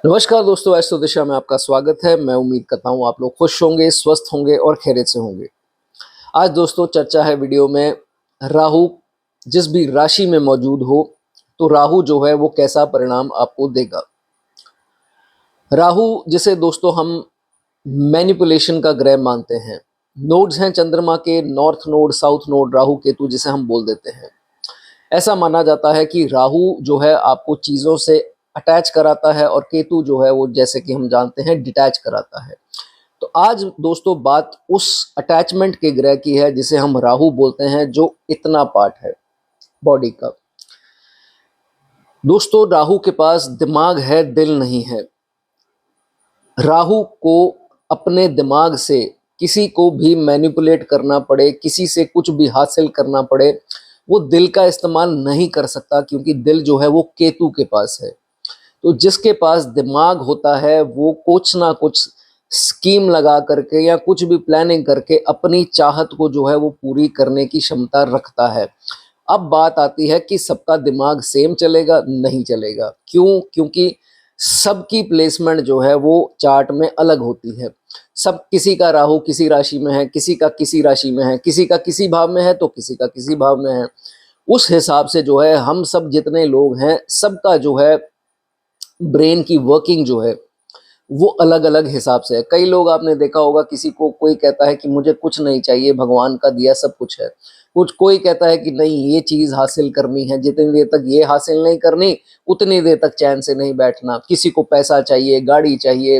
नमस्कार दोस्तों, एस्ट्रो दिशा में आपका स्वागत है। मैं उम्मीद करता हूँ आप लोग खुश होंगे, स्वस्थ होंगे और खैरियत से होंगे। आज दोस्तों चर्चा है वीडियो में, राहु जिस भी राशि में मौजूद हो तो राहु जो है वो कैसा परिणाम आपको देगा। राहु जिसे दोस्तों हम मैनिपुलेशन का ग्रह मानते हैं, नोड्स हैं चंद्रमा के, north node, south node, Rahu Ketu जिसे हम बोल देते हैं। ऐसा माना जाता है कि राहु जो है आपको चीज़ों से अटैच कराता है और केतु जो है वो, जैसे कि हम जानते हैं, डिटैच कराता है। तो आज दोस्तों बात उस अटैचमेंट के ग्रह की है जिसे हम राहु बोलते हैं, जो इतना पार्ट है बॉडी का। दोस्तों राहु के पास दिमाग है, दिल नहीं है। राहु को अपने दिमाग से किसी को भी मैनिपुलेट करना पड़े, किसी से कुछ भी हासिल करना पड़े, वो दिल का इस्तेमाल नहीं कर सकता, क्योंकि दिल जो है वो केतु के पास है। तो जिसके पास दिमाग होता है वो कुछ ना कुछ स्कीम लगा करके या कुछ भी प्लानिंग करके अपनी चाहत को जो है वो पूरी करने की क्षमता रखता है। अब बात आती है कि सबका दिमाग सेम चलेगा, नहीं चलेगा। क्यों? क्योंकि सबकी प्लेसमेंट जो है वो चार्ट में अलग होती है। सब, किसी का राहु किसी राशि में है, किसी का किसी राशि में है, किसी का किसी भाव में है तो किसी का किसी भाव में है। उस हिसाब से जो है हम सब जितने लोग हैं, सबका जो है ब्रेन की वर्किंग जो है वो अलग अलग हिसाब से है। कई लोग आपने देखा होगा, किसी को कोई कहता है कि मुझे कुछ नहीं चाहिए, भगवान का दिया सब कुछ है। कोई कहता है कि नहीं, ये चीज़ हासिल करनी है, जितनी देर तक ये हासिल नहीं करनी उतनी देर तक चैन से नहीं बैठना। किसी को पैसा चाहिए, गाड़ी चाहिए,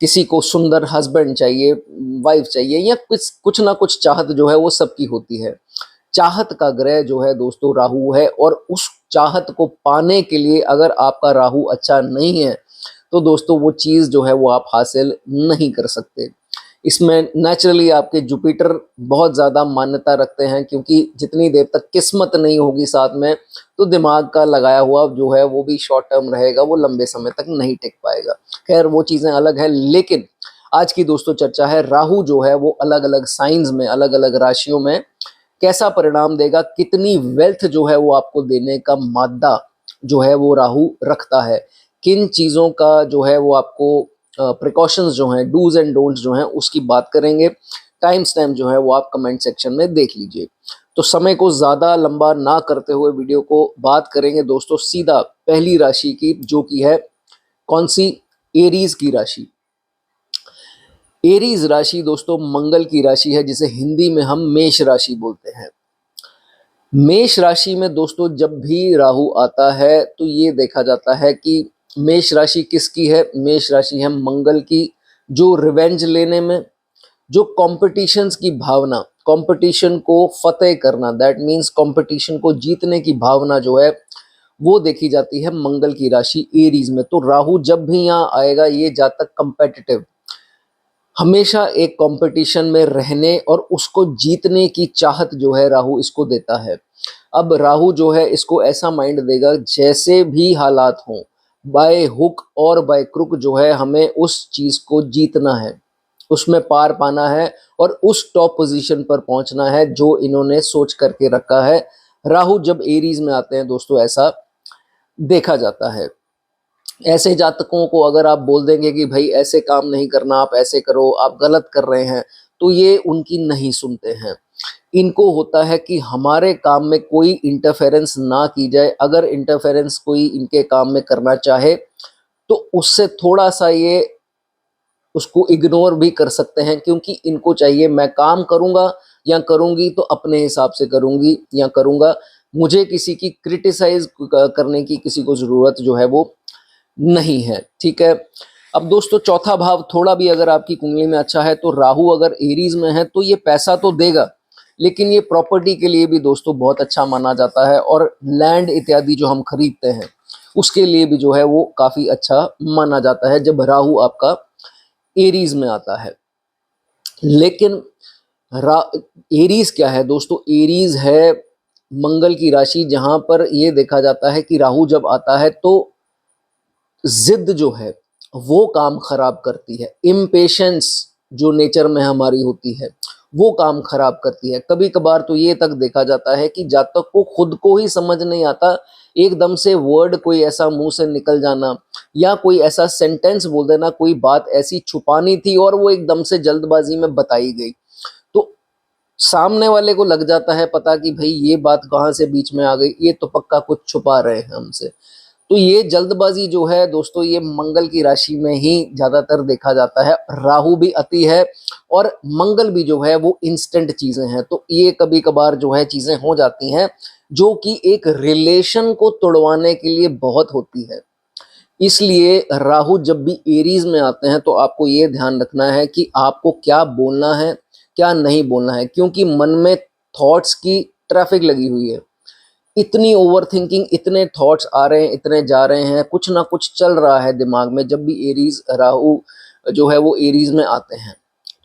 किसी को सुंदर हस्बैंड चाहिए, वाइफ चाहिए, या कुछ ना कुछ चाहत जो है वो सबकी होती है। चाहत का ग्रह जो है दोस्तों राहु है, और उस चाहत को पाने के लिए अगर आपका राहु अच्छा नहीं है तो दोस्तों वो चीज़ जो है वो आप हासिल नहीं कर सकते। इसमें नेचुरली आपके जुपिटर बहुत ज़्यादा मान्यता रखते हैं, क्योंकि जितनी देर तक किस्मत नहीं होगी साथ में, तो दिमाग का लगाया हुआ जो है वो भी शॉर्ट टर्म रहेगा, वो लंबे समय तक नहीं टिक पाएगा। खैर वो चीज़ें अलग हैं, लेकिन आज की दोस्तों चर्चा है राहु जो है वो अलग अलग साइंस में, अलग अलग राशियों में कैसा परिणाम देगा, कितनी वेल्थ जो है वो आपको देने का मादा जो है वो राहु रखता है, किन चीज़ों का जो है वो आपको प्रिकॉशंस जो हैं, डूज एंड डोंट्स जो हैं, उसकी बात करेंगे। टाइम स्टैम्प जो है वो आप कमेंट सेक्शन में देख लीजिए। तो समय को ज़्यादा लंबा ना करते हुए वीडियो को बात करेंगे दोस्तों सीधा पहली राशि की, जो कि है कौन सी? एरीज की राशि। एरीज राशि दोस्तों मंगल की राशि है, जिसे हिंदी में हम मेष राशि बोलते हैं। मेष राशि में दोस्तों जब भी राहु आता है तो ये देखा जाता है कि मेष राशि किसकी है? मेष राशि है मंगल की, जो रिवेंज लेने में, जो कॉम्पिटिशन्स की भावना, कंपटीशन को फतेह करना, दैट मीन्स कंपटीशन को जीतने की भावना जो है वो देखी जाती है मंगल की राशि एरीज में। तो राहु जब भी यहाँ आएगा, ये जातक कंपेटिटिव, हमेशा एक कंपटीशन में रहने और उसको जीतने की चाहत जो है राहु इसको देता है। अब राहु जो है इसको ऐसा माइंड देगा, जैसे भी हालात हों, बाय हुक और बाय क्रुक जो है हमें उस चीज़ को जीतना है, उसमें पार पाना है और उस टॉप पोजीशन पर पहुंचना है जो इन्होंने सोच करके रखा है। राहु जब एरीज में आते हैं दोस्तों ऐसा देखा जाता है। ऐसे जातकों को अगर आप बोल देंगे कि भाई ऐसे काम नहीं करना, आप ऐसे करो, आप गलत कर रहे हैं, तो ये उनकी नहीं सुनते हैं। इनको होता है कि हमारे काम में कोई इंटरफेरेंस ना की जाए। अगर इंटरफेरेंस कोई इनके काम में करना चाहे तो उससे थोड़ा सा ये उसको इग्नोर भी कर सकते हैं, क्योंकि इनको चाहिए मैं काम करूंगा या करूंगी तो अपने हिसाब से करूंगी या करूंगा, मुझे किसी की क्रिटिसाइज करने की किसी को ज़रूरत जो है वो नहीं है। ठीक है। अब दोस्तों चौथा भाव थोड़ा भी अगर आपकी कुंडली में अच्छा है, तो राहु अगर एरीज में है तो ये पैसा तो देगा, लेकिन ये प्रॉपर्टी के लिए भी दोस्तों बहुत अच्छा माना जाता है, और लैंड इत्यादि जो हम खरीदते हैं उसके लिए भी जो है वो काफ़ी अच्छा माना जाता है जब राहु आपका एरीज में आता है। लेकिन एरीज क्या है दोस्तों? एरीज है मंगल की राशि, जहां पर यह देखा जाता है कि राहु जब आता है तो जिद जो है वो काम खराब करती है। इम्पेशंस जो नेचर में हमारी होती है वो काम खराब करती है। कभी कभार तो ये तक देखा जाता है कि जातक को खुद को ही समझ नहीं आता, एकदम से वर्ड कोई ऐसा मुंह से निकल जाना या कोई ऐसा सेंटेंस बोल देना, कोई बात ऐसी छुपानी थी और वो एकदम से जल्दबाजी में बताई गई, तो सामने वाले को लग जाता है पता कि भाई ये बात कहाँ से बीच में आ गई, ये तो पक्का कुछ छुपा रहे हैं हमसे। तो ये जल्दबाजी जो है दोस्तों, ये मंगल की राशि में ही ज्यादातर देखा जाता है। राहु भी अति है और मंगल भी जो है वो इंस्टेंट चीजें हैं, तो ये कभी कभार जो है चीजें हो जाती हैं जो कि एक रिलेशन को तोड़वाने के लिए बहुत होती है। इसलिए राहु जब भी एरीज में आते हैं तो आपको ये ध्यान रखना है कि आपको क्या बोलना है, क्या नहीं बोलना है, क्योंकि मन में थॉट्स की ट्रैफिक लगी हुई है। इतनी ओवरथिंकिंग, इतने थॉट्स आ रहे हैं, इतने जा रहे हैं, कुछ ना कुछ चल रहा है दिमाग में जब भी एरीज राहु जो है वो एरीज में आते हैं।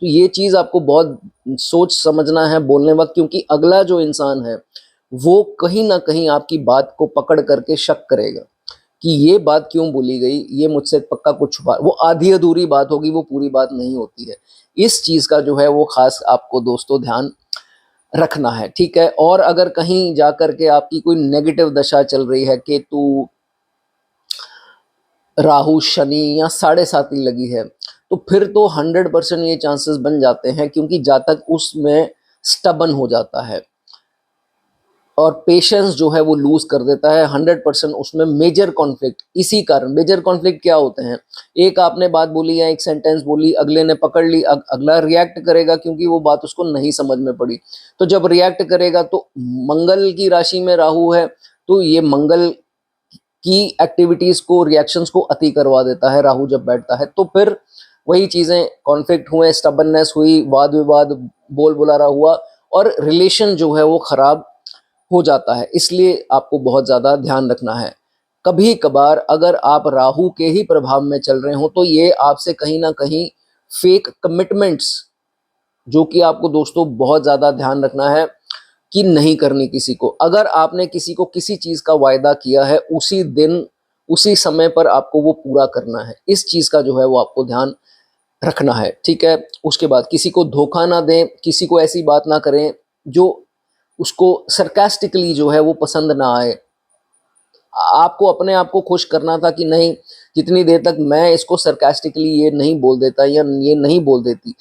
तो ये चीज आपको बहुत सोच समझना है बोलने वक्त, क्योंकि अगला जो इंसान है वो कहीं ना कहीं आपकी बात को पकड़ करके शक करेगा कि ये बात क्यों बोली गई, ये मुझसे पक्का कुछ छुपा, वो आधी अधूरी बात होगी, वो पूरी बात नहीं होती है। इस चीज का जो है वो खास आपको दोस्तों ध्यान रखना है, ठीक है। और अगर कहीं जाकर के आपकी कोई नेगेटिव दशा चल रही है, केतु राहु शनि या साढ़े साती लगी है, तो फिर तो 100% ये चांसेस बन जाते हैं, क्योंकि जातक उसमें स्टबन हो जाता है और पेशेंस जो है वो लूज कर देता है 100%। उसमें मेजर कॉन्फ्लिक्ट, इसी कारण मेजर कॉन्फ्लिक्ट क्या होते हैं, एक आपने बात बोली या एक सेंटेंस बोली, अगले ने पकड़ ली, अगला रिएक्ट करेगा क्योंकि वो बात उसको नहीं समझ में पड़ी। तो जब रिएक्ट करेगा तो मंगल की राशि में राहु है, तो ये मंगल की एक्टिविटीज को, रिएक्शंस को अति करवा देता है राहु जब बैठता है। तो फिर वही चीजें, कॉन्फ्लिक्ट हुए, स्टबननेस हुई, वाद विवाद, बोल बुलारा हुआ और रिलेशन जो है वो खराब हो जाता है। इसलिए आपको बहुत ज्यादा ध्यान रखना है। कभी कभार अगर आप राहु के ही प्रभाव में चल रहे हो तो ये आपसे कहीं ना कहीं फेक कमिटमेंट्स, जो कि आपको दोस्तों बहुत ज्यादा ध्यान रखना है कि नहीं करनी किसी को। अगर आपने किसी को किसी चीज का वायदा किया है, उसी दिन उसी समय पर आपको वो पूरा करना है। इस चीज का जो है वो आपको ध्यान रखना है, ठीक है। उसके बाद किसी को धोखा ना दें, किसी को ऐसी बात ना करें जो उसको सरकास्टिकली जो है वो पसंद ना आए। आपको अपने आप को खुश करना था कि नहीं, जितनी देर तक मैं इसको सरकास्टिकली ये नहीं बोल देता या ये नहीं बोल देती,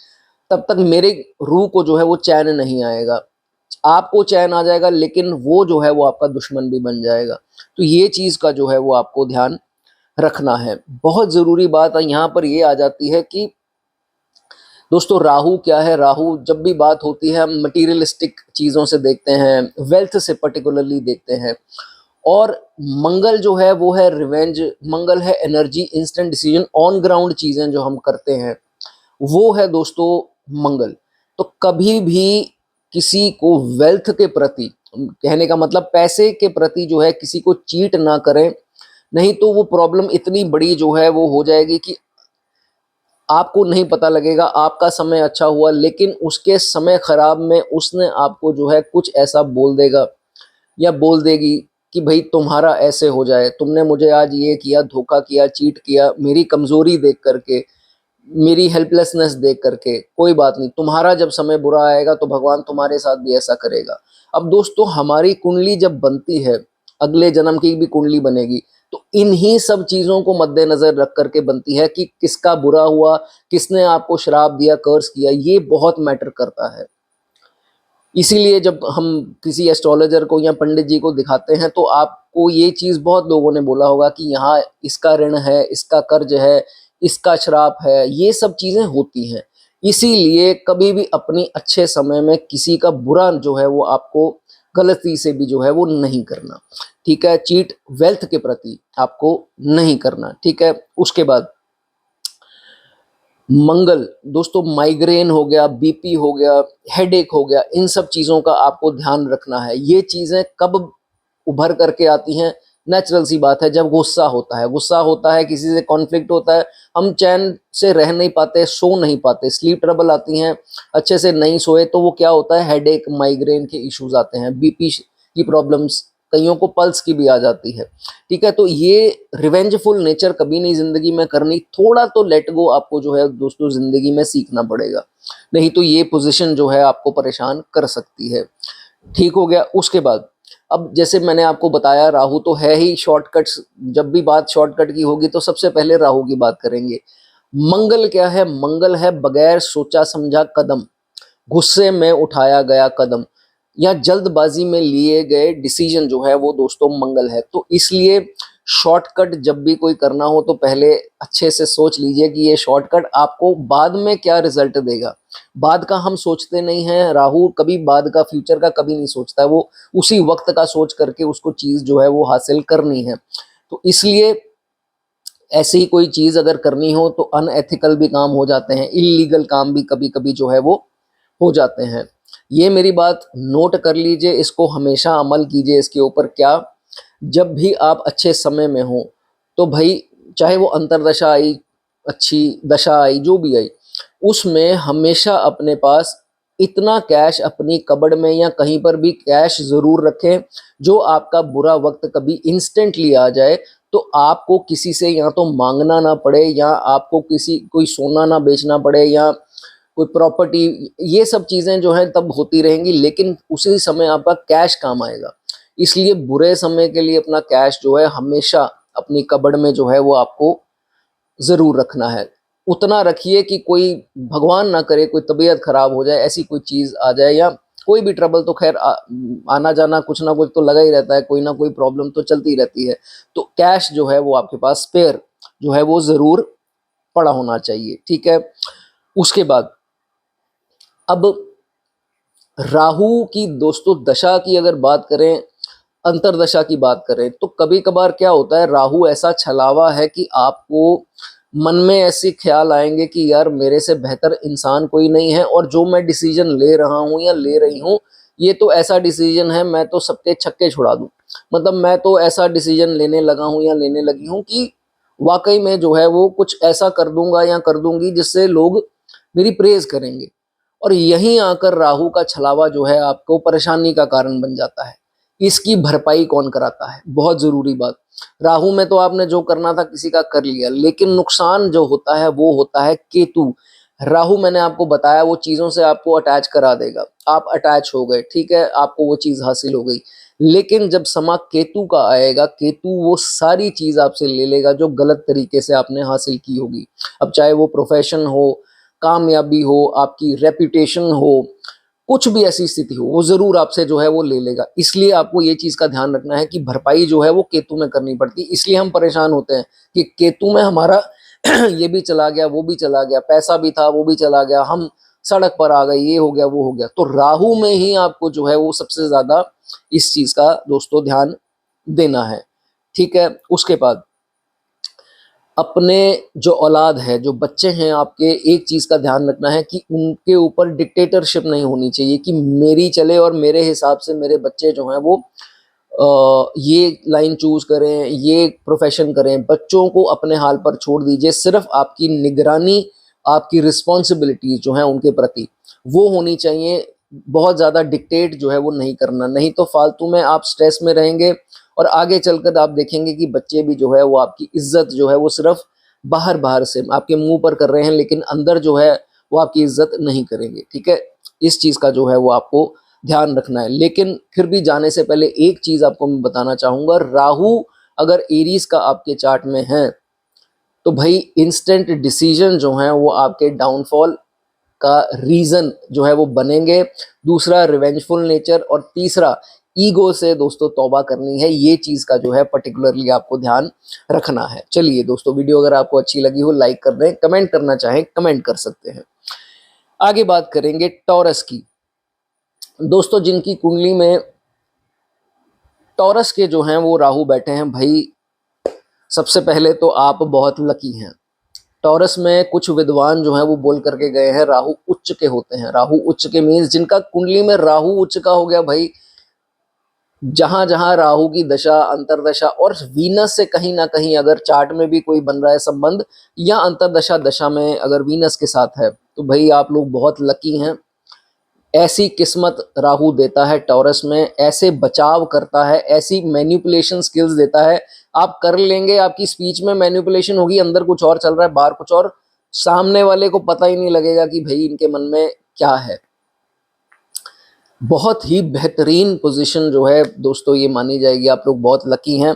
तब तक मेरे रूह को जो है वो चैन नहीं आएगा। आपको चैन आ जाएगा लेकिन वो जो है वो आपका दुश्मन भी बन जाएगा। तो ये चीज का जो है वो आपको ध्यान रखना है। बहुत जरूरी बात यहाँ पर ये आ जाती है कि दोस्तों राहु क्या है, राहु जब भी बात होती है हम मटीरियलिस्टिक चीजों से देखते हैं, वेल्थ से पर्टिकुलरली देखते हैं। और मंगल जो है वो है रिवेंज, मंगल है energy, instant decision, on ground चीजें जो हम करते हैं वो है दोस्तों मंगल। तो कभी भी किसी को वेल्थ के प्रति, कहने का मतलब पैसे के प्रति जो है किसी को चीट ना करें, नहीं तो वो प्रॉब्लम इतनी बड़ी जो है वो हो जाएगी कि आपको नहीं पता लगेगा। आपका समय अच्छा हुआ लेकिन उसके समय खराब में उसने आपको जो है कुछ ऐसा बोल देगा या बोल देगी कि भाई तुम्हारा ऐसे हो जाए, तुमने मुझे आज ये किया, धोखा किया, चीट किया, मेरी कमजोरी देख करके, मेरी हेल्पलेसनेस देख करके। कोई बात नहीं, तुम्हारा जब समय बुरा आएगा तो भगवान तुम्हारे साथ भी ऐसा करेगा। अब दोस्तों हमारी कुंडली जब बनती है, अगले जन्म की भी कुंडली बनेगी, तो इन्हीं सब चीजों को मद्देनजर रख करके बनती है कि किसका बुरा हुआ, किसने आपको श्राप दिया, कर्ज किया, ये बहुत मैटर करता है। इसीलिए जब हम किसी एस्ट्रोलॉजर को या पंडित जी को दिखाते हैं तो आपको ये चीज बहुत लोगों ने बोला होगा कि यहाँ इसका ऋण है, इसका कर्ज है, इसका श्राप है, ये सब चीजें होती हैं। इसीलिए कभी भी अपनी अच्छे समय में किसी का बुरा जो है वो आपको गलती से भी जो है वो नहीं करना, ठीक है। चीट वेल्थ के प्रति आपको नहीं करना, ठीक है। उसके बाद मंगल दोस्तों, माइग्रेन हो गया, बीपी हो गया, हेडेक हो गया, इन सब चीजों का आपको ध्यान रखना है। ये चीजें कब उभर करके आती हैं, नेचुरल सी बात है, जब गुस्सा होता है, गुस्सा होता है, किसी से कॉन्फ्लिक्ट होता है, हम चैन से रह नहीं पाते, सो नहीं पाते, स्लीप ट्रबल आती हैं, अच्छे से नहीं सोए तो वो क्या होता है, हेडेक, माइग्रेन के इश्यूज आते हैं, बीपी की प्रॉब्लम्स कईयों को पल्स की भी आ जाती है। ठीक है, तो ये रिवेंजफुल नेचर कभी नहीं जिंदगी में करनी। थोड़ा तो लेट गो आपको जो है दोस्तों जिंदगी में सीखना पड़ेगा, नहीं तो ये पोजीशन जो है आपको परेशान कर सकती है। ठीक हो गया। उसके बाद अब जैसे मैंने आपको बताया, राहु तो है ही शॉर्टकट्स। जब भी बात शॉर्टकट की होगी तो सबसे पहले राहु की बात करेंगे। मंगल क्या है? मंगल है बगैर सोचा समझा कदम, गुस्से में उठाया गया कदम या जल्दबाजी में लिए गए डिसीजन जो है वो दोस्तों मंगल है। तो इसलिए शॉर्टकट जब भी कोई करना हो तो पहले अच्छे से सोच लीजिए कि ये शॉर्टकट आपको बाद में क्या रिजल्ट देगा। बाद का हम सोचते नहीं हैं, राहु कभी बाद का, फ्यूचर का कभी नहीं सोचता है, वो उसी वक्त का सोच करके उसको चीज जो है वो हासिल करनी है। तो इसलिए ऐसी ही कोई चीज अगर करनी हो तो अनएथिकल भी काम हो जाते हैं, इलीगल काम भी कभी कभी जो है वो हो जाते हैं। ये मेरी बात नोट कर लीजिए, इसको हमेशा अमल कीजिए इसके ऊपर। क्या? जब भी आप अच्छे समय में हो तो भाई, चाहे वो अंतरदशा आई, अच्छी दशा आई, जो भी आई, उसमें हमेशा अपने पास इतना कैश अपनी कबड़ में या कहीं पर भी कैश जरूर रखें जो आपका बुरा वक्त कभी इंस्टेंटली आ जाए तो आपको किसी से या तो मांगना ना पड़े, या आपको किसी कोई सोना ना बेचना पड़े, या कोई प्रॉपर्टी। ये सब चीजें जो हैं तब होती रहेंगी, लेकिन उसी समय आपका कैश काम आएगा। इसलिए बुरे समय के लिए अपना कैश जो है हमेशा अपनी कबड़ में जो है वो आपको जरूर रखना है। उतना रखिए कि कोई, भगवान ना करे, कोई तबीयत खराब हो जाए, ऐसी कोई चीज आ जाए, या कोई भी ट्रबल तो खैर आना जाना कुछ ना कुछ तो लगा ही रहता है, कोई ना कोई प्रॉब्लम तो चलती रहती है। तो कैश जो है वो आपके पास स्पेयर जो है वो जरूर पड़ा होना चाहिए। ठीक है। उसके बाद अब राहु की दोस्तों दशा की अगर बात करें, अंतरदशा की बात करें, तो कभी कभार क्या होता है, राहु ऐसा छलावा है कि आपको मन में ऐसे ख्याल आएंगे कि यार मेरे से बेहतर इंसान कोई नहीं है, और जो मैं डिसीजन ले रहा हूं या ले रही हूं ये तो ऐसा डिसीजन है, मैं तो सबके छक्के छुड़ा दूं। मतलब मैं तो ऐसा डिसीजन लेने लगा हूं या लेने लगी हूं कि वाकई में जो है वो कुछ ऐसा कर दूंगा या कर दूंगी जिससे लोग मेरी प्रेज करेंगे। और यहीं आकर राहु का छलावा जो है आपको परेशानी का कारण बन जाता है। इसकी भरपाई कौन कराता है? बहुत जरूरी बात। राहु में तो आपने जो करना था किसी का कर लिया, लेकिन नुकसान जो होता है वो होता है केतु। राहु मैंने आपको बताया वो चीजों से आपको अटैच करा देगा, आप अटैच हो गए, ठीक है, आपको वो चीज हासिल हो गई। लेकिन जब समा केतु का आएगा, केतु वो सारी चीज आपसे ले लेगा जो गलत तरीके से आपने हासिल की होगी। अब चाहे वो प्रोफेशन हो, कामयाबी हो, आपकी रेपुटेशन हो, कुछ भी ऐसी स्थिति हो, वो जरूर आपसे जो है वो ले लेगा। इसलिए आपको ये चीज का ध्यान रखना है कि भरपाई जो है वो केतु में करनी पड़ती है। इसलिए हम परेशान होते हैं कि केतु में हमारा ये भी चला गया, वो भी चला गया, पैसा भी था वो भी चला गया, हम सड़क पर आ गए, ये हो गया वो हो गया। तो राहु में ही आपको जो है वो सबसे ज्यादा इस चीज का दोस्तों ध्यान देना है। ठीक है। उसके बाद अपने जो औलाद है, जो बच्चे हैं आपके, एक चीज का ध्यान रखना है कि उनके ऊपर डिक्टेटरशिप नहीं होनी चाहिए कि मेरी चले और मेरे हिसाब से मेरे बच्चे जो हैं वो ये लाइन चूज करें, ये प्रोफेशन करें। बच्चों को अपने हाल पर छोड़ दीजिए, सिर्फ आपकी निगरानी, आपकी रिस्पॉन्सिबिलिटी जो है उनके प्रति वो होनी चाहिए। बहुत ज्यादा डिक्टेट जो है वो नहीं करना, नहीं तो फालतू में आप स्ट्रेस में रहेंगे और आगे चलकर आप देखेंगे कि बच्चे भी जो है वो आपकी इज्जत जो है वो सिर्फ बाहर बाहर से आपके मुंह पर कर रहे हैं, लेकिन अंदर जो है वो आपकी इज्जत नहीं करेंगे। ठीक है। इस चीज का जो है वो आपको ध्यान रखना है। लेकिन फिर भी जाने से पहले एक चीज आपको मैं बताना चाहूंगा, राहु अगर एरीज का आपके चार्ट में है तो भाई इंस्टेंट डिसीजन जो है वो आपके डाउनफॉल का रीजन जो है वो बनेंगे। दूसरा रिवेंजफुल नेचर, और तीसरा ईगो से दोस्तों तौबा करनी है। ये चीज का जो है पर्टिकुलरली आपको ध्यान रखना है। चलिए दोस्तों, वीडियो अगर आपको अच्छी लगी हो लाइक कर दें, कमेंट करना चाहें कमेंट कर सकते हैं। आगे बात करेंगे टॉरस की। दोस्तों जिनकी कुंडली में टॉरस के जो हैं वो राहु बैठे हैं, भाई सबसे पहले तो आप बहुत लकी हैं। टॉरस में कुछ विद्वान जो हैं वो बोल करके गए हैं राहु उच्च के होते हैं। राहु उच्च के मीन्स जिनका कुंडली में राहु उच्च का हो गया, भाई जहां जहां राहु की दशा, अंतरदशा और वीनस से कहीं ना कहीं अगर चार्ट में भी कोई बन रहा है संबंध, या अंतरदशा दशा में अगर वीनस के साथ है, तो भाई आप लोग बहुत लकी हैं। ऐसी किस्मत राहु देता है टॉरस में, ऐसे बचाव करता है, ऐसी मैनिपुलेशन स्किल्स देता है। आप कर लेंगे, आपकी स्पीच में मैनिपुलेशन होगी, अंदर कुछ और चल रहा है, बाहर कुछ और, सामने वाले को पता ही नहीं लगेगा कि भाई इनके मन में क्या है। बहुत ही बेहतरीन पोजीशन जो है दोस्तों ये मानी जाएगी। आप लोग बहुत लकी हैं,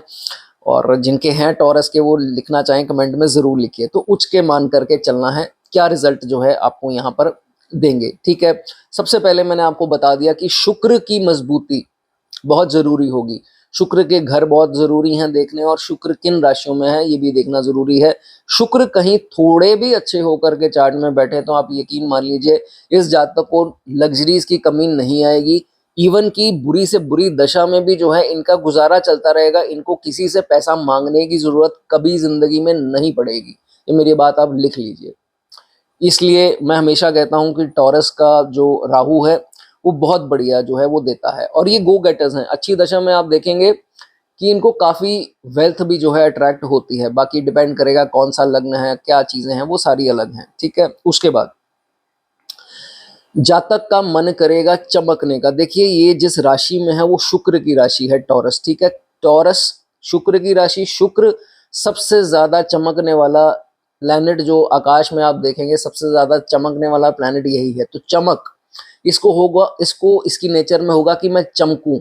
और जिनके हैं टॉरस के वो लिखना चाहें कमेंट में ज़रूर लिखिए। तो उच्च के मान करके चलना है, क्या रिजल्ट जो है आपको यहाँ पर देंगे। ठीक है, सबसे पहले मैंने आपको बता दिया कि शुक्र की मजबूती बहुत ज़रूरी होगी। शुक्र के घर बहुत ज़रूरी हैं देखने, और शुक्र किन राशियों में है ये भी देखना ज़रूरी है। शुक्र कहीं थोड़े भी अच्छे होकर के चार्ट में बैठे तो आप यकीन मान लीजिए इस जातक को लग्जरीज की कमी नहीं आएगी। इवन की बुरी से बुरी दशा में भी जो है इनका गुजारा चलता रहेगा, इनको किसी से पैसा मांगने की ज़रूरत कभी ज़िंदगी में नहीं पड़ेगी। ये मेरी बात आप लिख लीजिए। इसलिए मैं हमेशा कहता हूँ कि टॉरस का जो राहु है वो बहुत बढ़िया जो है वो देता है, और ये गो गेटर्स हैं। अच्छी दशा में आप देखेंगे कि इनको काफ़ी वेल्थ भी जो है अट्रैक्ट होती है। बाकी डिपेंड करेगा कौन सा लग्न है, क्या चीज़ें हैं, वो सारी अलग हैं। ठीक है, उसके बाद जातक का मन करेगा चमकने का। देखिए ये जिस राशि में है वो शुक्र की राशि है टॉरस। ठीक है, टॉरस शुक्र की राशि, शुक्र सबसे ज़्यादा चमकने वाला प्लैनेट जो आकाश में आप देखेंगे, सबसे ज़्यादा चमकने वाला प्लैनेट यही है। तो चमक इसको होगा, इसको इसकी नेचर में होगा कि मैं चमकूं,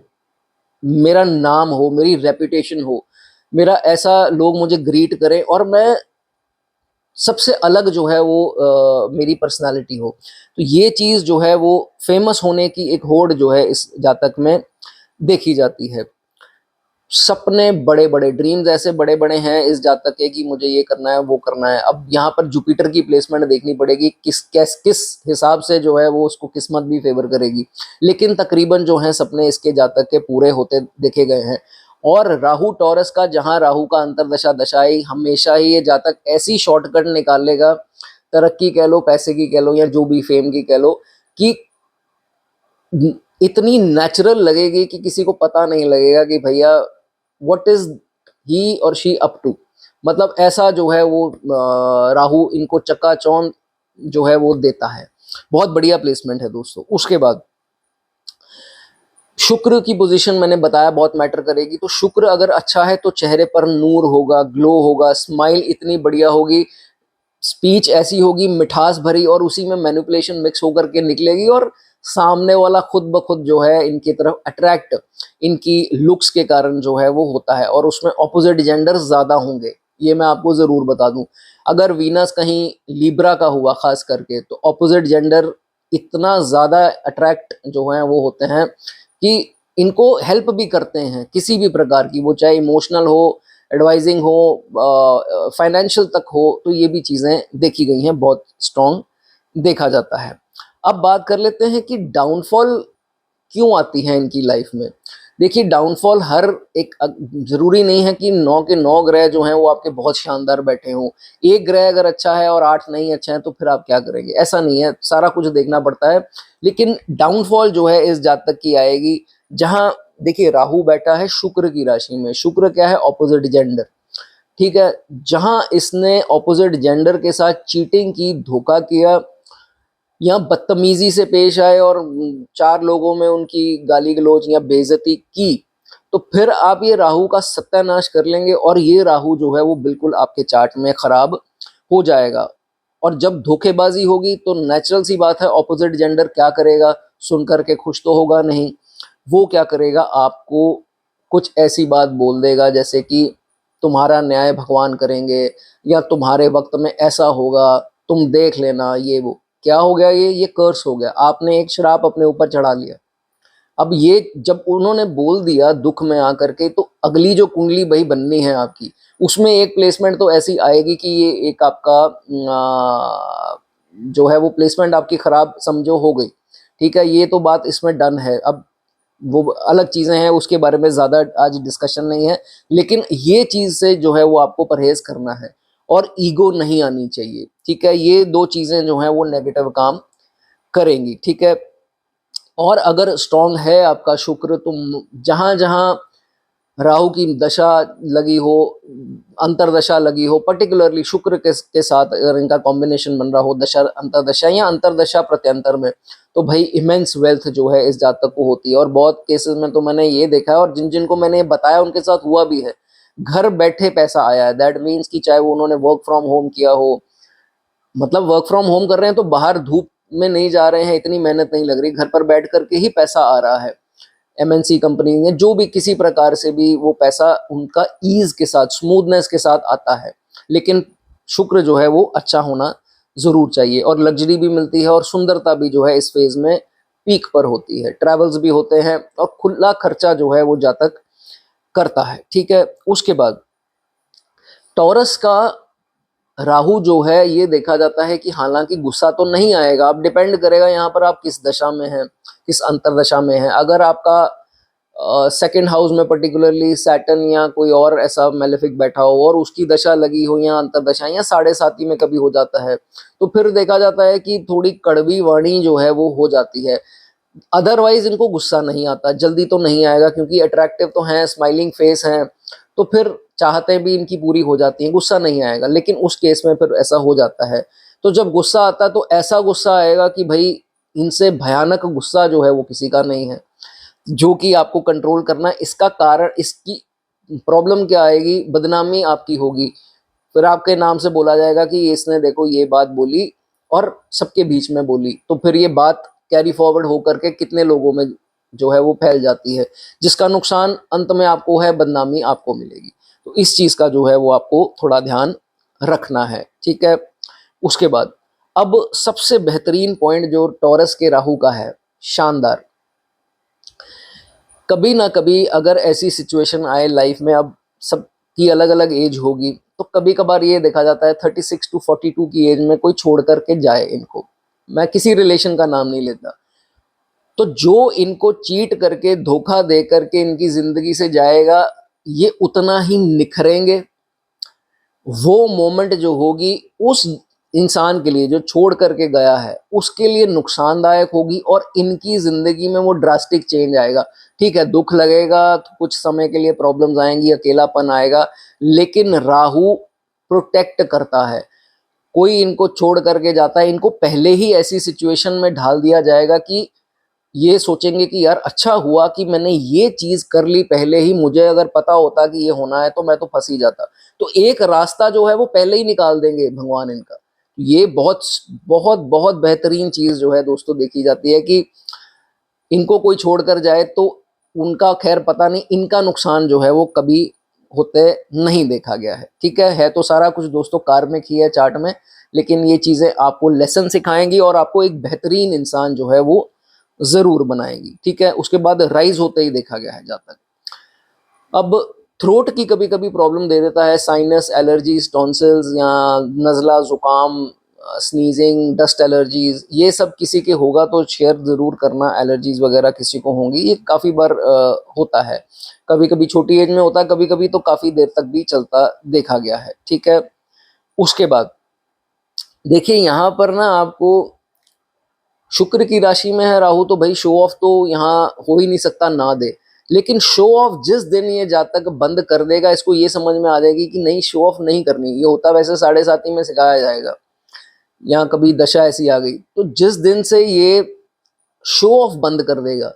मेरा नाम हो, मेरी रेपुटेशन हो, मेरा ऐसा लोग मुझे ग्रीट करें, और मैं सबसे अलग जो है वो मेरी पर्सनालिटी हो। तो ये चीज़ जो है वो फेमस होने की एक होड़ जो है इस जातक में देखी जाती है। सपने बड़े बड़े, ड्रीम्स ऐसे बड़े बड़े हैं इस जातक के कि मुझे ये करना है, वो करना है। अब यहाँ पर जुपिटर की प्लेसमेंट देखनी पड़ेगी, किस हिसाब से जो है वो उसको किस्मत भी फेवर करेगी। लेकिन तकरीबन जो है सपने इसके जातक के पूरे होते देखे गए हैं। और राहु टॉरस का, जहाँ राहु का अंतरदशा दशाई, हमेशा ही ये जातक ऐसी शॉर्टकट निकाल लेगा, तरक्की कह लो, पैसे की कह लो, या जो भी फेम की कह लो, कि इतनी नेचुरल लगेगी कि किसी को पता नहीं लगेगा कि भैया व्हाट इज ही और शी अप टू। मतलब ऐसा जो है वो राहु इनको चकाचौंध जो है वो देता है। बहुत बढ़िया प्लेसमेंट है दोस्तों। उसके बाद शुक्र की पोजीशन मैंने बताया बहुत मैटर करेगी। तो शुक्र अगर अच्छा है तो चेहरे पर नूर होगा, ग्लो होगा, स्माइल इतनी बढ़िया होगी, स्पीच ऐसी होगी मिठास भरी, और उसी में मैनिपुलेशन मिक्स होकर के निकलेगी, और सामने वाला खुद ब खुद जो है इनकी तरफ अट्रैक्ट इनकी लुक्स के कारण जो है वो होता है। और उसमें ऑपोजिट जेंडर ज़्यादा होंगे, ये मैं आपको ज़रूर बता दूं। अगर वीनस कहीं लिब्रा का हुआ खास करके, तो ऑपोजिट जेंडर इतना ज़्यादा अट्रैक्ट जो है वो होते हैं कि इनको हेल्प भी करते हैं किसी भी प्रकार की, वो चाहे इमोशनल हो, एडवाइजिंग हो, फाइनेंशियल तक हो। तो ये भी चीज़ें देखी गई हैं, बहुत स्ट्रॉन्ग देखा जाता है। अब बात कर लेते हैं कि डाउनफॉल क्यों आती है इनकी लाइफ में। देखिए डाउनफॉल हर एक, जरूरी नहीं है कि 9 के 9 ग्रह जो हैं वो आपके बहुत शानदार बैठे हों। एक ग्रह अगर अच्छा है और 8 नहीं अच्छा है तो फिर आप क्या करेंगे, ऐसा नहीं है, सारा कुछ देखना पड़ता है। लेकिन डाउनफॉल जो है इस जातक की आएगी जहां, देखिए राहु बैठा है शुक्र की राशि में। शुक्र क्या है, ऑपोजिट जेंडर। ठीक है, जहां इसने ऑपोजिट जेंडर के साथ चीटिंग की, धोखा किया, या बदतमीजी से पेश आए, और 4 लोगों में उनकी गाली गलौज या बेइज्जती की, तो फिर आप ये राहु का सत्यानाश कर लेंगे, और ये राहु जो है वो बिल्कुल आपके चार्ट में खराब हो जाएगा। और जब धोखेबाजी होगी तो नेचुरल सी बात है, ऑपोजिट जेंडर क्या करेगा, सुन करके खुश तो होगा नहीं। वो क्या करेगा, आपको कुछ ऐसी बात बोल देगा जैसे कि तुम्हारा न्याय भगवान करेंगे, या तुम्हारे वक्त में ऐसा होगा, तुम देख लेना, ये वो। क्या हो गया, ये कर्स हो गया, आपने एक श्राप अपने ऊपर चढ़ा लिया। अब ये जब उन्होंने बोल दिया दुख में आकर के, तो अगली जो कुंडली भाई बननी है आपकी, उसमें एक प्लेसमेंट तो ऐसी आएगी कि ये एक आपका जो है वो प्लेसमेंट आपकी खराब समझो हो गई। ठीक है, ये तो बात इसमें डन है। अब वो अलग चीज़ें हैं, उसके बारे में ज़्यादा आज डिस्कशन नहीं है। लेकिन ये चीज़ से जो है वो आपको परहेज़ करना है, और ईगो नहीं आनी चाहिए। ठीक है, ये 2 चीज़ें जो हैं वो नेगेटिव काम करेंगी। ठीक है, और अगर स्ट्रॉन्ग है आपका शुक्र, तो जहाँ जहाँ राहु की दशा लगी हो, अंतरदशा लगी हो, पर्टिकुलरली शुक्र के साथ अगर इनका कॉम्बिनेशन बन रहा हो दशा अंतरदशा या अंतरदशा प्रत्यंतर में, तो भाई इमेंस वेल्थ जो है इस जातक को होती है। और बहुत केसेस में तो मैंने ये देखा है और जिन जिनको मैंने बताया उनके साथ हुआ भी है, घर बैठे पैसा आया है। दैट मीन्स कि चाहे वो उन्होंने वर्क फ्रॉम होम किया हो, मतलब वर्क फ्रॉम होम कर रहे हैं तो बाहर धूप में नहीं जा रहे हैं, इतनी मेहनत नहीं लग रही, घर पर बैठ करके ही पैसा आ रहा है। एमएनसी कंपनी में जो भी किसी प्रकार से भी वो पैसा उनका ईज के साथ, स्मूथनेस के साथ आता है। लेकिन शुक्र जो है वो अच्छा होना जरूर चाहिए, और लग्जरी भी मिलती है और सुंदरता भी जो है इस फेज में पीक पर होती है। ट्रैवल्स भी होते हैं और खुला खर्चा जो है वो जातक करता है। ठीक है, उसके बाद टॉरस का राहु जो है ये देखा जाता है कि हालांकि गुस्सा तो नहीं आएगा, अब डिपेंड करेगा यहाँ पर आप किस दशा में हैं, किस अंतरदशा में हैं। अगर आपका सेकंड हाउस में पर्टिकुलरली सैटर्न या कोई और ऐसा मेलेफिक बैठा हो और उसकी दशा लगी हो या अंतरदशा या साढ़े साथी में कभी हो जाता है, तो फिर देखा जाता है कि थोड़ी कड़वी वाणी जो है वो हो जाती है। अदरवाइज इनको गुस्सा नहीं आता, जल्दी तो नहीं आएगा क्योंकि अट्रैक्टिव तो हैं, स्माइलिंग फेस हैं, तो फिर चाहते भी इनकी पूरी हो जाती हैं, गुस्सा नहीं आएगा। लेकिन उस केस में फिर ऐसा हो जाता है, तो जब गुस्सा आता है तो ऐसा गुस्सा आएगा कि भाई इनसे भयानक गुस्सा जो है वो किसी का नहीं है, जो कि आपको कंट्रोल करना है। इसका कारण, इसकी प्रॉब्लम क्या आएगी, बदनामी आपकी होगी। फिर आपके नाम से बोला जाएगा कि इसने देखो ये बात बोली और सबके बीच में बोली, तो फिर ये बात कैरी फॉरवर्ड होकर के कितने लोगों में जो है वो फैल जाती है, जिसका नुकसान अंत में आपको है, बदनामी आपको मिलेगी। तो इस चीज का जो है वो आपको थोड़ा ध्यान रखना है। ठीक है, उसके बाद अब सबसे बेहतरीन पॉइंट जो टॉरस के राहु का है, शानदार। कभी ना कभी अगर ऐसी सिचुएशन आए लाइफ में, अब सबकी अलग अलग एज होगी, तो कभी कभार ये देखा जाता है 36 to 42 की एज में कोई छोड़ करके जाए इनको, मैं किसी रिलेशन का नाम नहीं लेता, तो जो इनको चीट करके धोखा दे करके इनकी जिंदगी से जाएगा, ये उतना ही निखरेंगे। वो मोमेंट जो होगी उस इंसान के लिए जो छोड़ करके गया है उसके लिए नुकसानदायक होगी, और इनकी जिंदगी में वो ड्रास्टिक चेंज आएगा। ठीक है, दुख लगेगा, तो कुछ समय के लिए प्रॉब्लम्स आएंगी, अकेलापन आएगा, लेकिन राहु प्रोटेक्ट करता है। कोई इनको छोड़ करके जाता है, इनको पहले ही ऐसी सिचुएशन में ढाल दिया जाएगा कि ये सोचेंगे कि यार अच्छा हुआ कि मैंने ये चीज कर ली पहले ही, मुझे अगर पता होता कि ये होना है तो मैं तो फंस ही जाता। तो एक रास्ता जो है वो पहले ही निकाल देंगे भगवान इनका। ये बहुत बहुत बहुत बेहतरीन चीज जो है दोस्तों देखी जाती है कि इनको कोई छोड़कर जाए तो उनका खैर पता नहीं, इनका नुकसान जो है वो कभी होते नहीं देखा गया है। ठीक है तो सारा कुछ दोस्तों कार्मिक ही है चार्ट में, लेकिन ये चीजें आपको लेसन सिखाएंगी और आपको एक बेहतरीन इंसान जो है वो जरूर बनाएगी। ठीक है, उसके बाद राइज होते ही देखा गया है जहाँ तक। अब थ्रोट की कभी कभी प्रॉब्लम दे देता है, साइनस एलर्जीज, टॉन्सिल्स या नज़ला, जुकाम, स्नीजिंग, डस्ट एलर्जीज, ये सब किसी के होगा तो शेयर ज़रूर करना। एलर्जीज वगैरह किसी को होंगी, ये काफ़ी बार होता है, कभी कभी छोटी एज में होता है, कभी कभी तो काफ़ी देर तक भी चलता देखा गया है। ठीक है, उसके बाद देखिए यहाँ पर ना आपको शुक्र की राशि में है राहु, तो भाई शो ऑफ तो यहाँ हो ही नहीं सकता ना दे। लेकिन शो ऑफ जिस दिन ये जातक बंद कर देगा, इसको ये समझ में आ जाएगी कि नहीं शो ऑफ नहीं करनी, ये होता वैसे साढ़े साथी में सिखाया जाएगा, यहाँ कभी दशा ऐसी आ गई तो जिस दिन से ये शो ऑफ बंद कर देगा,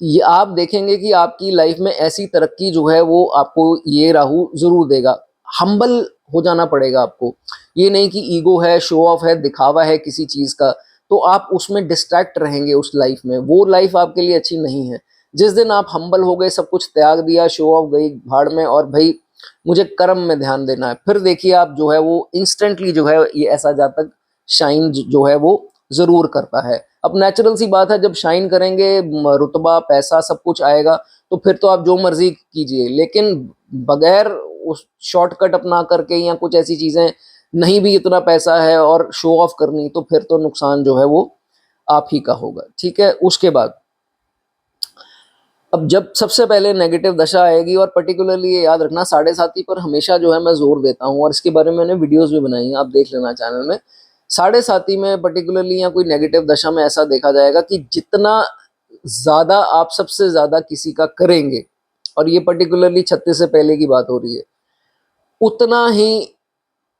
ये आप देखेंगे कि आपकी लाइफ में ऐसी तरक्की जो है वो आपको ये राहु जरूर देगा। हम्बल हो जाना पड़ेगा आपको, ये नहीं कि ईगो है, शो ऑफ है, दिखावा है किसी चीज का, तो आप उसमें डिस्ट्रैक्ट रहेंगे उस लाइफ में, वो लाइफ आपके लिए अच्छी नहीं है। जिस दिन आप हम्बल हो गए, सब कुछ त्याग दिया, शो ऑफ गई भाड़ में, और भाई मुझे कर्म में ध्यान देना है, फिर देखिए आप जो है वो इंस्टेंटली जो है ये ऐसा जातक शाइन जो है वो जरूर करता है। अब नेचुरल सी बात है, जब शाइन करेंगे रुतबा पैसा सब कुछ आएगा, तो फिर तो आप जो मर्जी कीजिए, लेकिन बगैर उस शॉर्टकट अपना करके या कुछ ऐसी चीजें, नहीं भी इतना पैसा है और शो ऑफ करनी, तो फिर तो नुकसान जो है वो आप ही का होगा। ठीक है, उसके बाद अब जब सबसे पहले नेगेटिव दशा आएगी, और पर्टिकुलरली ये याद रखना साढ़े साथी पर हमेशा जो है मैं जोर देता हूँ, और इसके बारे में मैंने वीडियोस भी बनाई हैं, आप देख लेना चैनल में। साढ़े साथी में पर्टिकुलरली या कोई नेगेटिव दशा में ऐसा देखा जाएगा कि जितना ज्यादा आप सबसे ज्यादा किसी का करेंगे, और ये पर्टिकुलरली 36 से पहले की बात हो रही है, उतना ही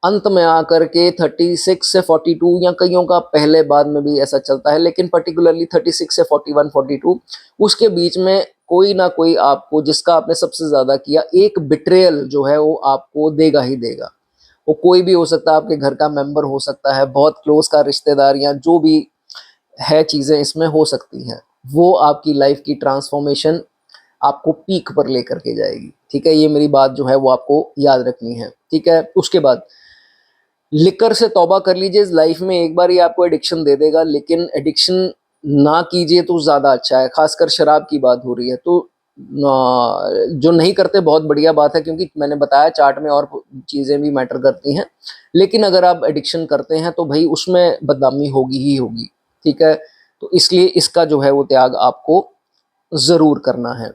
अंत में आकर के 36 से 42 या कईयों का पहले बाद में भी ऐसा चलता है, लेकिन पर्टिकुलरली 36 से 41 42 उसके बीच में कोई ना कोई आपको, जिसका आपने सबसे ज्यादा किया, एक बिट्रेयल जो है वो आपको देगा ही देगा। वो कोई भी हो सकता है, आपके घर का मेंबर हो सकता है, बहुत क्लोज का रिश्तेदार, या जो भी है चीजें इसमें हो सकती हैं, वो आपकी लाइफ की ट्रांसफॉर्मेशन आपको पीक पर लेकर के जाएगी। ठीक है, ये मेरी बात जो है वो आपको याद रखनी है। ठीक है, उसके बाद लिकर से तौबा कर लीजिए। लाइफ में एक बार ही आपको एडिक्शन दे देगा, लेकिन एडिक्शन ना कीजिए तो ज़्यादा अच्छा है। खासकर शराब की बात हो रही है तो जो नहीं करते बहुत बढ़िया बात है, क्योंकि मैंने बताया चार्ट में और चीज़ें भी मैटर करती हैं, लेकिन अगर आप एडिक्शन करते हैं तो भाई उसमें बदनामी होगी ही होगी। ठीक है, तो इसलिए इसका जो है वो त्याग आपको ज़रूर करना है।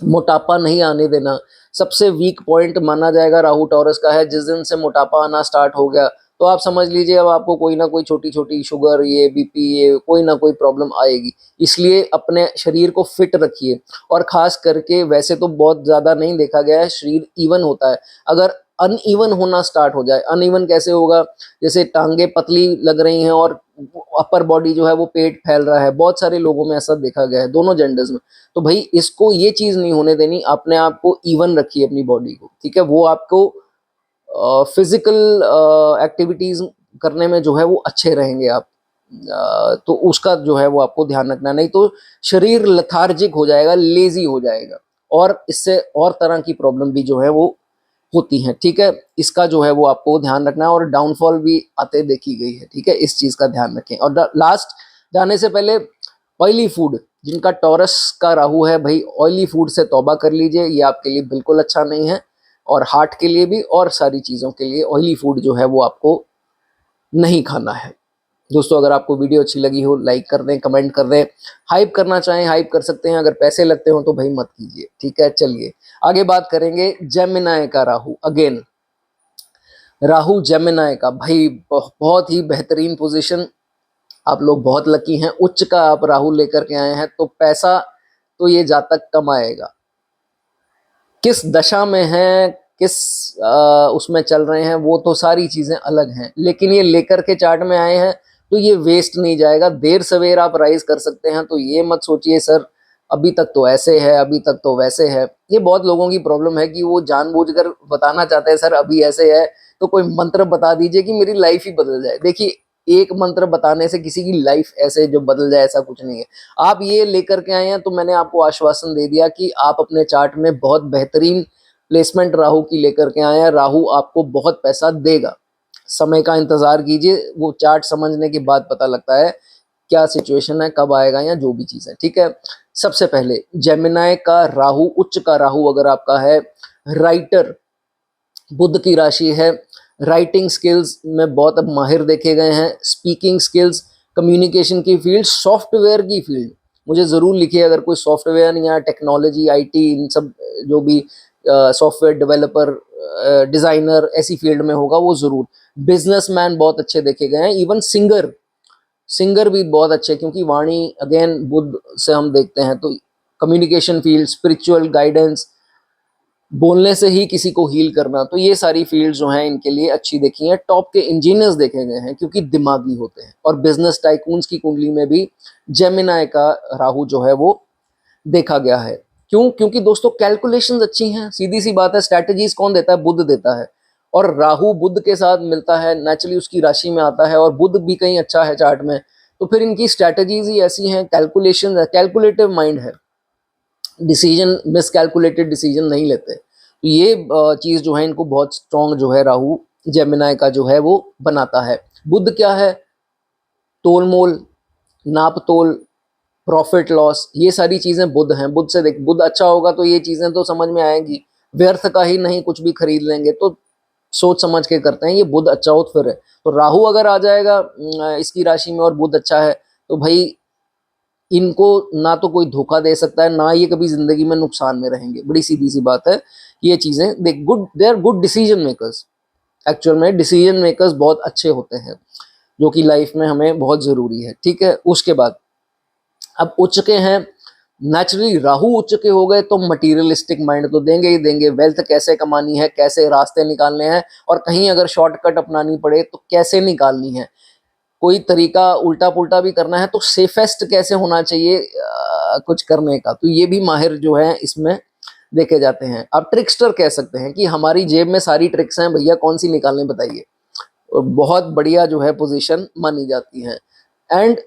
मोटापा नहीं आने देना, सबसे वीक पॉइंट माना जाएगा राहु टॉरस का है। जिस दिन से मोटापा आना स्टार्ट हो गया तो आप समझ लीजिए अब आपको कोई ना कोई छोटी छोटी शुगर, ये बीपी, ये कोई ना कोई प्रॉब्लम आएगी। इसलिए अपने शरीर को फिट रखिए, और खास करके वैसे तो बहुत ज़्यादा नहीं देखा गया है, शरीर इवन होता है। अगर अनइवन होना स्टार्ट हो जाए, अनइवन कैसे होगा, जैसे टांगे पतली लग रही हैं और अपर बॉडी जो है वो पेट फैल रहा है, बहुत सारे लोगों में ऐसा देखा गया है, दोनों जेंडर्स में। तो भाई इसको, ये चीज नहीं होने देनी, अपने आप को इवन रखिए अपनी बॉडी को। ठीक है, वो आपको फिजिकल एक्टिविटीज करने में जो है वो अच्छे रहेंगे आप। तो उसका जो है वो आपको ध्यान रखना, नहीं तो शरीर लथार्जिक हो जाएगा, लेजी हो जाएगा, और इससे और तरह की प्रॉब्लम भी जो है वो होती हैं। ठीक है, इसका जो है वो आपको ध्यान रखना है, और डाउनफॉल भी आते देखी गई है। ठीक है, इस चीज का ध्यान रखें। और लास्ट जाने से पहले, ऑयली फूड, जिनका टॉरस का राहु है भाई, ऑयली फूड से तौबा कर लीजिए, ये आपके लिए बिल्कुल अच्छा नहीं है, और हार्ट के लिए भी और सारी चीज़ों के लिए ऑयली फूड जो है वो आपको नहीं खाना है। दोस्तों, अगर आपको वीडियो अच्छी लगी हो, लाइक कर दें, कमेंट कर दें। हाइप करना चाहें हाइप कर सकते हैं, अगर पैसे लगते हो तो भाई मत कीजिए। ठीक है, चलिए आगे बात करेंगे जेमिनाई का राहु। अगेन राहु जेमिनाई का भाई बहुत ही बेहतरीन पोजीशन, आप लोग बहुत लकी हैं। उच्च का आप राहु लेकर के आए हैं, तो पैसा तो ये जातक कमाएगा। किस दशा में है, किस उसमें चल रहे हैं, वो तो सारी चीजें अलग हैं, लेकिन ये लेकर के चार्ट में आए हैं तो ये वेस्ट नहीं जाएगा। देर सवेर आप राइज कर सकते हैं, तो ये मत सोचिए सर अभी तक तो ऐसे है, अभी तक तो वैसे है। ये बहुत लोगों की प्रॉब्लम है कि वो जानबूझकर बताना चाहते हैं सर अभी ऐसे है, तो कोई मंत्र बता दीजिए कि मेरी लाइफ ही बदल जाए। देखिए, एक मंत्र बताने से किसी की लाइफ ऐसे जो बदल जाए, ऐसा कुछ नहीं है। आप ये लेकर के आए हैं तो मैंने आपको आश्वासन दे दिया कि आप अपने चार्ट में बहुत बेहतरीन प्लेसमेंट राहु की लेकर के आए हैं। राहु आपको बहुत पैसा देगा, समय का इंतजार कीजिए, वो चार्ट समझने के बाद पता लगता है क्या सिचुएशन है, कब आएगा, या जो भी चीज़ है। ठीक है, सबसे पहले जेमिनाई का राहु, उच्च का राहु अगर आपका है, राइटर, बुध की राशि है, राइटिंग स्किल्स में बहुत अब माहिर देखे गए हैं, स्पीकिंग स्किल्स, कम्युनिकेशन की फील्ड, सॉफ्टवेयर की फील्ड। मुझे ज़रूर लिखिए अगर कोई सॉफ्टवेयर या टेक्नोलॉजी, आईटी, इन सब जो भी सॉफ्टवेयर डेवलपर, डिज़ाइनर ऐसी फील्ड में होगा वो ज़रूर। बिजनेसमैन बहुत अच्छे देखे गए हैं, इवन सिंगर, सिंगर भी बहुत अच्छे, क्योंकि वाणी अगेन बुध से हम देखते हैं। तो कम्युनिकेशन फील्ड, स्पिरिचुअल गाइडेंस, बोलने से ही किसी को हील करना, तो ये सारी फील्ड जो हैं इनके लिए अच्छी देखी हैं। टॉप के इंजीनियर्स देखे गए हैं क्योंकि दिमागी होते हैं, और बिजनेस टाइकून्स की कुंडली में भी जेमिनाई का राहु जो है वो देखा गया है। क्यों? क्योंकि दोस्तों कैलकुलेशंस अच्छी हैं, सीधी सी बात है। स्ट्रैटेजीज कौन देता है? बुध देता है, और राहु बुध के साथ मिलता है, नेचुरली उसकी राशि में आता है, और बुध भी कहीं अच्छा है चार्ट में, तो फिर इनकी स्ट्रैटेजीज ही ऐसी हैं, कैलकुलेशन है, कैलकुलेटिव माइंड है, डिसीजन, मिसकैलकुलेटेड डिसीजन नहीं लेते। तो ये चीज़ जो है इनको बहुत स्ट्रॉन्ग जो है राहु जेमिनाई का जो है वो बनाता है। बुध क्या है? तोल मोल, नाप तोल, प्रॉफिट लॉस, ये सारी चीज़ें बुध हैं। बुध से देख, बुध अच्छा होगा तो ये चीज़ें तो समझ में आएंगी। व्यर्थ का ही नहीं, कुछ भी खरीद लेंगे तो सोच समझ के करते हैं। ये बुध अच्छा हो तो फिर है। तो राहु अगर आ जाएगा इसकी राशि में और बुध अच्छा है, तो भाई इनको ना तो कोई धोखा दे सकता है, ना ये कभी जिंदगी में नुकसान में रहेंगे। बड़ी सीधी सी बात है। ये चीजें देख, good, they are good decision makers. Actual में डिसीजन मेकर्स बहुत अच्छे होते हैं, जो कि लाइफ में हमें बहुत जरूरी है। ठीक है, उसके बाद अब उच्च के हैं नेचुरली राहु उच्च के हो गए तो मटीरियलिस्टिक माइंड तो देंगे ही देंगे, वेल्थ कैसे कमानी है, कैसे रास्ते निकालने हैं, और कहीं अगर शॉर्टकट अपनानी पड़े तो कैसे निकालनी है, कोई तरीका उल्टा पुल्टा भी करना है तो सेफेस्ट कैसे होना चाहिए कुछ करने का, तो ये भी माहिर जो है इसमें देखे जाते हैं। आप ट्रिक्स्टर कह सकते हैं कि हमारी जेब में सारी ट्रिक्स हैं भैया, कौन सी निकालने बताइए, और बहुत बढ़िया जो है पोजीशन मानी जाती है। And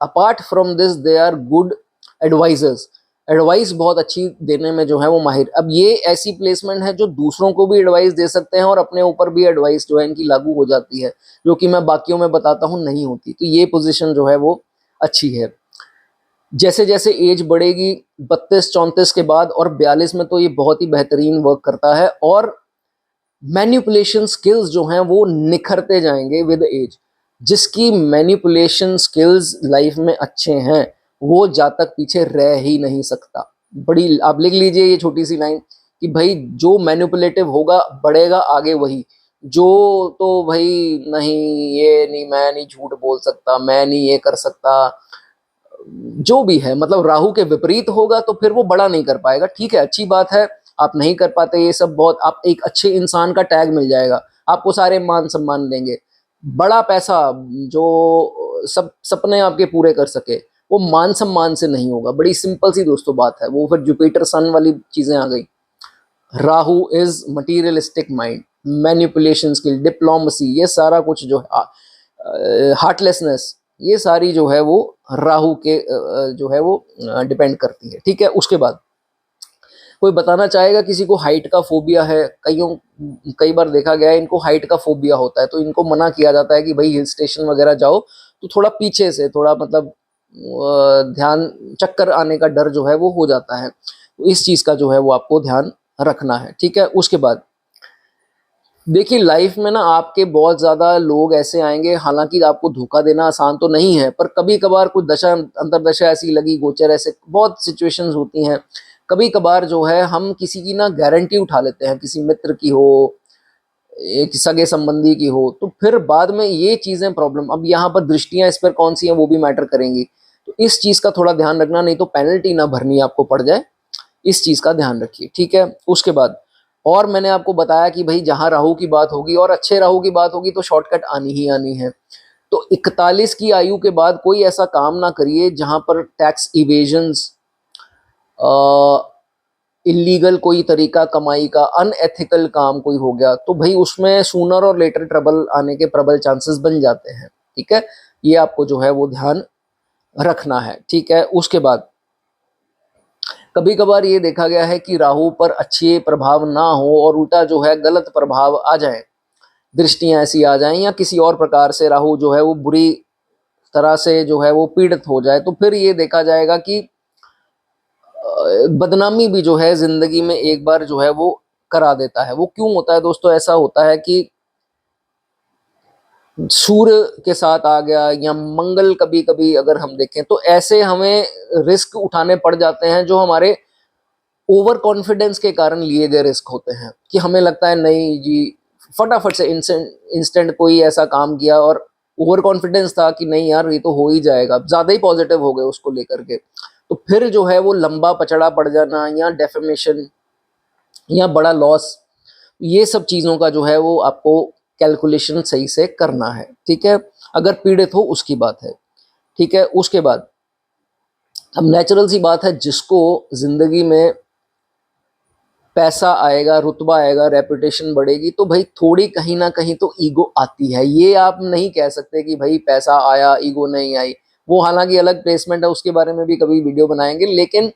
apart from this they are good advisers, advice बहुत अच्छी देने में जो है वो माहिर। अब ये ऐसी प्लेसमेंट है जो दूसरों को भी एडवाइस दे सकते हैं और अपने ऊपर भी एडवाइस जो है इनकी लागू हो जाती है, जो कि मैं बाकियों में बताता हूँ नहीं होती, तो ये पोजीशन जो है वो अच्छी है। जैसे जैसे एज बढ़ेगी 32-34 के बाद और 42 में तो ये बहुत ही बेहतरीन वर्क करता है, और मैनिपुलेशन स्किल्स जो हैं वो निखरते जाएंगे विद एज। जिसकी मैनिपुलेशन स्किल्स लाइफ में अच्छे हैं वो जातक पीछे रह ही नहीं सकता। बड़ी आप लिख लीजिए ये छोटी सी लाइन कि भाई जो मैनिपुलेटिव होगा बढ़ेगा आगे वही, जो तो भाई नहीं ये नहीं, मैं नहीं झूठ बोल सकता, मैं नहीं ये कर सकता, जो भी है मतलब राहु के विपरीत होगा तो फिर वो बड़ा नहीं कर पाएगा। ठीक है, अच्छी बात है, आप नहीं कर पाते ये सब, बहुत आप एक अच्छे इंसान का टैग मिल जाएगा, आपको सारे मान सम्मान देंगे, बड़ा पैसा जो सब सपने आपके पूरे कर सके, वो मान सम्मान से नहीं होगा। बड़ी सिंपल सी दोस्तों बात है, वो फिर जुपिटर सन वाली चीजें आ गई। Rahu is materialistic mind, manipulation skill, diplomacy, ये सारा कुछ जो है हार्टलेसनेस, ये सारी जो है वो राहु के जो है वो डिपेंड करती है। ठीक है, उसके बाद कोई बताना चाहेगा किसी को हाइट का फोबिया है, कई बार देखा गया है इनको हाइट का फोबिया होता है, तो इनको मना किया जाता है कि भाई हिल स्टेशन वगैरह जाओ तो थोड़ा पीछे से, थोड़ा मतलब ध्यान, चक्कर आने का डर जो है वो हो जाता है, तो इस चीज का जो है वो आपको ध्यान रखना है। ठीक है, उसके बाद देखिए लाइफ में ना आपके बहुत ज्यादा लोग ऐसे आएंगे, हालांकि आपको धोखा देना आसान तो नहीं है, पर कभी कभार कुछ दशा अंतरदशा ऐसी लगी, गोचर ऐसे बहुत सिचुएशंस होती हैं, कभी कभार जो है हम किसी की ना गारंटी उठा लेते हैं, किसी मित्र की हो, एक सगे संबंधी की हो, तो फिर बाद में ये चीजें प्रॉब्लम, अब यहाँ पर दृष्टियां इस पर कौन सी हैं वो भी मैटर करेंगी, तो इस चीज का थोड़ा ध्यान रखना, नहीं तो पेनल्टी ना भरनी आपको पड़ जाए, इस चीज का ध्यान रखिए। ठीक है, उसके बाद और मैंने आपको बताया कि भाई जहां राहु की बात होगी और अच्छे राहु की बात होगी तो शॉर्टकट आनी ही आनी है। तो 41 की आयु के बाद कोई ऐसा काम ना करिए जहां पर टैक्स इवेजन्स, इलीगल कोई तरीका कमाई का, अनएथिकल काम कोई हो गया, तो भाई उसमें सूनर और लेटर ट्रबल आने के प्रबल चांसेस बन जाते हैं। ठीक है, ये आपको जो है वो ध्यान रखना है। ठीक है, उसके बाद कभी कभार ये देखा गया है कि राहु पर अच्छे प्रभाव ना हो और उल्टा जो है गलत प्रभाव आ जाए, दृष्टियां ऐसी आ जाएं या किसी और प्रकार से राहु जो है वो बुरी तरह से जो है वो पीड़ित हो जाए, तो फिर ये देखा जाएगा कि बदनामी भी जो है जिंदगी में एक बार जो है वो करा देता है। वो क्यों होता है दोस्तों? ऐसा होता है कि सूर्य के साथ आ गया या मंगल, कभी कभी अगर हम देखें तो ऐसे हमें रिस्क उठाने पड़ जाते हैं जो हमारे ओवर कॉन्फिडेंस के कारण लिए गए रिस्क होते हैं, कि हमें लगता है नहीं जी, फटाफट से इंस्टेंट कोई ऐसा काम किया और ओवर कॉन्फिडेंस था कि नहीं यार ये तो हो ही जाएगा, ज्यादा ही पॉजिटिव हो गए उसको लेकर के, तो फिर जो है वो लंबा पचड़ा पड़ जाना या डेफेमेशन या बड़ा लॉस, ये सब चीज़ों का जो है वो आपको कैलकुलेशन सही से करना है। ठीक है, अगर पीड़ित हो उसकी बात है। ठीक है, उसके बाद अब नेचुरल सी बात है, जिसको जिंदगी में पैसा आएगा, रुतबा आएगा, रेपुटेशन बढ़ेगी, तो भाई थोड़ी कहीं ना कहीं तो ईगो आती है। ये आप नहीं कह सकते कि भाई पैसा आया ईगो नहीं आई, वो हालांकि अलग प्लेसमेंट है, उसके बारे में भी कभी वीडियो बनाएंगे, लेकिन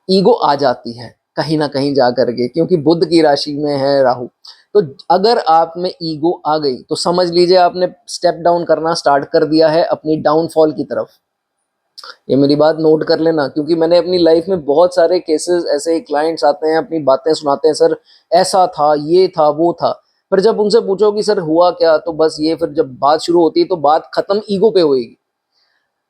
ईगो आ जाती है कहीं ना कहीं जा करके, क्योंकि बुध की राशि में है राहु। तो अगर आप में ईगो आ गई तो समझ लीजिए आपने स्टेप डाउन करना स्टार्ट कर दिया है अपनी डाउनफॉल की तरफ। ये मेरी बात नोट कर लेना, क्योंकि मैंने अपनी लाइफ में बहुत सारे केसेस ऐसे, क्लाइंट्स आते हैं अपनी बातें सुनाते हैं, सर ऐसा था, ये था, वो था, पर जब उनसे पूछो कि सर हुआ क्या, तो बस ये, फिर जब बात शुरू होती है तो बात खत्म ईगो पे होएगी।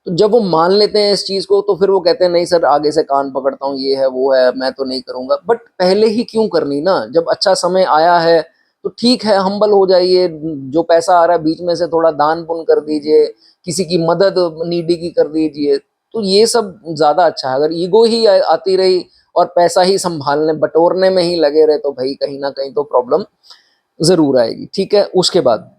तो जब वो मान लेते हैं इस चीज को तो फिर वो कहते हैं नहीं सर आगे से कान पकड़ता हूँ, ये है वो है, मैं तो नहीं करूंगा। बट पहले ही क्यों करनी ना, जब अच्छा समय आया है तो ठीक है, हम्बल हो जाइए, जो पैसा आ रहा है बीच में से थोड़ा दान पुण्य कर दीजिए, किसी की मदद नीडी की कर दीजिए, तो ये सब ज्यादा अच्छा है। अगर ईगो ही आती रही और पैसा ही संभालने बटोरने में ही लगे रहे तो भाई कहीं ना कहीं तो प्रॉब्लम जरूर आएगी। ठीक है, उसके बाद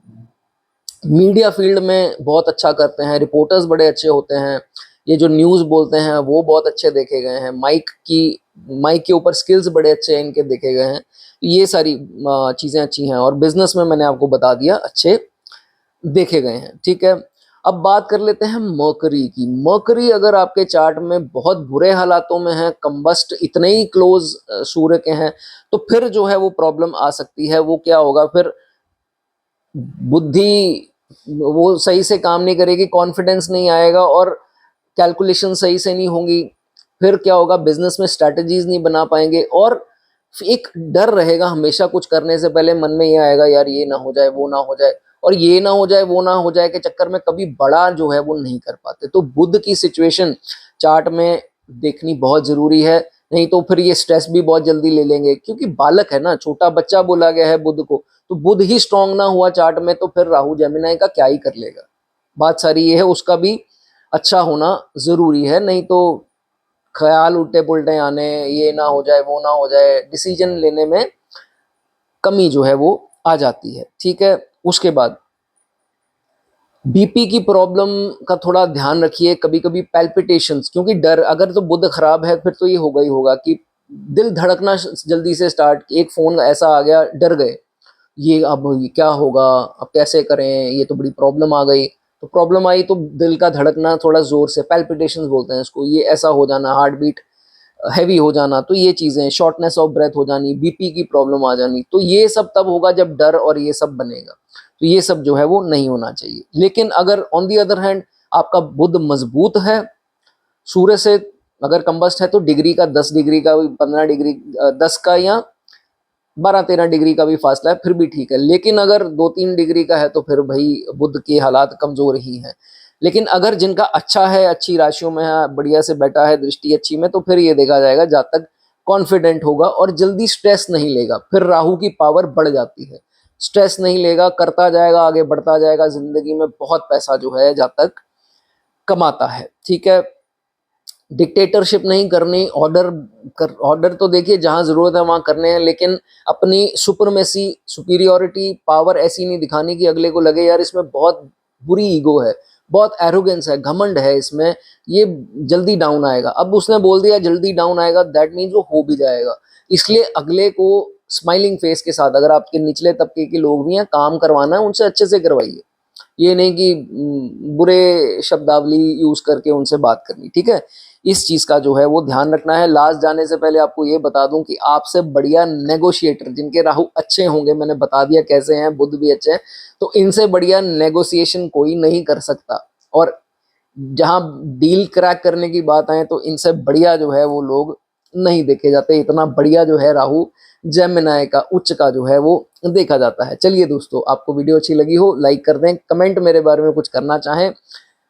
मीडिया फील्ड में बहुत अच्छा करते हैं, रिपोर्टर्स बड़े अच्छे होते हैं, ये जो न्यूज़ बोलते हैं वो बहुत अच्छे देखे गए हैं, माइक के ऊपर स्किल्स बड़े अच्छे इनके देखे गए हैं। तो ये सारी चीज़ें अच्छी हैं और बिजनेस में मैंने आपको बता दिया अच्छे देखे गए हैं। ठीक है, अब बात कर लेते हैं मर्करी की। मर्करी अगर आपके चार्ट में बहुत बुरे हालातों में है, कंबस्ट इतने ही क्लोज सूर्य के हैं, तो फिर जो है वो प्रॉब्लम आ सकती है। वो क्या होगा फिर, बुद्धि वो सही से काम नहीं करेगी, कॉन्फिडेंस नहीं आएगा और कैलकुलेशन सही से नहीं होंगी। फिर क्या होगा, बिजनेस में स्ट्रैटेजीज नहीं बना पाएंगे और एक डर रहेगा हमेशा कुछ करने से पहले मन में ये आएगा यार ये ना हो जाए वो ना हो जाए, और ये ना हो जाए वो ना हो जाए के चक्कर में कभी बड़ा जो है वो नहीं कर पाते। तो बुध की सिचुएशन चार्ट में देखनी बहुत जरूरी है, नहीं तो फिर ये स्ट्रेस भी बहुत जल्दी ले लेंगे, क्योंकि बालक है ना, छोटा बच्चा बोला गया है बुध को। तो बुध ही स्ट्रांग ना हुआ चार्ट में तो फिर राहु जेमिनाई का क्या ही कर लेगा। बात सारी ये है, उसका भी अच्छा होना जरूरी है, नहीं तो ख्याल उल्टे पुल्टे आने, ये ना हो जाए वो ना हो जाए, डिसीजन लेने में कमी जो है वो आ जाती है। ठीक है, उसके बाद बीपी की प्रॉब्लम का थोड़ा ध्यान रखिए, कभी कभी पैल्पिटेशंस, क्योंकि डर, अगर तो बुध खराब है फिर तो ये होगा ही होगा कि दिल धड़कना जल्दी से स्टार्ट, एक फोन ऐसा आ गया डर गए, ये अब ये क्या होगा, अब कैसे करें, ये तो बड़ी प्रॉब्लम आ गई। तो प्रॉब्लम आई तो दिल का धड़कना थोड़ा जोर से, पैल्पिटेशंस बोलते हैं इसको, ये ऐसा हो जाना, हार्ट बीट हैवी हो जाना, तो ये चीजें, शॉर्टनेस ऑफ ब्रेथ हो जानी, बीपी की प्रॉब्लम आ जानी, तो ये सब तब होगा जब डर और ये सब बनेगा। तो ये सब जो है वो नहीं होना चाहिए। लेकिन अगर ऑन दी अदर हैंड आपका बुध मजबूत है सूर्य से, अगर कंबस्ट है तो डिग्री का 10 डिग्री का, 15 डिग्री 10 का या 12-13 डिग्री का भी फासला है फिर भी ठीक है। लेकिन अगर 2-3 डिग्री का है तो फिर भाई बुध के हालात कमजोर ही हैं। लेकिन अगर जिनका अच्छा है, अच्छी राशियों में है, बढ़िया से बैठा है दृष्टि अच्छी में, तो फिर ये देखा जाएगा जातक कॉन्फिडेंट होगा और जल्दी स्ट्रेस नहीं लेगा। फिर राहु की पावर बढ़ जाती है, स्ट्रेस नहीं लेगा, करता जाएगा, आगे बढ़ता जाएगा, जिंदगी में बहुत पैसा जो है जातक कमाता है। ठीक है, डिक्टेटरशिप नहीं करनी, ऑर्डर तो देखिए जहां जरूरत है वहां करने हैं, लेकिन अपनी सुपरमेसी, सुपीरियोरिटी, पावर ऐसी नहीं दिखानी कि अगले को लगे यार इसमें बहुत बुरी ईगो है, बहुत एरोगेंस है, घमंड है इसमें, ये जल्दी डाउन आएगा। अब उसने बोल दिया जल्दी डाउन आएगा, दैट मीन्स वो हो भी जाएगा। इसलिए अगले को स्माइलिंग फेस के साथ, अगर आपके निचले तबके के लोग भी हैं, काम करवाना है उनसे अच्छे से करवाइए, ये नहीं कि बुरे शब्दावली यूज करके उनसे बात करनी। ठीक है, इस चीज का जो है वो ध्यान रखना है। लास्ट जाने से पहले आपको ये बता दूं कि आपसे बढ़िया नेगोशिएटर, जिनके राहु अच्छे होंगे, मैंने बता दिया कैसे हैं, बुध भी अच्छे हैं, तो इनसे बढ़िया नेगोशिएशन कोई नहीं कर सकता। और जहां डील क्रैक करने की बात आए तो इनसे बढ़िया जो है वो लोग नहीं देखे जाते। इतना बढ़िया जो है राहु जेमिनाई का उच्च का जो है वो देखा जाता है। चलिए दोस्तों, आपको वीडियो अच्छी लगी हो लाइक कर दें, कमेंट मेरे बारे में कुछ करना चाहें,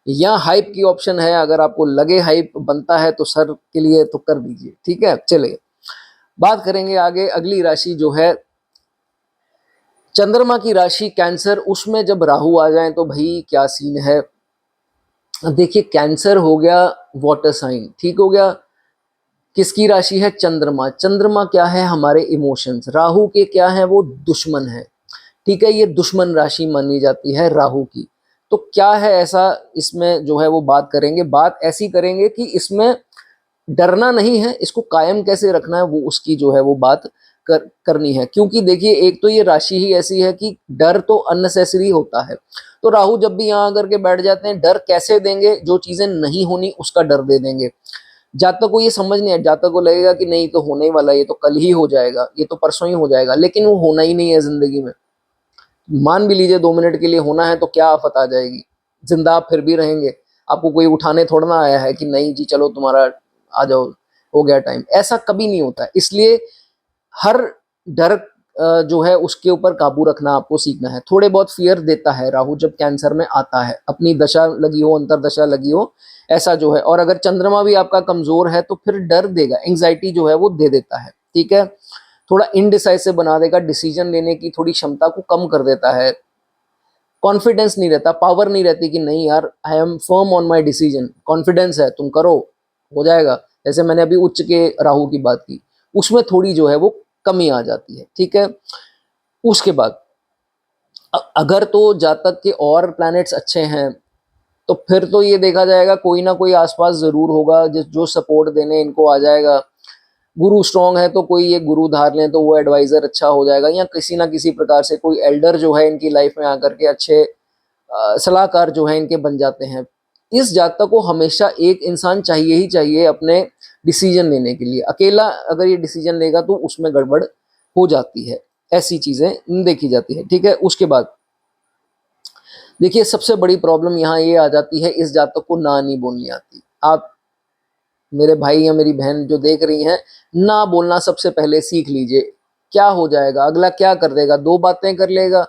या हाइप की ऑप्शन है, अगर आपको लगे हाइप बनता है तो सर के लिए तो कर दीजिए। ठीक है, चलिए बात करेंगे आगे। अगली राशि जो है चंद्रमा की राशि कैंसर, उसमें जब राहु आ जाए तो भाई क्या सीन है। देखिए कैंसर हो गया वाटर साइन, ठीक हो गया, किसकी राशि है, चंद्रमा। चंद्रमा क्या है, हमारे इमोशंस। राहु के क्या है, वो दुश्मन है। ठीक है, ये दुश्मन राशि मानी जाती है राहु की। तो क्या है ऐसा इसमें जो है वो बात करेंगे, बात ऐसी करेंगे कि इसमें डरना नहीं है, इसको कायम कैसे रखना है वो उसकी जो है वो बात करनी है। क्योंकि देखिए एक तो ये राशि ही ऐसी है कि डर तो अननेसेसरी होता है। तो राहु जब भी यहाँ आकर के बैठ जाते हैं, डर कैसे देंगे, जो चीजें नहीं होनी उसका डर दे देंगे। जातक को ये समझ नहीं है, जातक को लगेगा कि नहीं तो होने ही वाला, ये तो कल ही हो जाएगा, ये तो परसों ही हो जाएगा, लेकिन वो होना ही नहीं है जिंदगी में। मान भी लीजिए 2 मिनट के लिए होना है तो क्या आफत आ जाएगी, जिंदा आप फिर भी रहेंगे। आपको कोई उठाने थोड़ा ना आया है कि नहीं जी चलो तुम्हारा आ जाओ, हो गया टाइम, ऐसा कभी नहीं होता है। इसलिए हर डर जो है उसके ऊपर काबू रखना आपको सीखना है। थोड़े बहुत फियर देता है राहु जब कैंसर में आता है, अपनी दशा लगी हो, अंतरदशा लगी हो, ऐसा जो है। और अगर चंद्रमा भी आपका कमजोर है तो फिर डर देगा, एंग्जाइटी जो है वो दे देता है। ठीक है, थोड़ा इनडिसाइसिव बना देगा, डिसीजन लेने की थोड़ी क्षमता को कम कर देता है, कॉन्फिडेंस नहीं रहता, पावर नहीं रहती कि नहीं यार I am firm on my decision, confidence है, तुम करो, हो जाएगा। जैसे मैंने अभी उच्च के राहु की बात की, उसमें थोड़ी जो है वो कमी आ जाती है, ठीक है। उसके बाद अगर तो जातक के और प्लैनेट्स अच्छे हैं तो फिर तो ये देखा जाएगा कोई ना कोई आसपास जरूर होगा जो सपोर्ट देने इनको आ जाएगा। गुरु स्ट्रांग है तो कोई एक गुरु धार लें तो वो एडवाइजर अच्छा हो जाएगा, या किसी ना किसी प्रकार से कोई एल्डर जो है इनकी लाइफ में आकर के अच्छे सलाहकार जो है इनके बन जाते हैं। इस जातक को हमेशा एक इंसान चाहिए ही चाहिए अपने डिसीजन लेने के लिए। अकेला अगर ये डिसीजन लेगा तो उसमें गड़बड़ हो जाती है, ऐसी चीजें देखी जाती है, ठीक है। उसके बाद देखिए सबसे बड़ी प्रॉब्लम यहाँ ये आ जाती है, इस जातक को ना नहीं बोलनी आती। आप मेरे भाई या मेरी बहन जो देख रही हैं, ना बोलना सबसे पहले सीख लीजिए। क्या हो जाएगा, अगला क्या कर देगा, दो बातें कर लेगा,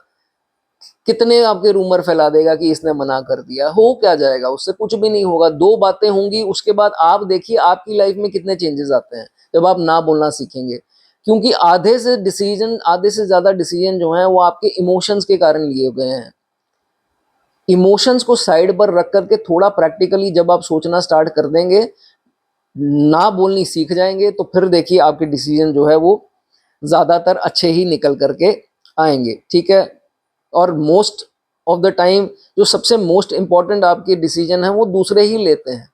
कितने आपके रूमर फैला देगा कि इसने मना कर दिया, हो क्या जाएगा, उससे कुछ भी नहीं होगा। दो बातें होंगी, उसके बाद आप देखिए आपकी लाइफ में कितने चेंजेस आते हैं जब आप ना बोलना सीखेंगे। क्योंकि आधे से ज्यादा डिसीजन जो है वो आपके इमोशंस के कारण लिए गए हैं। इमोशंस को साइड पर रख करके थोड़ा प्रैक्टिकली जब आप सोचना स्टार्ट कर देंगे, ना बोलनी सीख जाएंगे, तो फिर देखिए आपके डिसीजन जो है वो ज्यादातर अच्छे ही निकल करके आएंगे, ठीक है। और मोस्ट ऑफ द टाइम जो सबसे मोस्ट इंपॉर्टेंट आपके डिसीजन है वो दूसरे ही लेते हैं।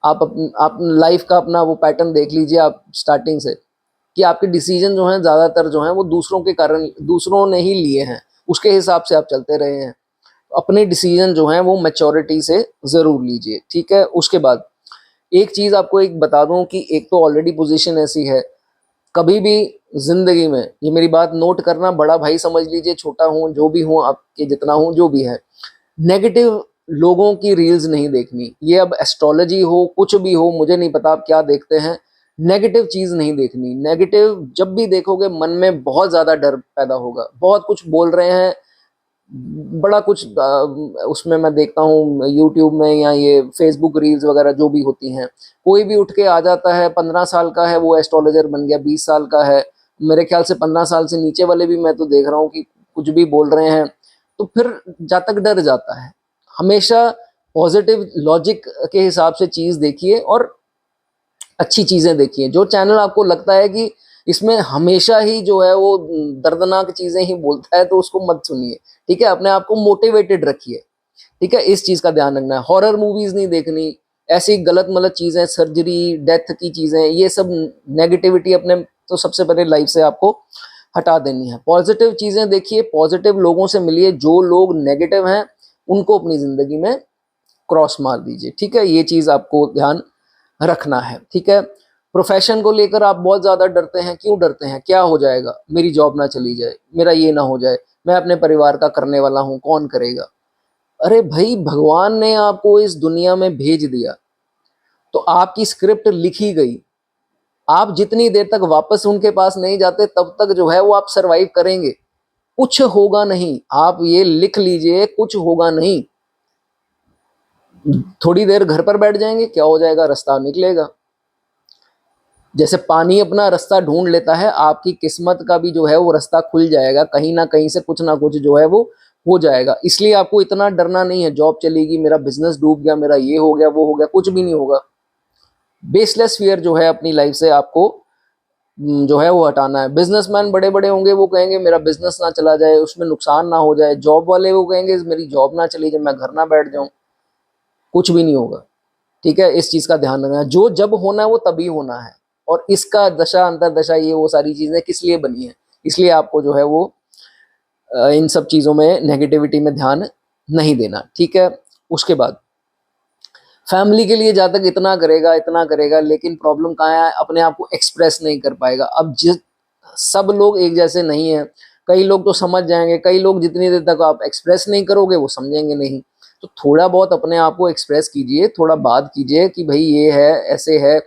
आप लाइफ का अपना वो पैटर्न देख लीजिए आप स्टार्टिंग से, कि आपके डिसीजन जो हैं ज्यादातर जो हैं वो दूसरों के कारण, दूसरों ने ही लिए हैं, उसके हिसाब से आप चलते रहे हैं। अपने डिसीजन जो हैं वो मैच्योरिटी से जरूर लीजिए, ठीक है। उसके बाद एक चीज आपको एक बता दूं कि एक तो ऑलरेडी पोजीशन ऐसी है, कभी भी जिंदगी में, ये मेरी बात नोट करना, बड़ा भाई समझ लीजिए, छोटा हूं, जो भी हूं, आपके जितना हूं, जो भी है, नेगेटिव लोगों की रील्स नहीं देखनी। ये अब एस्ट्रोलॉजी हो कुछ भी हो, मुझे नहीं पता आप क्या देखते हैं, नेगेटिव चीज नहीं देखनी। नेगेटिव जब भी देखोगे मन में बहुत ज्यादा डर पैदा होगा। बहुत कुछ बोल रहे हैं, बड़ा कुछ उसमें मैं देखता हूँ यूट्यूब में या ये फेसबुक रील्स वगैरह जो भी होती हैं, कोई भी उठ के आ जाता है, 15 साल का है वो एस्ट्रोलॉजर बन गया, 20 साल का है, मेरे ख्याल से 15 साल से नीचे वाले भी मैं तो देख रहा हूँ कि कुछ भी बोल रहे हैं। तो फिर जातक डर जाता है। हमेशा पॉजिटिव लॉजिक के हिसाब से चीज देखिए और अच्छी चीजें देखिए। जो चैनल आपको लगता है कि इसमें हमेशा ही जो है वो दर्दनाक चीजें ही बोलता है तो उसको मत सुनिए, ठीक है। अपने आप को मोटिवेटेड रखिए, ठीक है। इस चीज का ध्यान रखना है। हॉरर मूवीज नहीं देखनी, ऐसी गलत मलत चीजें, सर्जरी, डेथ की चीजें, ये सब नेगेटिविटी अपने तो सबसे पहले लाइफ से आपको हटा देनी है। पॉजिटिव चीजें देखिए, पॉजिटिव लोगों से मिलिए, जो लोग नेगेटिव हैं उनको अपनी जिंदगी में क्रॉस मार दीजिए, ठीक है। ये चीज आपको ध्यान रखना है, ठीक है। प्रोफेशन को लेकर आप बहुत ज्यादा डरते हैं, क्यों डरते हैं, क्या हो जाएगा, मेरी जॉब ना चली जाए, मेरा ये ना हो जाए, मैं अपने परिवार का करने वाला हूं, कौन करेगा। अरे भाई, भगवान ने आपको इस दुनिया में भेज दिया तो आपकी स्क्रिप्ट लिखी गई। आप जितनी देर तक वापस उनके पास नहीं जाते तब तक जो है वो आप सरवाइव करेंगे। कुछ होगा नहीं, आप ये लिख लीजिए, कुछ होगा नहीं। थोड़ी देर घर पर बैठ जाएंगे, क्या हो जाएगा, रास्ता निकलेगा। जैसे पानी अपना रास्ता ढूंढ लेता है, आपकी किस्मत का भी जो है वो रास्ता खुल जाएगा, कहीं ना कहीं से कुछ ना कुछ जो है वो हो जाएगा। इसलिए आपको इतना डरना नहीं है, जॉब चलेगी, मेरा बिजनेस डूब गया, मेरा ये हो गया, वो हो गया, कुछ भी नहीं होगा। बेसलेस फियर जो है अपनी लाइफ से आपको जो है वो हटाना है। बिजनेसमैन बड़े बड़े होंगे, वो कहेंगे मेरा बिजनेस ना चला जाए, उसमें नुकसान ना हो जाए। जॉब वाले वो कहेंगे मेरी जॉब ना चली जाए, मैं घर ना बैठ जाऊं, कुछ भी नहीं होगा, ठीक है। इस चीज का ध्यान रखना है, जो जब होना है वो तभी होना है। और इसका दशा अंतरदशा, ये वो सारी चीजें किस लिए बनी है, इसलिए आपको जो है वो इन सब चीजों में, नेगेटिविटी में ध्यान नहीं देना, ठीक है। उसके बाद फैमिली के लिए जहाँ तक इतना करेगा, लेकिन प्रॉब्लम कहाँ है, अपने आप को एक्सप्रेस नहीं कर पाएगा। अब जिस सब लोग एक जैसे नहीं है, कई लोग तो समझ जाएंगे, कई लोग जितनी देर तक आप एक्सप्रेस नहीं करोगे वो समझेंगे नहीं। तो थोड़ा बहुत अपने आप को एक्सप्रेस कीजिए, थोड़ा बात कीजिए कि भाई ये है, ऐसे है।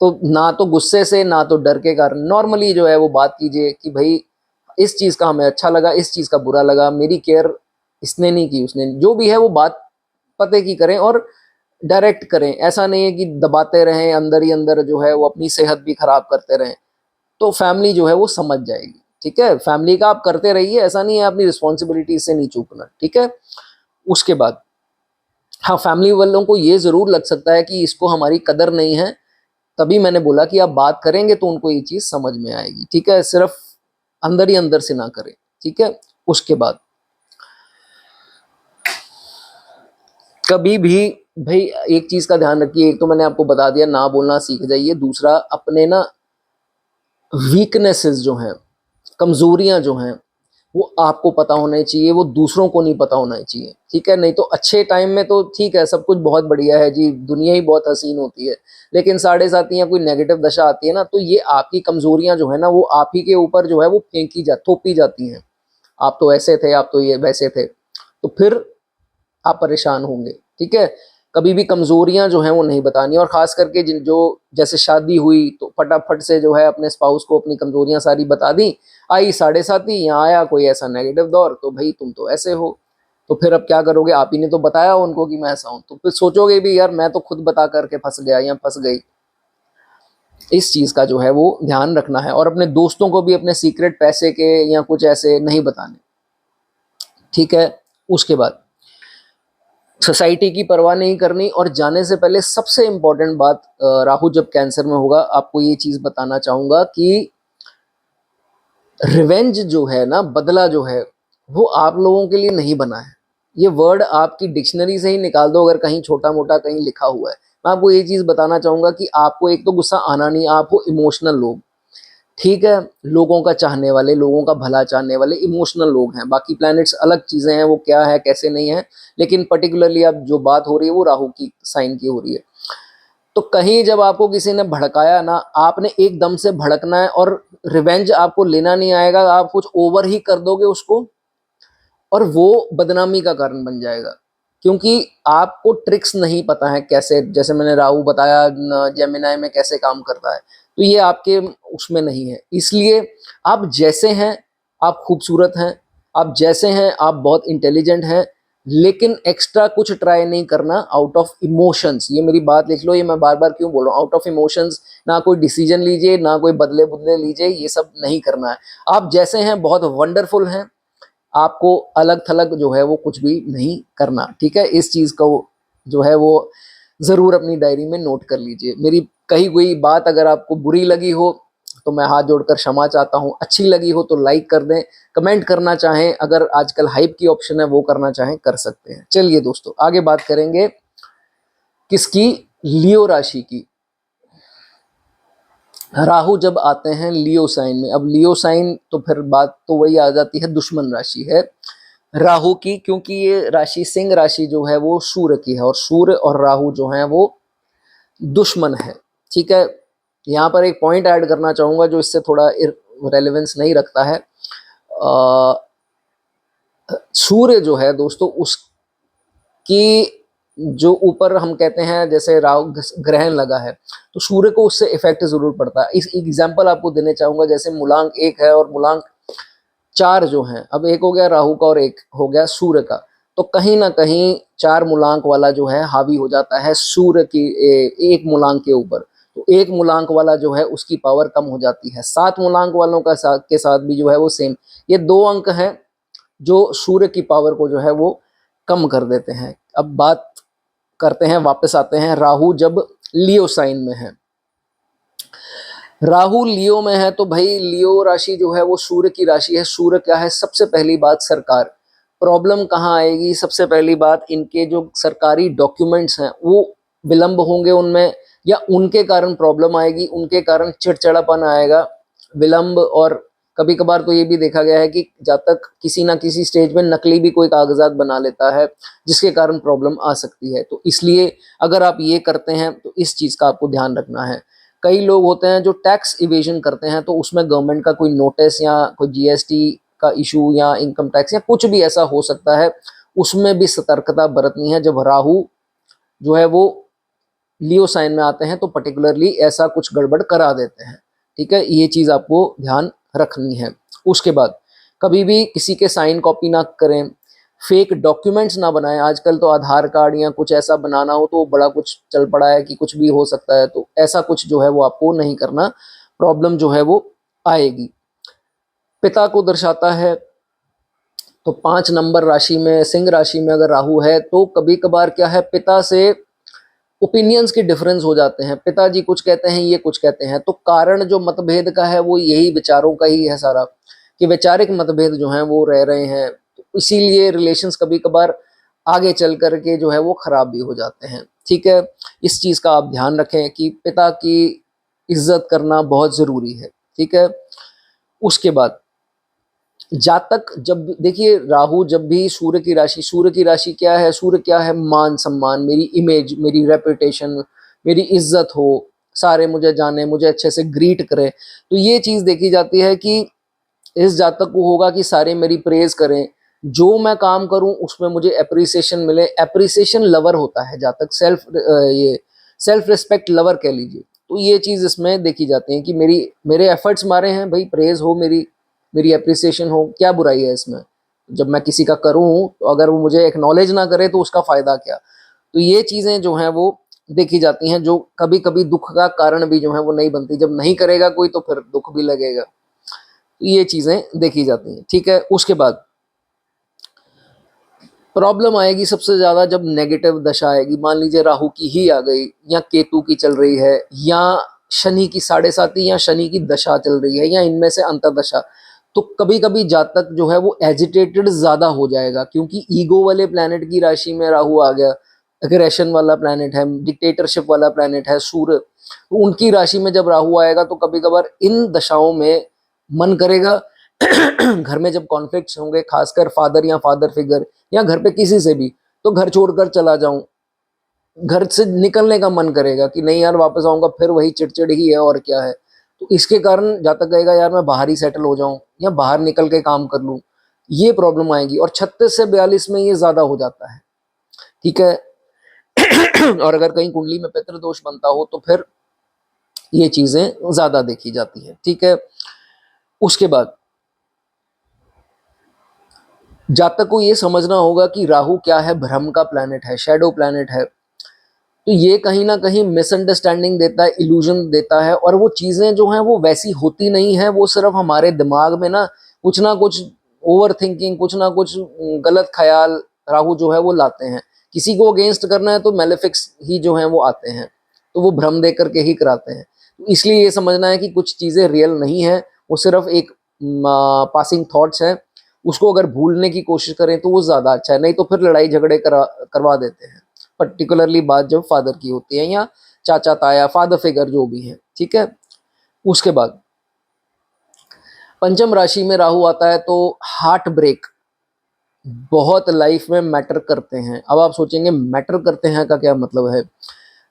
तो ना तो गुस्से से, ना तो डर के कारण, नॉर्मली जो है वो बात कीजिए कि भाई इस चीज का हमें अच्छा लगा, इस चीज का बुरा लगा, मेरी केयर इसने नहीं की, उसने, जो भी है वो बात पते की करें और डायरेक्ट करें। ऐसा नहीं है कि दबाते रहें, अंदर ही अंदर जो है वो अपनी सेहत भी खराब करते रहें। तो फैमिली जो है वो समझ जाएगी, ठीक है, फैमिली का आप करते रहिए, ऐसा नहीं है अपनी रिस्पॉन्सिबिलिटी से नहीं चूकना, ठीक है। उसके बाद हाँ, फैमिली वालों को ये जरूर लग सकता है कि इसको हमारी कदर नहीं है, तभी मैंने बोला कि आप बात करेंगे तो उनको ये चीज समझ में आएगी, ठीक है, सिर्फ अंदर ही अंदर से ना करें, ठीक है। उसके बाद कभी भी भाई एक चीज का ध्यान रखिए, एक तो मैंने आपको बता दिया ना बोलना सीख जाइए, दूसरा अपने ना वीकनेसेस जो हैं, कमजोरियां जो हैं, वो आपको पता होने चाहिए, वो दूसरों को नहीं पता होना चाहिए, ठीक है। नहीं तो अच्छे टाइम में तो ठीक है, सब कुछ बहुत बढ़िया है जी, दुनिया ही बहुत हसीन होती है, लेकिन साढ़े साथ या कोई नेगेटिव दशा आती है ना, तो ये आपकी कमजोरियां जो है ना, वो आप ही के ऊपर जो है वो थोपी जाती हैं। आप तो ऐसे थे, आप तो ये वैसे थे, तो फिर आप परेशान होंगे, ठीक है। कभी भी कमजोरियां जो हैं वो नहीं बतानी, और खास करके जिन जो जैसे शादी हुई तो फटाफट से जो है अपने स्पाउस को अपनी कमजोरियां सारी बता दी, आई साढ़े साथी, यहाँ आया कोई ऐसा नेगेटिव दौर, तो भाई तुम तो ऐसे हो, तो फिर अब क्या करोगे, आप ही ने तो बताया उनको कि मैं ऐसा हूं, तो फिर सोचोगे भी यार मैं तो खुद बता करके फंस गया या फंस गई। इस चीज का जो है वो ध्यान रखना है, और अपने दोस्तों को भी अपने सीक्रेट पैसे के या कुछ ऐसे नहीं बताने, ठीक है। उसके बाद सोसाइटी की परवाह नहीं करनी, और जाने से पहले सबसे इंपॉर्टेंट बात, राहु जब कैंसर में होगा आपको ये चीज बताना चाहूंगा कि रिवेंज जो है ना, बदला जो है, वो आप लोगों के लिए नहीं बना है। ये वर्ड आपकी डिक्शनरी से ही निकाल दो, अगर कहीं छोटा मोटा कहीं लिखा हुआ है। मैं आपको ये चीज बताना चाहूंगा कि आपको एक तो गुस्सा आना नहीं, आपको इमोशनल लोग, ठीक है, लोगों का चाहने वाले, लोगों का भला चाहने वाले इमोशनल लोग हैं। बाकी प्लैनेट्स अलग चीजें हैं, वो क्या है कैसे नहीं है, लेकिन पर्टिकुलरली अब जो बात हो रही है वो राहु की साइन की हो रही है। तो कहीं जब आपको किसी ने भड़काया ना, आपने एकदम से भड़कना है, और रिवेंज आपको लेना नहीं आएगा, आप कुछ ओवर ही कर दोगे उसको, और वो बदनामी का कारण बन जाएगा, क्योंकि आपको ट्रिक्स नहीं पता है कैसे, जैसे मैंने राहु बताया जेमिनाई में कैसे काम करता है, तो ये आपके उसमें नहीं है। इसलिए आप जैसे हैं, आप खूबसूरत हैं, आप जैसे हैं आप बहुत इंटेलिजेंट हैं, लेकिन एक्स्ट्रा कुछ ट्राई नहीं करना आउट ऑफ इमोशंस। ये मेरी बात लिख लो, ये मैं बार बार क्यों बोल रहा हूँ, आउट ऑफ इमोशंस ना कोई डिसीजन लीजिए, ना कोई बदले बदले लीजिए, ये सब नहीं करना है। आप जैसे हैं बहुत वंडरफुल हैं, आपको अलग थलग जो है वो कुछ भी नहीं करना, ठीक है। इस चीज को जो है वो जरूर अपनी डायरी में नोट कर लीजिए। मेरी कही हुई बात अगर आपको बुरी लगी हो तो मैं हाथ जोड़कर क्षमा चाहता हूँ, अच्छी लगी हो तो लाइक कर दें, कमेंट करना चाहें, अगर आजकल हाइप की ऑप्शन है वो करना चाहें कर सकते हैं। चलिए दोस्तों आगे बात करेंगे किसकी, लियो राशि की। राहु जब आते हैं लियो साइन में, अब लियो साइन तो फिर बात तो वही आ जाती है, दुश्मन राशि है राहु की, क्योंकि ये राशि सिंह राशि जो है वो सूर्य की है, और सूर्य और राहु जो है वो दुश्मन है, ठीक है। यहाँ पर एक पॉइंट ऐड करना चाहूंगा जो इससे थोड़ा रेलेवेंस नहीं रखता है। सूर्य जो है दोस्तों, उसकी जो ऊपर हम कहते हैं जैसे राहु ग्रहण लगा है, तो सूर्य को उससे इफेक्ट जरूर पड़ता है। इस एग्जांपल आपको देने चाहूंगा, जैसे मूलांक 1 है और मूलांक 4 जो हैं, अब एक हो गया राहु का और एक हो गया सूर्य का, तो कहीं ना कहीं 4 मूलांक वाला जो है हावी हो जाता है सूर्य की एक मूलांक के ऊपर, तो एक मूलांक वाला जो है उसकी पावर कम हो जाती है। 7 मूलांक वालों का साथ के साथ भी जो है वो सेम, ये 2 अंक हैं जो सूर्य की पावर को जो है वो कम कर देते हैं। अब बात करते हैं, वापस आते हैं, राहु जब लियो साइन में है, राहु लियो में है, तो भाई लियो राशि जो है वो सूर्य की राशि है। सूर्य क्या है, सबसे पहली बात सरकार, प्रॉब्लम कहाँ आएगी, सबसे पहली बात इनके जो सरकारी डॉक्यूमेंट्स हैं वो विलंब होंगे उनमें, या उनके कारण प्रॉब्लम आएगी, उनके कारण चिड़चिड़ापन आएगा, विलंब। और कभी कभार तो ये भी देखा गया है कि जब तक किसी ना किसी स्टेज में नकली भी कोई कागजात बना लेता है, जिसके कारण प्रॉब्लम आ सकती है। तो इसलिए अगर आप ये करते हैं तो इस चीज का आपको ध्यान रखना है। कई लोग होते हैं जो टैक्स इवेजन करते हैं, तो उसमें गवर्नमेंट का कोई नोटिस या कोई जीएसटी का इशू या इनकम टैक्स या कुछ भी ऐसा हो सकता है, उसमें भी सतर्कता बरतनी है। जब राहु जो है वो लियो साइन में आते हैं तो पर्टिकुलरली ऐसा कुछ गड़बड़ करा देते हैं, ठीक है, ये चीज आपको ध्यान रखनी है। उसके बाद कभी भी किसी के साइन कॉपी ना करें, फेक डॉक्यूमेंट्स ना बनाएं। आजकल तो आधार कार्ड या कुछ ऐसा बनाना हो तो बड़ा कुछ चल पड़ा है कि कुछ भी हो सकता है, तो ऐसा कुछ जो है वो आपको नहीं करना, प्रॉब्लम जो है वो आएगी। पिता को दर्शाता है। तो 5 नंबर राशि में, सिंह राशि में अगर राहु है तो कभी कभार क्या है, पिता से ओपिनियंस के डिफरेंस हो जाते हैं। पिताजी कुछ कहते हैं, ये कुछ कहते हैं, तो कारण जो मतभेद का है वो यही विचारों का ही है सारा, कि वैचारिक मतभेद जो हैं वो रह रहे हैं। तो इसीलिए रिलेशंस कभी कभार आगे चल करके जो है वो खराब भी हो जाते हैं। ठीक है, इस चीज का आप ध्यान रखें कि पिता की इज्जत करना बहुत जरूरी है। ठीक है, उसके बाद जातक, जब देखिए राहु जब भी सूर्य की राशि, सूर्य की राशि क्या है, सूर्य क्या है, मान सम्मान, मेरी इमेज, मेरी रेपुटेशन, मेरी इज्जत हो, सारे मुझे जाने, मुझे अच्छे से ग्रीट करें। तो ये चीज देखी जाती है कि इस जातक को होगा कि सारे मेरी प्रेज करें, जो मैं काम करूं उसमें मुझे अप्रिसिएशन मिले। अप्रिसिएशन लवर होता है जातक, ये सेल्फ रिस्पेक्ट लवर कह लीजिए। तो ये चीज इसमें देखी जाती है कि मेरे एफर्ट्स मारे हैं भाई, प्रेज हो, मेरी मेरी अप्रिसिएशन हो, क्या बुराई है इसमें। जब मैं किसी का करूं तो अगर वो मुझे एक्नॉलेज ना करे तो उसका फायदा क्या। तो ये चीजें जो हैं वो देखी जाती हैं, जो कभी कभी दुख का कारण भी जो है वो नहीं बनती। जब नहीं करेगा कोई तो फिर दुख भी लगेगा। तो ये चीजें देखी जाती हैं। ठीक है, उसके बाद प्रॉब्लम आएगी सबसे ज्यादा जब नेगेटिव दशा आएगी। मान लीजिए राहु की ही आ गई, या केतु की चल रही है, या शनि की 7.5 या शनि की दशा चल रही है, या इनमें से अंतरदशा। तो कभी कभी जातक जो है वो एजिटेटेड ज्यादा हो जाएगा, क्योंकि ईगो वाले प्लैनेट की राशि में राहु आ गया, एग्रेशन वाला प्लैनेट है, डिक्टेटरशिप वाला प्लैनेट है सूर्य। तो उनकी राशि में जब राहु आएगा तो कभी कभार इन दशाओं में मन करेगा घर में जब कॉन्फ्लिक्ट्स होंगे, खासकर फादर या फादर फिगर, या घर पे किसी से भी, तो घर छोड़कर चला जाऊं, घर से निकलने का मन करेगा कि नहीं यार वापस आऊंगा, फिर वही चिड़चिड़ ही है और क्या है। तो इसके कारण जातक कहेगा यार मैं बाहर ही सेटल हो जाऊं, या बाहर निकल के काम कर लूं। ये प्रॉब्लम आएगी, और 36 से 42 में ये ज्यादा हो जाता है। ठीक है और अगर कहीं कुंडली में पितृदोष बनता हो तो फिर ये चीजें ज्यादा देखी जाती है। ठीक है, उसके बाद जातक को ये समझना होगा कि राहु क्या है, भ्रम का प्लैनेट है, शैडो प्लैनेट है। तो ये कहीं ना कहीं मिसअंडरस्टैंडिंग देता है, इल्यूजन देता है, और वो चीजें जो हैं वो वैसी होती नहीं है। वो सिर्फ हमारे दिमाग में ना कुछ ओवर थिंकिंग, कुछ ना कुछ गलत ख्याल राहु जो है वो लाते हैं। किसी को अगेंस्ट करना है तो मेलेफिक्स ही जो है वो आते हैं, तो वो भ्रम दे करके ही कराते हैं। तो इसलिए ये समझना है कि कुछ चीजें रियल नहीं है, वो सिर्फ एक पासिंग थॉट्स है। उसको अगर भूलने की कोशिश करें तो वो ज्यादा अच्छा है, नहीं तो फिर लड़ाई झगड़े करवा देते हैं। पर्टिकुलरली बात जब फादर की होती है, या चाचा ताया, फादर फिगर जो भी है। ठीक है, उसके बाद पंचम राशि में राहु आता है तो हार्ट ब्रेक बहुत लाइफ में मैटर करते हैं। अब आप सोचेंगे मैटर करते हैं का क्या मतलब है।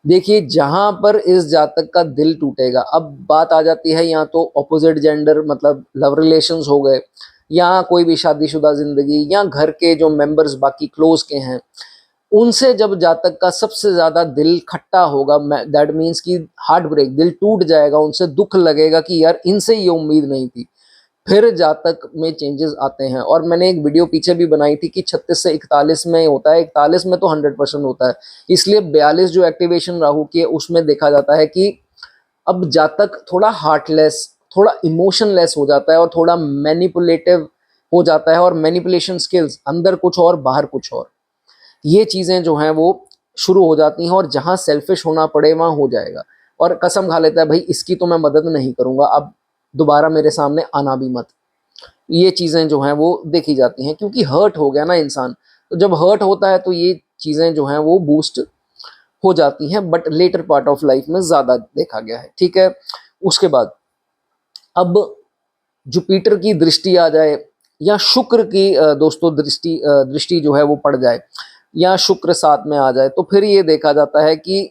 देखिए, जहां पर इस जातक का दिल टूटेगा, अब बात आ जाती है या तो ऑपोजिट जेंडर, मतलब लव रिलेशंस हो गए, या कोई भी शादीशुदा जिंदगी, या घर के जो मेंबर्स बाकी क्लोज के हैं, उनसे जब जातक का सबसे ज्यादा दिल खट्टा होगा, दैट मीन्स कि हार्ट ब्रेक, दिल टूट जाएगा, उनसे दुख लगेगा कि यार इनसे ये उम्मीद नहीं थी, फिर जातक में चेंजेस आते हैं। और मैंने एक वीडियो पीछे भी बनाई थी कि 36 से 41 में होता है, 41 में तो 100% होता है। इसलिए 42 जो एक्टिवेशन राहु की है उसमें देखा जाता है कि अब जातक थोड़ा हार्टलेस, थोड़ा इमोशनलेस हो जाता है, और थोड़ा मैनिपुलेटिव हो जाता है, और मैनिपुलेशन स्किल्स अंदर कुछ और बाहर कुछ और, ये चीजें जो हैं वो शुरू हो जाती हैं। और जहां सेल्फिश होना पड़े वहां हो जाएगा, और कसम खा लेता है भाई इसकी तो मैं मदद नहीं करूंगा, अब दोबारा मेरे सामने आना भी मत। ये चीजें जो हैं वो देखी जाती हैं, क्योंकि हर्ट हो गया ना इंसान। तो जब हर्ट होता है तो ये चीजें जो हैं वो बूस्ट हो जाती हैं, but later part of life में ज्यादा देखा गया है। ठीक है, उसके बाद अब जुपिटर की दृष्टि आ जाए, या शुक्र की दोस्तों दृष्टि जो है वो पड़ जाए, या शुक्र साथ में आ जाए, तो फिर ये देखा जाता है कि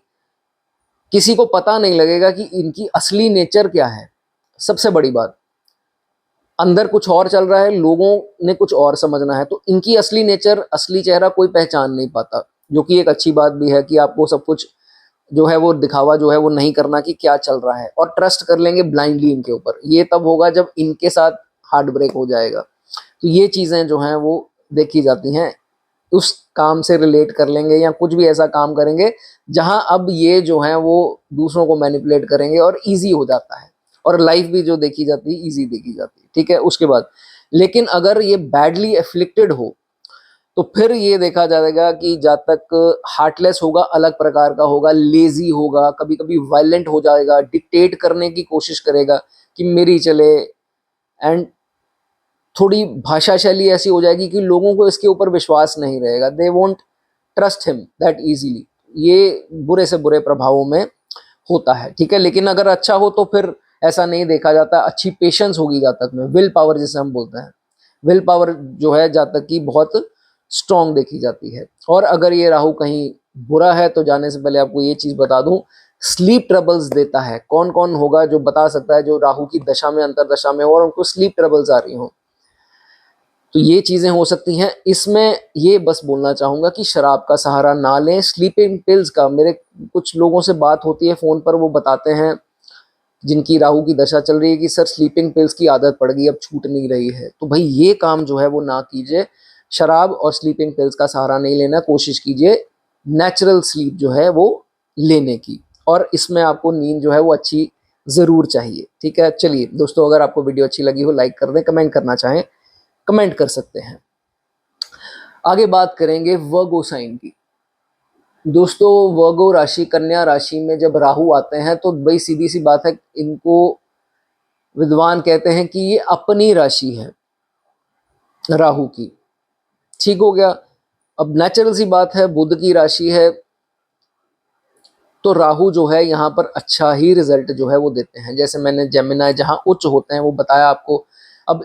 किसी को पता नहीं लगेगा कि इनकी असली नेचर क्या है। सबसे बड़ी बात, अंदर कुछ और चल रहा है, लोगों ने कुछ और समझना है, तो इनकी असली नेचर, असली चेहरा कोई पहचान नहीं पाता। जो कि एक अच्छी बात भी है कि आपको सब कुछ जो है वो दिखावा जो है वो नहीं करना कि क्या चल रहा है, और ट्रस्ट कर लेंगे ब्लाइंडली इनके ऊपर। ये तब होगा जब इनके साथ हार्ट ब्रेक हो जाएगा। तो ये चीजें जो हैं वो देखी जाती हैं। उस काम से रिलेट कर लेंगे, या कुछ भी ऐसा काम करेंगे जहां अब ये जो है वो दूसरों को मैनिपुलेट करेंगे, और इजी हो जाता है। और लाइफ भी जो देखी जाती है ईजी देखी जाती है, ठीक है। उसके बाद लेकिन अगर ये बैडली एफ्लिक्टेड हो तो फिर ये देखा जाएगा कि जातक हार्टलेस होगा, अलग प्रकार का होगा, लेजी होगा, कभी कभी वायलेंट हो जाएगा, डिक्टेट करने की कोशिश करेगा कि मेरी चले, एंड थोड़ी भाषा शैली ऐसी हो जाएगी कि लोगों को इसके ऊपर विश्वास नहीं रहेगा, they won't trust him that easily. ये बुरे से बुरे प्रभावों में होता है, ठीक है। लेकिन अगर अच्छा हो तो फिर ऐसा नहीं देखा जाता, अच्छी पेशेंस होगी जातक में, विल पावर जिसे हम बोलते हैं, विल पावर जो है जातक की बहुत स्ट्रांग देखी जाती है। और अगर ये राहु कहीं बुरा है तो जाने से पहले आपको ये चीज बता दूं, स्लीप ट्रबल्स देता है। कौन कौन होगा जो बता सकता है जो राहु की दशा में अंतर दशा में हो और उनको स्लीप ट्रबल्स आ रही हो, तो ये चीजें हो सकती हैं। इसमें ये बस बोलना चाहूंगा कि शराब का सहारा ना लें, स्लीपिंग पिल्स का, मेरे कुछ लोगों से बात होती है फोन पर, वो बताते हैं जिनकी राहु की दशा चल रही है कि सर स्लीपिंग पिल्स की आदत पड़ गई, अब छूट नहीं रही है। तो भाई ये काम जो है वो ना कीजिए, शराब और स्लीपिंग पिल्स का सहारा नहीं लेना, कोशिश कीजिए नेचुरल स्लीप जो है वो लेने की, और इसमें आपको नींद जो है वो अच्छी ज़रूर चाहिए, ठीक है। चलिए दोस्तों, अगर आपको वीडियो अच्छी लगी हो लाइक कर दें, कमेंट करना चाहें कमेंट कर सकते हैं। आगे बात करेंगे वर्गो साइन की। दोस्तों वर्गो राशि, कन्या राशि में जब राहु आते हैं तो भाई सीधी सी बात है, इनको विद्वान कहते हैं कि ये अपनी राशि है राहु की, ठीक हो गया। अब नेचुरल सी बात है, बुध की राशि है, तो राहु जो है यहाँ पर अच्छा ही रिजल्ट जो है वो देते हैं। जैसे मैंने जेमिनाई जहाँ उच्च होते हैं वो बताया आपको। अब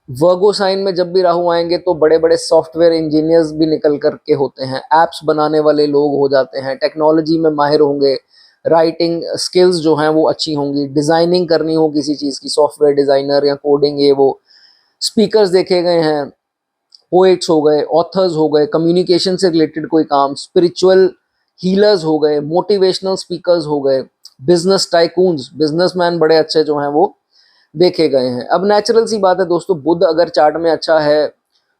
वर्गो साइन में जब भी राहु आएंगे तो बड़े बड़े सॉफ्टवेयर इंजीनियर्स भी निकल करके होते हैं, एप्स बनाने वाले लोग हो जाते हैं, टेक्नोलॉजी में माहिर होंगे, राइटिंग स्किल्स जो हैं वो अच्छी होंगी, डिज़ाइनिंग करनी हो किसी चीज़ की, सॉफ्टवेयर डिज़ाइनर या कोडिंग, ये वो स्पीकर्स देखे गए हैं, पोएट्स हो गए, ऑथर्स हो गए, कम्युनिकेशन से रिलेटेड कोई काम, स्पिरिचुअल हीलर्स हो गए, मोटिवेशनल स्पीकर्स हो गए, बिजनेस टाइकून्स, बिजनेसमैन बड़े अच्छे जो हैं वो देखे गए हैं। अब नेचुरल सी बात है दोस्तों, बुध अगर चार्ट में अच्छा है,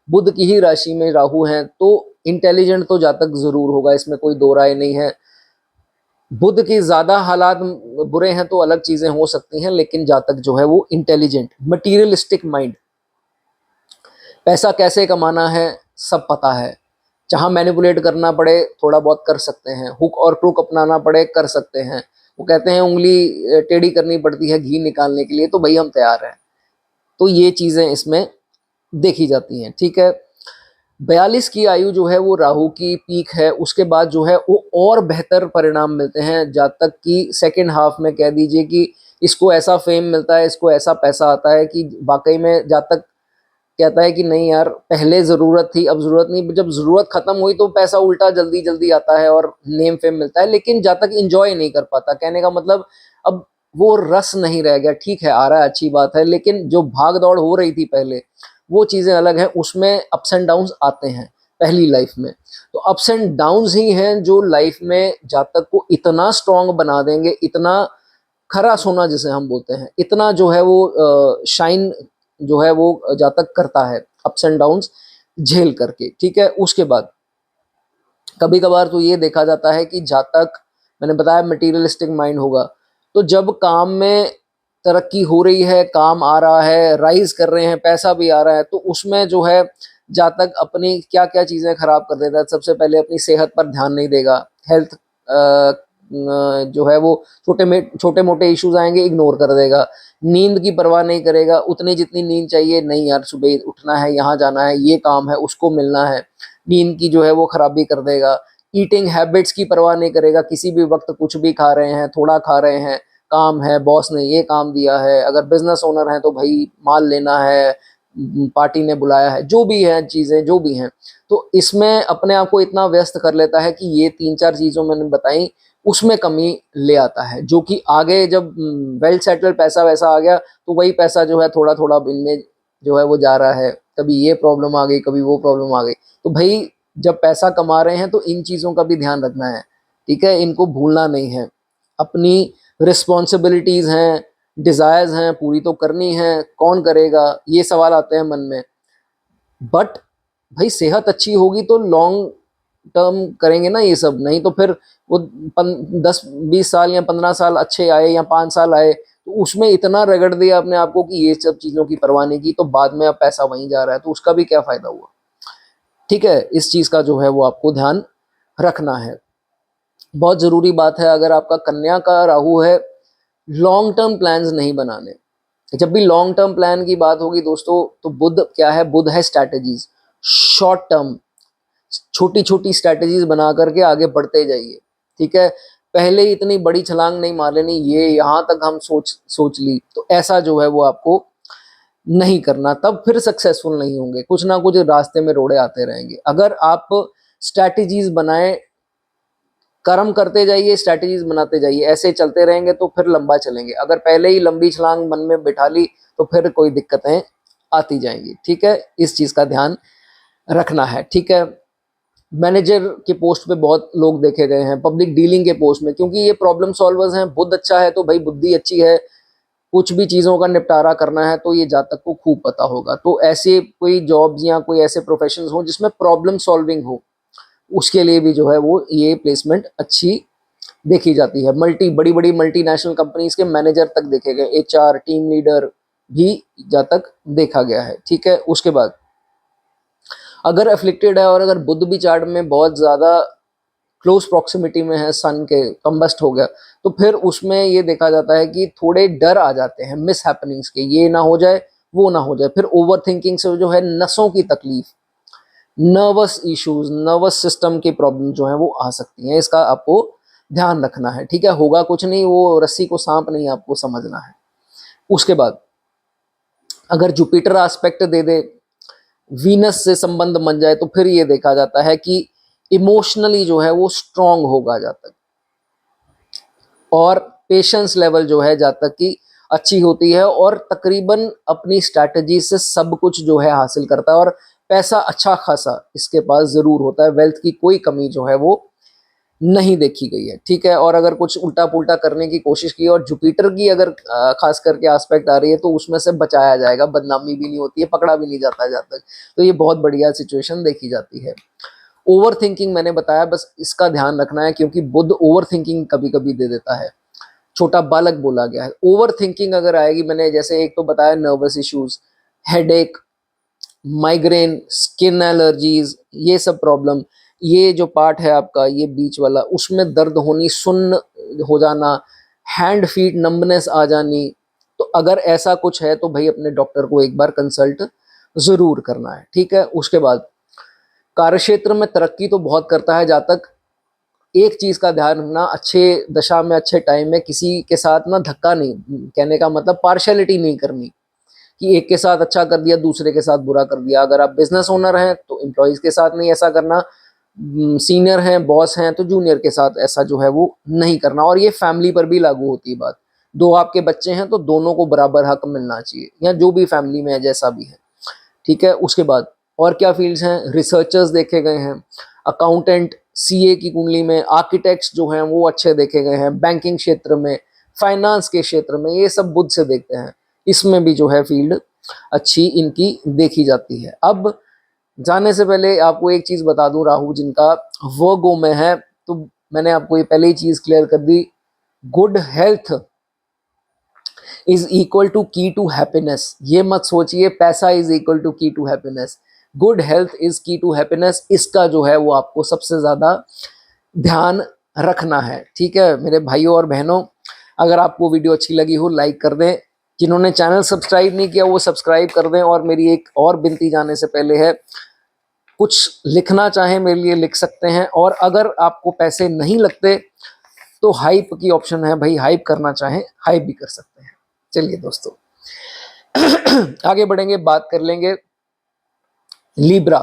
बुध की ही राशि में राहु है, तो इंटेलिजेंट तो जातक जरूर होगा, इसमें कोई दो राय नहीं है। बुध की ज्यादा हालात बुरे हैं तो अलग चीजें हो सकती हैं, लेकिन जातक जो है वो इंटेलिजेंट, मटीरियलिस्टिक माइंड, पैसा कैसे कमाना है सब पता है, जहां मैनिपुलेट करना पड़े थोड़ा बहुत कर सकते हैं, हुक और क्रूक अपनाना पड़े कर सकते हैं। वो कहते हैं उंगली टेढ़ी करनी पड़ती है घी निकालने के लिए, तो भाई हम तैयार हैं। तो ये चीजें इसमें देखी जाती हैं, ठीक है। 42 की आयु जो है वो राहु की पीक है, उसके बाद जो है वो और बेहतर परिणाम मिलते हैं जातक की सेकेंड हाफ में। कह दीजिए कि इसको ऐसा फेम मिलता है, इसको ऐसा पैसा आता है कि वाकई में जातक कहता है कि नहीं यार पहले ज़रूरत थी अब ज़रूरत नहीं, जब ज़रूरत ख़त्म हुई तो पैसा उल्टा जल्दी जल्दी आता है और नेम फेम मिलता है, लेकिन जब तक इंजॉय नहीं कर पाता। कहने का मतलब अब वो रस नहीं रह गया, ठीक है आ रहा है अच्छी बात है, लेकिन जो भाग दौड़ हो रही थी पहले वो चीज़ें अलग हैं, उसमें अप्स एंड डाउन्स आते हैं पहली लाइफ में। तो अप्स एंड डाउन्स ही हैं जो लाइफ में जातक को इतना स्ट्रांग बना देंगे, इतना खरा सोना जिसे हम बोलते हैं, इतना जो है वो शाइन जो है वो जातक करता है अप्स एंड डाउन्स झेल करके, ठीक है। उसके बाद कभी कभार तो ये देखा जाता है कि जातक, मैंने बताया मटीरियलिस्टिक माइंड होगा, तो जब काम में तरक्की हो रही है, काम आ रहा है, राइज कर रहे हैं, पैसा भी आ रहा है, तो उसमें जो है जातक अपनी क्या क्या चीज़ें खराब कर देता है। सबसे पहले अपनी सेहत पर ध्यान नहीं देगा, हेल्थ जो है वो छोटे मोटे इश्यूज आएंगे इग्नोर कर देगा, नींद की परवाह नहीं करेगा, उतनी जितनी नींद चाहिए नहीं यार, सुबह उठना है, यहाँ जाना है, ये काम है, उसको मिलना है, नींद की जो है वो खराबी कर देगा। ईटिंग हैबिट्स की परवाह नहीं करेगा, किसी भी वक्त कुछ भी खा रहे हैं, थोड़ा खा रहे हैं, काम है, बॉस ने ये काम दिया है, अगर बिजनेस ओनर है तो भाई माल लेना है, पार्टी ने बुलाया है, जो भी है चीज़ें जो भी हैं, तो इसमें अपने आप को इतना व्यस्त कर लेता है कि ये तीन चार चीज़ों मैंने बताई उसमें कमी ले आता है, जो कि आगे जब वेल सेटल पैसा वैसा आ गया तो वही पैसा जो है थोड़ा थोड़ा इनमें जो है वो जा रहा है, कभी ये प्रॉब्लम आ गई कभी वो प्रॉब्लम आ गई। तो भाई जब पैसा कमा रहे हैं तो इन चीज़ों का भी ध्यान रखना है, ठीक है, इनको भूलना नहीं है। अपनी रिस्पॉन्सिबिलिटीज़ हैं, डिज़ायर्स हैं, पूरी तो करनी है, कौन करेगा ये सवाल आते हैं मन में। बट भाई सेहत अच्छी होगी तो लॉन्ग टर्म करेंगे ना ये सब, नहीं तो फिर वो 10-20 साल या 15 साल अच्छे आए या 5 साल आए तो उसमें इतना रगड़ दिया अपने आप को कि ये सब चीज़ों की परवाह नहीं की, तो बाद में अब पैसा वहीं जा रहा है, तो उसका भी क्या फ़ायदा हुआ। ठीक है, इस चीज़ का जो है वो आपको ध्यान रखना है। बहुत ज़रूरी बात है, अगर आपका कन्या का राहु है, लॉन्ग टर्म प्लान्स नहीं बनाने। जब भी लॉन्ग टर्म प्लान की बात होगी दोस्तों, तो बुध क्या है, बुध है स्ट्रैटेजीज, शॉर्ट टर्म, छोटी छोटी स्ट्रैटेजीज बना करके आगे बढ़ते जाइए। ठीक है, पहले ही इतनी बड़ी छलांग नहीं मार लेनी, ये यहाँ तक हम सोच सोच ली, तो ऐसा जो है वो आपको नहीं करना, तब फिर सक्सेसफुल नहीं होंगे, कुछ ना कुछ रास्ते में रोड़े आते रहेंगे। अगर आप स्ट्रैटेजीज बनाए, कर्म करते जाइए, स्ट्रैटेजीज बनाते जाइए, ऐसे चलते रहेंगे तो फिर लंबा चलेंगे। अगर पहले ही लंबी छलांग मन में बिठा ली तो फिर कोई दिक्कतें आती जाएंगी। ठीक है, इस चीज का ध्यान रखना है। ठीक है, मैनेजर के पोस्ट पे बहुत लोग देखे गए हैं, पब्लिक डीलिंग के पोस्ट में, क्योंकि ये प्रॉब्लम सॉल्वर्स हैं। बुद्ध अच्छा है तो भाई बुद्धि अच्छी है, कुछ भी चीज़ों का निपटारा करना है तो ये जातक को खूब पता होगा। तो ऐसे कोई जॉब्स या कोई ऐसे प्रोफेशंस हो जिसमें प्रॉब्लम सॉल्विंग हो, उसके लिए भी जो है वो ये प्लेसमेंट अच्छी देखी जाती है। बड़ी बड़ी मल्टीनेशनल कंपनीज के मैनेजर तक देखे गए, एचआर टीम लीडर भी जहाँ तक देखा गया है। ठीक है, उसके बाद अगर अफ्लिक्टेड है और अगर बुध भी चार्ट में बहुत ज़्यादा क्लोज प्रॉक्सिमिटी में है, सन के कंबस्ट हो गया, तो फिर उसमें ये देखा जाता है कि थोड़े डर आ जाते हैं मिस हैपनिंग्स के, ये ना हो जाए वो ना हो जाए। फिर ओवर थिंकिंग से जो है नसों की तकलीफ, नर्वस इश्यूज, नर्वस सिस्टम की प्रॉब्लम जो है वो आ सकती हैं, इसका आपको ध्यान रखना है। ठीक है, होगा कुछ नहीं, वो रस्सी को सांप नहीं आपको समझना है। उसके बाद अगर जुपिटर एस्पेक्ट दे दे, वीनस से संबंध बन जाए, तो फिर ये देखा जाता है कि इमोशनली जो है वो स्ट्रांग होगा जातक, और पेशेंस लेवल जो है जातक की अच्छी होती है, और तकरीबन अपनी स्ट्रैटेजी से सब कुछ जो है हासिल करता है, और पैसा अच्छा खासा इसके पास जरूर होता है, वेल्थ की कोई कमी जो है वो नहीं देखी गई है। ठीक है, और अगर कुछ उल्टा पुल्टा करने की कोशिश की और जुपिटर की अगर खास करके एस्पेक्ट आ रही है, तो उसमें से बचाया जाएगा, बदनामी भी नहीं होती है, पकड़ा भी नहीं जाता जातक, तो ये बहुत बढ़िया सिचुएशन देखी जाती है। ओवर थिंकिंग मैंने बताया, बस इसका ध्यान रखना है, क्योंकि बुध ओवर थिंकिंग कभी कभी दे देता है, छोटा बालक बोला गया है। ओवर थिंकिंग अगर आएगी, मैंने जैसे एक तो बताया nervous issues, headache, migraine, skin allergies, ये सब प्रॉब्लम, ये जो पार्ट है आपका ये बीच वाला, उसमें दर्द होनी, सुन्न हो जाना, हैंड फीट नंबनेस आ जानी, तो अगर ऐसा कुछ है तो भाई अपने डॉक्टर को एक बार कंसल्ट जरूर करना है। ठीक है, उसके बाद कार्यक्षेत्र में तरक्की तो बहुत करता है जातक, एक चीज का ध्यान रखना, अच्छे दशा में अच्छे टाइम में किसी के साथ ना धक्का नहीं, कहने का मतलब पार्शियलिटी नहीं करनी, कि एक के साथ अच्छा कर दिया दूसरे के साथ बुरा कर दिया। अगर आप बिजनेस ओनर हैं तो एम्प्लॉयज के साथ नहीं ऐसा करना, सीनियर हैं बॉस हैं तो जूनियर के साथ ऐसा जो है वो नहीं करना, और ये फैमिली पर भी लागू होती है बात। दो आपके बच्चे हैं तो दोनों को बराबर हक मिलना चाहिए, या जो भी फैमिली में है जैसा भी है। ठीक है, उसके बाद और क्या फील्ड्स हैं, रिसर्चर्स देखे गए हैं, अकाउंटेंट, सीए की कुंडली में, आर्किटेक्ट्स जो हैं वो अच्छे देखे गए हैं, बैंकिंग क्षेत्र में, फाइनेंस के क्षेत्र में, ये सब बुध से देखते हैं, इसमें भी जो है फील्ड अच्छी इनकी देखी जाती है। अब जाने से पहले आपको एक चीज बता दूं, राहु जिनका वर्गो में है, तो मैंने आपको ये पहले ही चीज क्लियर कर दी, good health is equal to key to happiness. ये मत सोचिए पैसा is equal to key to happiness, good health is key to happiness, इसका जो है वो आपको सबसे ज्यादा ध्यान रखना है। ठीक है मेरे भाइयों और बहनों, अगर आपको वीडियो अच्छी लगी हो लाइक कर दें, जिन्होंने चैनल सब्सक्राइब नहीं किया वो सब्सक्राइब कर दें, और मेरी एक और विनती जाने से पहले है, कुछ लिखना चाहें मेरे लिए लिख सकते हैं, और अगर आपको पैसे नहीं लगते तो हाइप की ऑप्शन है भाई, हाइप करना चाहें हाइप भी कर सकते हैं। चलिए दोस्तों आगे बढ़ेंगे, बात कर लेंगे Libra.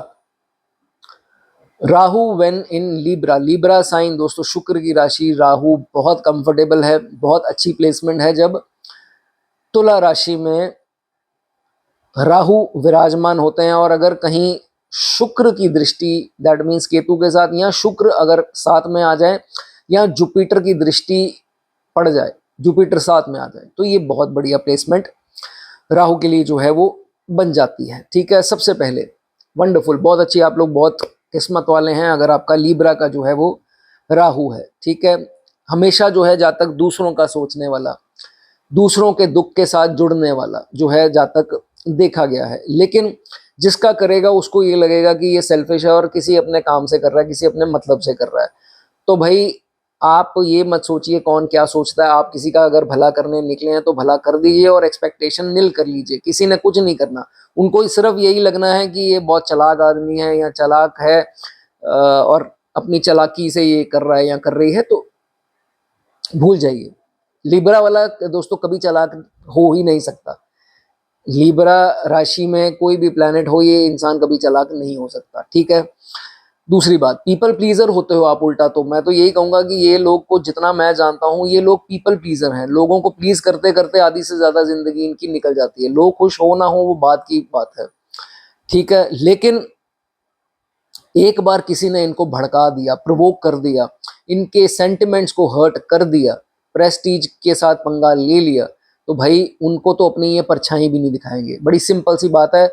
Rahu when in Libra, Libra sign दोस्तों शुक्र की राशि, राहु बहुत कंफर्टेबल है, बहुत अच्छी प्लेसमेंट है जब तुला राशि में राहु विराजमान होते हैं, और अगर कहीं शुक्र की दृष्टि, दैट मीन्स केतु के साथ, या शुक्र अगर साथ में आ जाए, या जुपिटर की दृष्टि पड़ जाए, जुपिटर साथ में आ जाए, तो ये बहुत बढ़िया प्लेसमेंट राहु के लिए जो है वो बन जाती है। ठीक है, सबसे पहले वंडरफुल, बहुत अच्छी, आप लोग बहुत किस्मत वाले हैं अगर आपका लीब्रा का जो है वो राहु है। ठीक है, हमेशा जो है जहाँ तक दूसरों का सोचने वाला, दूसरों के दुख के साथ जुड़ने वाला जो है जातक देखा गया है। लेकिन जिसका करेगा उसको ये लगेगा कि ये सेल्फिश है और किसी अपने काम से कर रहा है, किसी अपने मतलब से कर रहा है। तो भाई आप ये मत सोचिए कौन क्या सोचता है। आप किसी का अगर भला करने निकले हैं तो भला कर दीजिए और एक्सपेक्टेशन नील कर लीजिए। किसी ने कुछ नहीं करना, उनको सिर्फ यही लगना है कि ये बहुत चालाक आदमी है या चालाक है और अपनी चालाकी से ये कर रहा है या कर रही है। तो भूल जाइए, लिब्रा वाला दोस्तों कभी चालाक हो ही नहीं सकता। लिब्रा राशि में कोई भी प्लैनेट हो, ये इंसान कभी चालाक नहीं हो सकता, ठीक है। दूसरी बात, पीपल प्लीजर होते हो आप उल्टा। तो मैं तो यही कहूंगा कि ये लोग को जितना मैं जानता हूँ, ये लोग पीपल प्लीजर हैं। लोगों को प्लीज करते करते आधी से ज्यादा जिंदगी इनकी निकल जाती है। लोग खुश हो ना हो वो बात की बात है, ठीक है। लेकिन एक बार किसी ने इनको भड़का दिया, प्रोवोक कर दिया, इनके सेंटिमेंट्स को हर्ट कर दिया, प्रेस्टीज के साथ पंगा ले लिया, तो भाई उनको तो अपनी ये परछाई भी नहीं दिखाएंगे। बड़ी सिंपल सी बात है।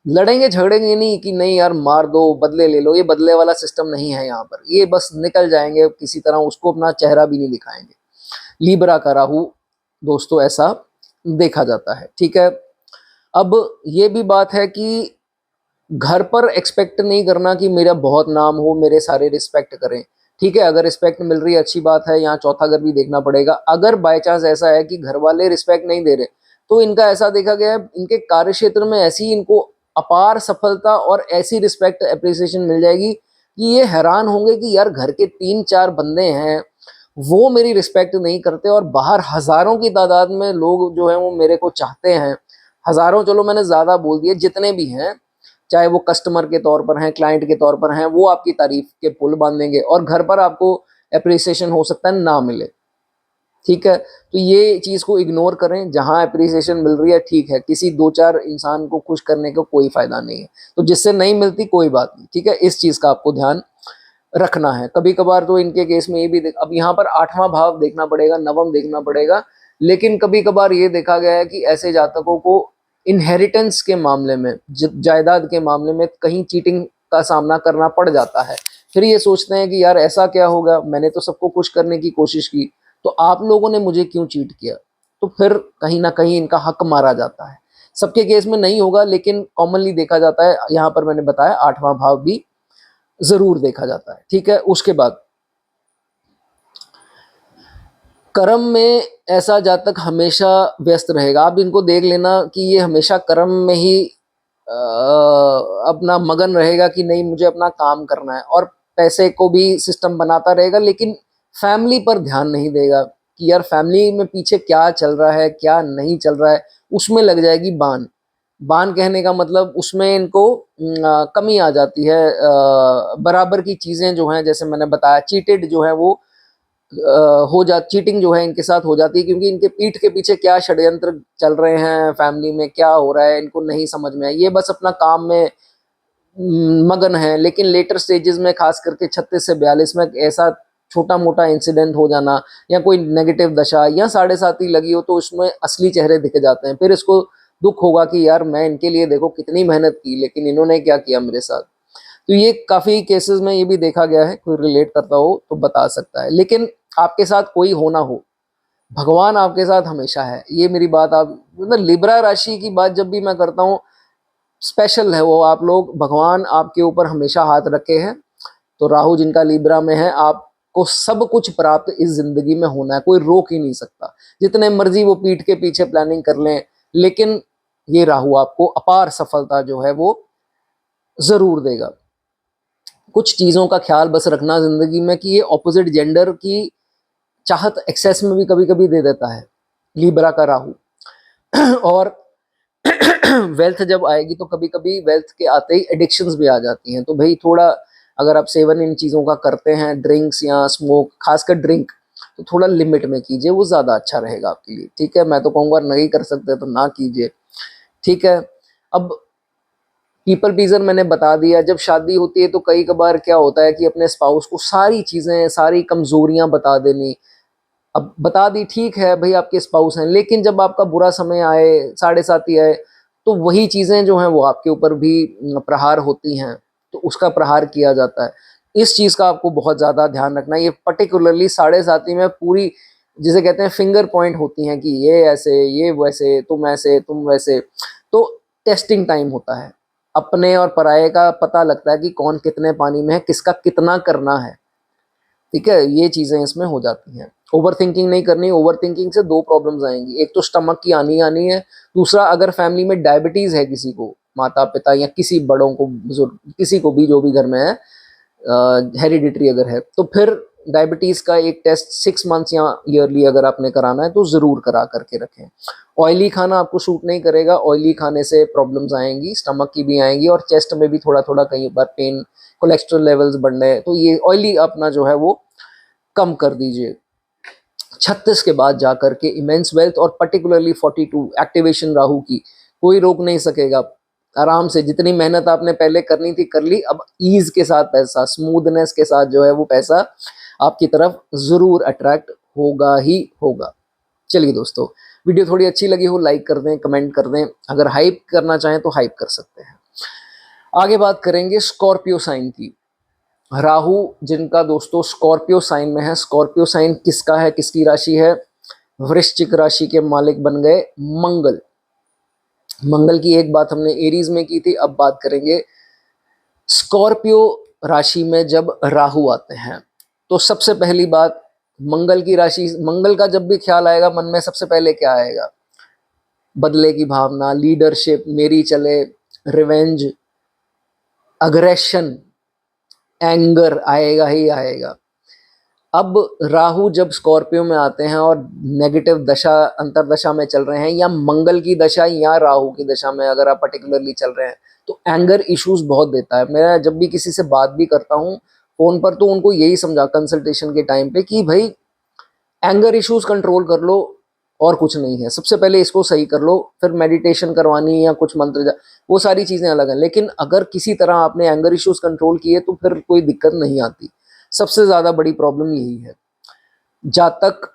लड़ेंगे झगड़ेंगे नहीं कि नहीं यार मार दो बदले ले लो, ये बदले वाला सिस्टम नहीं है यहाँ पर। ये बस निकल जाएंगे किसी तरह, उसको अपना चेहरा भी नहीं दिखाएंगे। लीब्रा का राहु दोस्तों ऐसा देखा जाता है, ठीक है। अब ये भी बात है कि घर पर एक्सपेक्ट नहीं करना कि मेरा बहुत नाम हो, मेरे सारे रिस्पेक्ट करें, ठीक है। अगर रिस्पेक्ट मिल रही है अच्छी बात है, यहाँ चौथा घर भी देखना पड़ेगा। अगर बाय चांस ऐसा है कि घर वाले रिस्पेक्ट नहीं दे रहे, तो इनका ऐसा देखा गया है इनके कार्य क्षेत्र में ऐसी इनको अपार सफलता और ऐसी रिस्पेक्ट अप्रिसिएशन मिल जाएगी कि ये हैरान होंगे कि यार घर के 3-4 बंदे हैं वो मेरी रिस्पेक्ट नहीं करते और बाहर हजारों की तादाद में लोग जो है वो मेरे को चाहते हैं। हजारों, चलो मैंने ज्यादा बोल दिया, जितने भी हैं, चाहे वो कस्टमर के तौर पर हैं, क्लाइंट के तौर पर हैं, वो आपकी तारीफ के पुल बांधेंगे और घर पर आपको अप्रिसिएशन हो सकता है ना मिले, ठीक है। तो ये चीज को इग्नोर करें। जहां अप्रिसिएशन मिल रही है ठीक है, किसी 2-4 इंसान को खुश करने का कोई फायदा नहीं है। तो जिससे नहीं मिलती कोई बात नहीं, ठीक है। इस चीज का आपको ध्यान रखना है। कभी कभार तो इनके केस में ये भी अब यहाँ पर 8वां भाव देखना पड़ेगा, नवम देखना पड़ेगा। लेकिन कभी कभार ये देखा गया है कि ऐसे जातकों को इनहेरिटेंस के मामले में, जायदाद के मामले में कहीं चीटिंग का सामना करना पड़ जाता है। फिर ये सोचते हैं कि यार ऐसा क्या होगा, मैंने तो सबको खुश करने की कोशिश की, तो आप लोगों ने मुझे क्यों चीट किया। तो फिर कहीं ना कहीं इनका हक मारा जाता है। सबके केस में नहीं होगा लेकिन कॉमनली देखा जाता है। यहाँ पर मैंने बताया 8वां भाव भी जरूर देखा जाता है, ठीक है। उसके बाद कर्म में ऐसा जातक हमेशा व्यस्त रहेगा। आप इनको देख लेना कि ये हमेशा कर्म में ही अपना मगन रहेगा कि नहीं मुझे अपना काम करना है, और पैसे को भी सिस्टम बनाता रहेगा। लेकिन फैमिली पर ध्यान नहीं देगा कि यार फैमिली में पीछे क्या चल रहा है क्या नहीं चल रहा है, उसमें लग जाएगी बान। बान कहने का मतलब उसमें इनको कमी आ जाती है। बराबर की चीजें जो हैं, जैसे मैंने बताया, चीटेड जो है वो हो जा चीटिंग जो है इनके साथ हो जाती है, क्योंकि इनके पीठ के पीछे क्या षड्यंत्र चल रहे हैं, फैमिली में क्या हो रहा है इनको नहीं समझ में। ये बस अपना काम में मगन है। लेकिन लेटर स्टेजेस में खास करके 36 से 42 में ऐसा छोटा मोटा इंसिडेंट हो जाना या कोई नेगेटिव दशा या 7.5 लगी हो, तो उसमें असली चेहरे दिख जाते हैं। फिर इसको दुख होगा कि यार मैं इनके लिए देखो कितनी मेहनत की, लेकिन इन्होंने क्या किया मेरे साथ। तो ये काफी केसेस में ये भी देखा गया है। कोई रिलेट करता हो तो बता सकता है। लेकिन आपके साथ कोई हो ना हो, भगवान आपके साथ हमेशा है। ये मेरी बात आप मतलब लिब्रा राशि की बात जब भी मैं करता हूँ, स्पेशल है वो। आप लोग, भगवान आपके ऊपर हमेशा हाथ रखे हैं। तो राहु जिनका लिब्रा में है, आपको सब कुछ प्राप्त इस जिंदगी में होना है, कोई रोक ही नहीं सकता। जितने मर्जी वो पीठ के पीछे प्लानिंग कर लें, लेकिन ये राहु आपको अपार सफलता जो है वो जरूर देगा। कुछ चीजों का ख्याल बस रखना जिंदगी में कि ये ऑपोजिट जेंडर की चाहत एक्सेस में भी कभी कभी दे देता है लिब्रा का राहु। और वेल्थ जब आएगी तो कभी कभी वेल्थ के आते ही एडिक्शंस भी आ जाती हैं। तो भाई थोड़ा अगर आप सेवन इन चीज़ों का करते हैं, ड्रिंक्स या स्मोक, खासकर ड्रिंक, तो थोड़ा लिमिट में कीजिए, वो ज़्यादा अच्छा रहेगा आपके लिए, ठीक है। मैं तो कहूँगा नहीं कर सकते तो ना कीजिए, ठीक है। अब पीपल प्लीजर मैंने बता दिया। जब शादी होती है तो कई कबार क्या होता है कि अपने स्पाउस को सारी चीज़ें, सारी कमजोरियां बता देनी। अब बता दी ठीक है भाई आपके स्पाउस हैं, लेकिन जब आपका बुरा समय आए, 7.5 आए, तो वही चीजें जो हैं वो आपके ऊपर भी प्रहार होती हैं, तो उसका प्रहार किया जाता है। इस चीज का आपको बहुत ज्यादा ध्यान रखना है। ये पर्टिकुलरली 7.5 में पूरी जिसे कहते हैं फिंगर पॉइंट होती हैं कि ये ऐसे, ये वैसे, तुम ऐसे, तुम वैसे। तो टेस्टिंग टाइम होता है, अपने और पराये का पता लगता है कि कौन कितने पानी में है, किसका कितना करना है। ठीक है, ये चीज़ें इसमें हो जाती हैं। ओवर थिंकिंग नहीं करनी। ओवर थिंकिंग से दो प्रॉब्लम्स आएंगी, एक तो स्टमक की आनी आनी है, दूसरा अगर फैमिली में डायबिटीज़ है किसी को, माता पिता या किसी बड़ों को, बुजुर्ग किसी को भी, जो भी घर में है, हेरिडिटरी अगर है, तो फिर डायबिटीज़ का एक टेस्ट 6 मंथ्स या ईयरली अगर आपने कराना है तो ज़रूर करा करके रखें। ऑयली खाना आपको सूट नहीं करेगा, ऑयली खाने से प्रॉब्लम्स आएंगी, स्टमक की भी आएंगी और चेस्ट में भी थोड़ा थोड़ा कई बार पेन, कोलेस्ट्रॉल लेवल्स बढ़ने, तो ये ऑयली अपना जो है वो कम कर दीजिए। 36 के बाद जाकर के इमेंस वेल्थ और पर्टिकुलरली 42 एक्टिवेशन राहु की कोई रोक नहीं सकेगा। आराम से जितनी मेहनत आपने पहले करनी थी कर ली, अब ईज के साथ पैसा, स्मूथनेस के साथ जो है वो पैसा आपकी तरफ जरूर अट्रैक्ट होगा ही होगा। चलिए दोस्तों, वीडियो थोड़ी अच्छी लगी हो लाइक कर दें, कमेंट कर दें, अगर हाइप करना चाहें तो हाइप कर सकते हैं। आगे बात करेंगे स्कॉर्पियो साइन की। राहु जिनका दोस्तों स्कॉर्पियो साइन में है, स्कॉर्पियो साइन किसका है, किसकी राशि है? वृश्चिक राशि के मालिक बन गए मंगल। मंगल की एक बात हमने एरीज में की थी, अब बात करेंगे स्कॉर्पियो राशि में जब राहु आते हैं। तो सबसे पहली बात, मंगल की राशि, मंगल का जब भी ख्याल आएगा मन में सबसे पहले क्या आएगा? बदले की भावना, लीडरशिप, मेरी चले, रिवेंज, अग्रेशन, एंगर आएगा ही आएगा। अब राहु जब स्कॉर्पियो में आते हैं और नेगेटिव दशा, अंतरदशा में चल रहे हैं, या मंगल की दशा या राहु की दशा में अगर आप पर्टिकुलरली चल रहे हैं, तो एंगर इश्यूज बहुत देता है। मैं जब भी किसी से बात भी करता हूँ फोन पर, तो उनको यही समझा कंसल्टेशन के टाइम पे कि भाई एंगर इश्यूज कंट्रोल कर लो, और कुछ नहीं है, सबसे पहले इसको सही कर लो, फिर मेडिटेशन करवानी या कुछ मंत्र, वो सारी चीजें अलग हैं। लेकिन अगर किसी तरह आपने एंगर इश्यूज कंट्रोल किए तो फिर कोई दिक्कत नहीं आती। सबसे ज्यादा बड़ी प्रॉब्लम यही है। जातक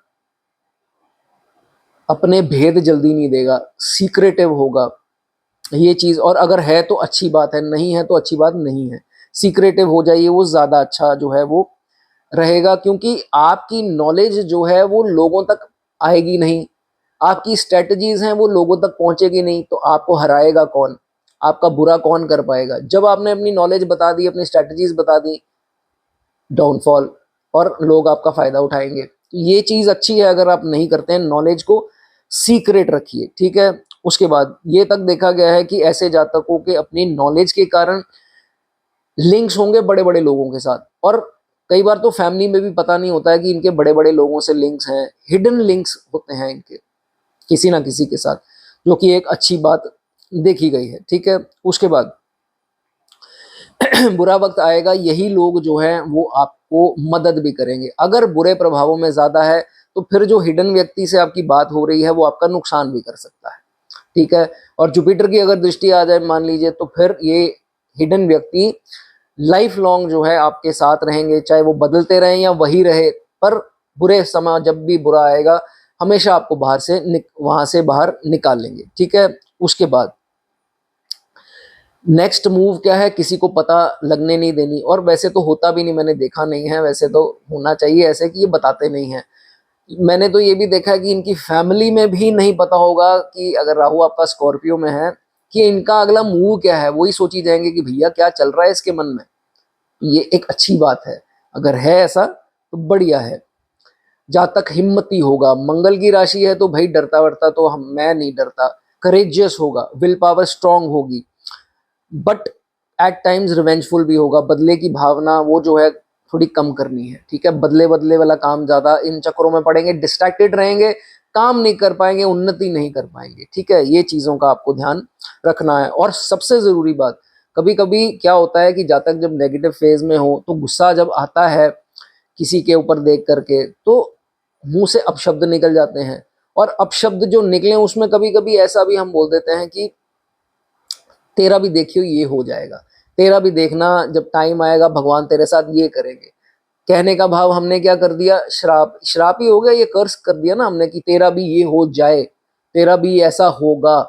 अपने भेद जल्दी नहीं देगा, सीक्रेटिव होगा ये चीज, और अगर है तो अच्छी बात है, नहीं है तो अच्छी बात नहीं है। सीक्रेटिव हो जाइए, वो ज्यादा अच्छा जो है वो रहेगा, क्योंकि आपकी नॉलेज जो है वो लोगों तक आएगी नहीं, आपकी स्ट्रेटजीज हैं वो लोगों तक पहुंचेगी नहीं, तो आपको हराएगा कौन, आपका बुरा कौन कर पाएगा? जब आपने अपनी नॉलेज बता दी, अपनी स्ट्रेटजीज बता दी, डाउनफॉल, और लोग आपका फायदा उठाएंगे। तो ये चीज अच्छी है अगर आप नहीं करते हैं, नॉलेज को सीक्रेट रखिए, ठीक है। उसके बाद ये तक देखा गया है कि ऐसे जातकों के अपनी नॉलेज के कारण लिंक्स होंगे बड़े बड़े लोगों के साथ, और कई बार तो फैमिली में भी पता नहीं होता है कि इनके बड़े बड़े लोगों से लिंक्स हैं, हिडन लिंक्स होते हैं इनके किसी ना किसी के साथ, जो कि एक अच्छी बात देखी गई है, ठीक है। उसके बाद बुरा वक्त आएगा, यही लोग जो है वो आपको मदद भी करेंगे। अगर बुरे प्रभावों में ज्यादा है तो फिर जो हिडन व्यक्ति से आपकी बात हो रही है वो आपका नुकसान भी कर सकता है, ठीक है। और जुपिटर की अगर दृष्टि आ जाए मान लीजिए, तो फिर ये हिडन व्यक्ति लाइफ लॉन्ग जो है आपके साथ रहेंगे, चाहे वो बदलते रहें या वही रहे, पर बुरे समय जब भी बुरा आएगा हमेशा आपको बाहर से वहां से बाहर निकाल लेंगे, ठीक है। उसके बाद नेक्स्ट मूव क्या है, किसी को पता लगने नहीं देनी, और वैसे तो होता भी नहीं, मैंने देखा नहीं है, वैसे तो होना चाहिए ऐसे कि ये बताते नहीं हैं। मैंने तो ये भी देखा है कि इनकी फैमिली में भी नहीं पता होगा कि अगर राहु आपका स्कॉर्पियो में है कि इनका अगला मूव क्या है, वही सोची जाएंगे कि भैया क्या चल रहा है इसके मन में। ये एक अच्छी बात है, अगर है ऐसा तो बढ़िया है। जातक हिम्मती होगा, मंगल की राशि है तो भाई डरता वरता तो मैं नहीं डरता, करेजियस होगा, विल पावर स्ट्रांग होगी, बट एट टाइम्स रिवेंजफुल भी होगा। बदले की भावना वो जो है थोड़ी कम करनी है, ठीक है। बदले बदले वाला काम ज्यादा इन चक्करों में पड़ेंगे, डिस्ट्रैक्टेड रहेंगे, काम नहीं कर पाएंगे, उन्नति नहीं कर पाएंगे, ठीक है। ये चीजों का आपको ध्यान रखना है। और सबसे जरूरी बात, कभी कभी क्या होता है कि जातक जब नेगेटिव फेज में हो तो गुस्सा जब आता है किसी के ऊपर देख करके, तो मुंह से अपशब्द निकल जाते हैं, और अपशब्द जो निकले उसमें कभी कभी ऐसा भी हम बोल देते हैं कि तेरा भी देखियो ये हो जाएगा, तेरा भी देखना, जब टाइम आएगा भगवान तेरे साथ ये करेंगे। कहने का भाव हमने क्या कर दिया, श्राप, श्राप ही हो गया, ये कर्स कर दिया ना हमने कि तेरा भी ये हो जाए, तेरा भी ऐसा होगा।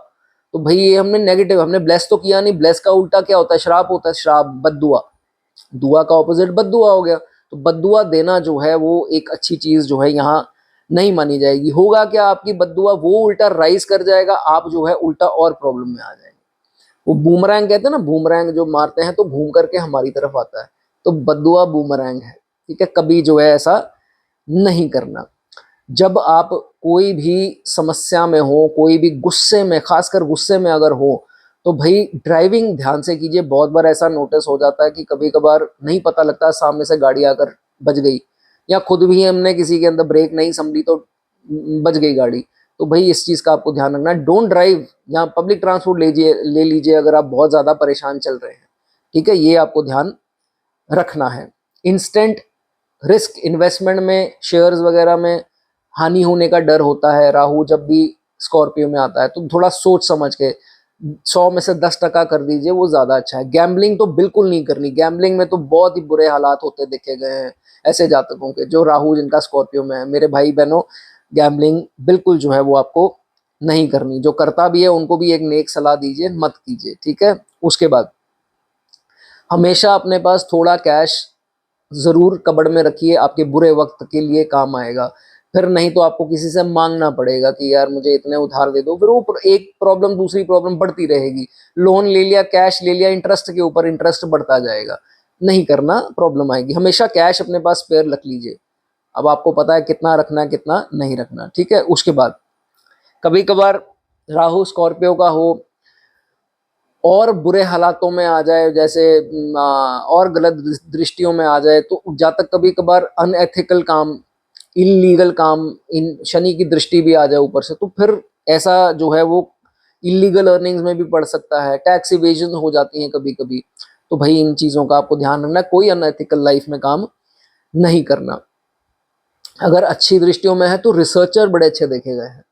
तो भाई ये हमने नेगेटिव, हमने ब्लेस तो किया नहीं, ब्लेस का उल्टा क्या होता है, श्राप होता है, श्राप बद्दुआ, दुआ का ऑपोजिट बद्दुआ हो गया। तो बद्दुआ देना जो है वो एक अच्छी चीज जो है यहाँ नहीं मानी जाएगी। होगा क्या, आपकी बद्दुआ वो उल्टा राइज कर जाएगा, आप जो है उल्टा और प्रॉब्लम में आ जाएंगे। वो बूमरैंग कहते हैं ना, बूमरैंग जो मारते हैं तो घूम करके हमारी तरफ आता है, तो बद्दुआ बूमरैंग है। ठीक है, कभी जो है ऐसा नहीं करना। जब आप कोई भी समस्या में हो, कोई भी गुस्से में, खासकर गुस्से में अगर हो, तो भाई ड्राइविंग ध्यान से कीजिए। बहुत बार ऐसा नोटिस हो जाता है कि कभी कभार नहीं पता लगता, सामने से गाड़ी आकर बज गई, या खुद भी हमने किसी के अंदर ब्रेक नहीं संभली तो बज गई गाड़ी। तो भाई इस चीज़ का आपको ध्यान रखना है। डोंट ड्राइव, या पब्लिक ट्रांसपोर्ट ले लीजिए अगर आप बहुत ज़्यादा परेशान चल रहे हैं। ठीक है, ये आपको ध्यान रखना है। इंस्टेंट रिस्क इन्वेस्टमेंट में, शेयर्स वगैरह में हानि होने का डर होता है। राहु जब भी स्कॉर्पियो में आता है तो थोड़ा सोच समझ के 100 में से 10% कर दीजिए, वो ज़्यादा अच्छा है। गैम्बलिंग तो बिल्कुल नहीं करनी, गैम्बलिंग में तो बहुत ही बुरे हालात होते देखे गए हैं ऐसे जातकों के, जो राहु जिनका स्कॉर्पियो में है। मेरे भाई बहनों, गैम्बलिंग बिल्कुल जो है वो आपको नहीं करनी। जो करता भी है उनको भी एक नेक सलाह दीजिए, मत कीजिए। ठीक है, उसके बाद हमेशा अपने पास थोड़ा कैश ज़रूर कबड़ में रखिए, आपके बुरे वक्त के लिए काम आएगा। फिर नहीं तो आपको किसी से मांगना पड़ेगा कि यार मुझे इतने उधार दे दो, फिर वो एक प्रॉब्लम दूसरी प्रॉब्लम बढ़ती रहेगी। लोन ले लिया, कैश ले लिया, इंटरेस्ट के ऊपर इंटरेस्ट बढ़ता जाएगा, नहीं करना, प्रॉब्लम आएगी। हमेशा कैश अपने पास स्पेयर रख लीजिए। अब आपको पता है कितना रखना है कितना नहीं रखना। ठीक है, उसके बाद कभी कभार राहु स्कॉर्पियो का हो और बुरे हालातों में आ जाए, जैसे और गलत दृष्टियों में आ जाए, तो जातक कभी कभार अनएथिकल काम, इलीगल काम, इन शनि की दृष्टि भी आ जाए ऊपर से, तो फिर ऐसा जो है वो इलीगल अर्निंग्स में भी पड़ सकता है। टैक्स इवेजन हो जाती है कभी कभी। तो भाई इन चीज़ों का आपको ध्यान रखना है, कोई अनएथिकल लाइफ में काम नहीं करना। अगर अच्छी दृष्टियों में है तो रिसर्चर बड़े अच्छे देखे गए हैं।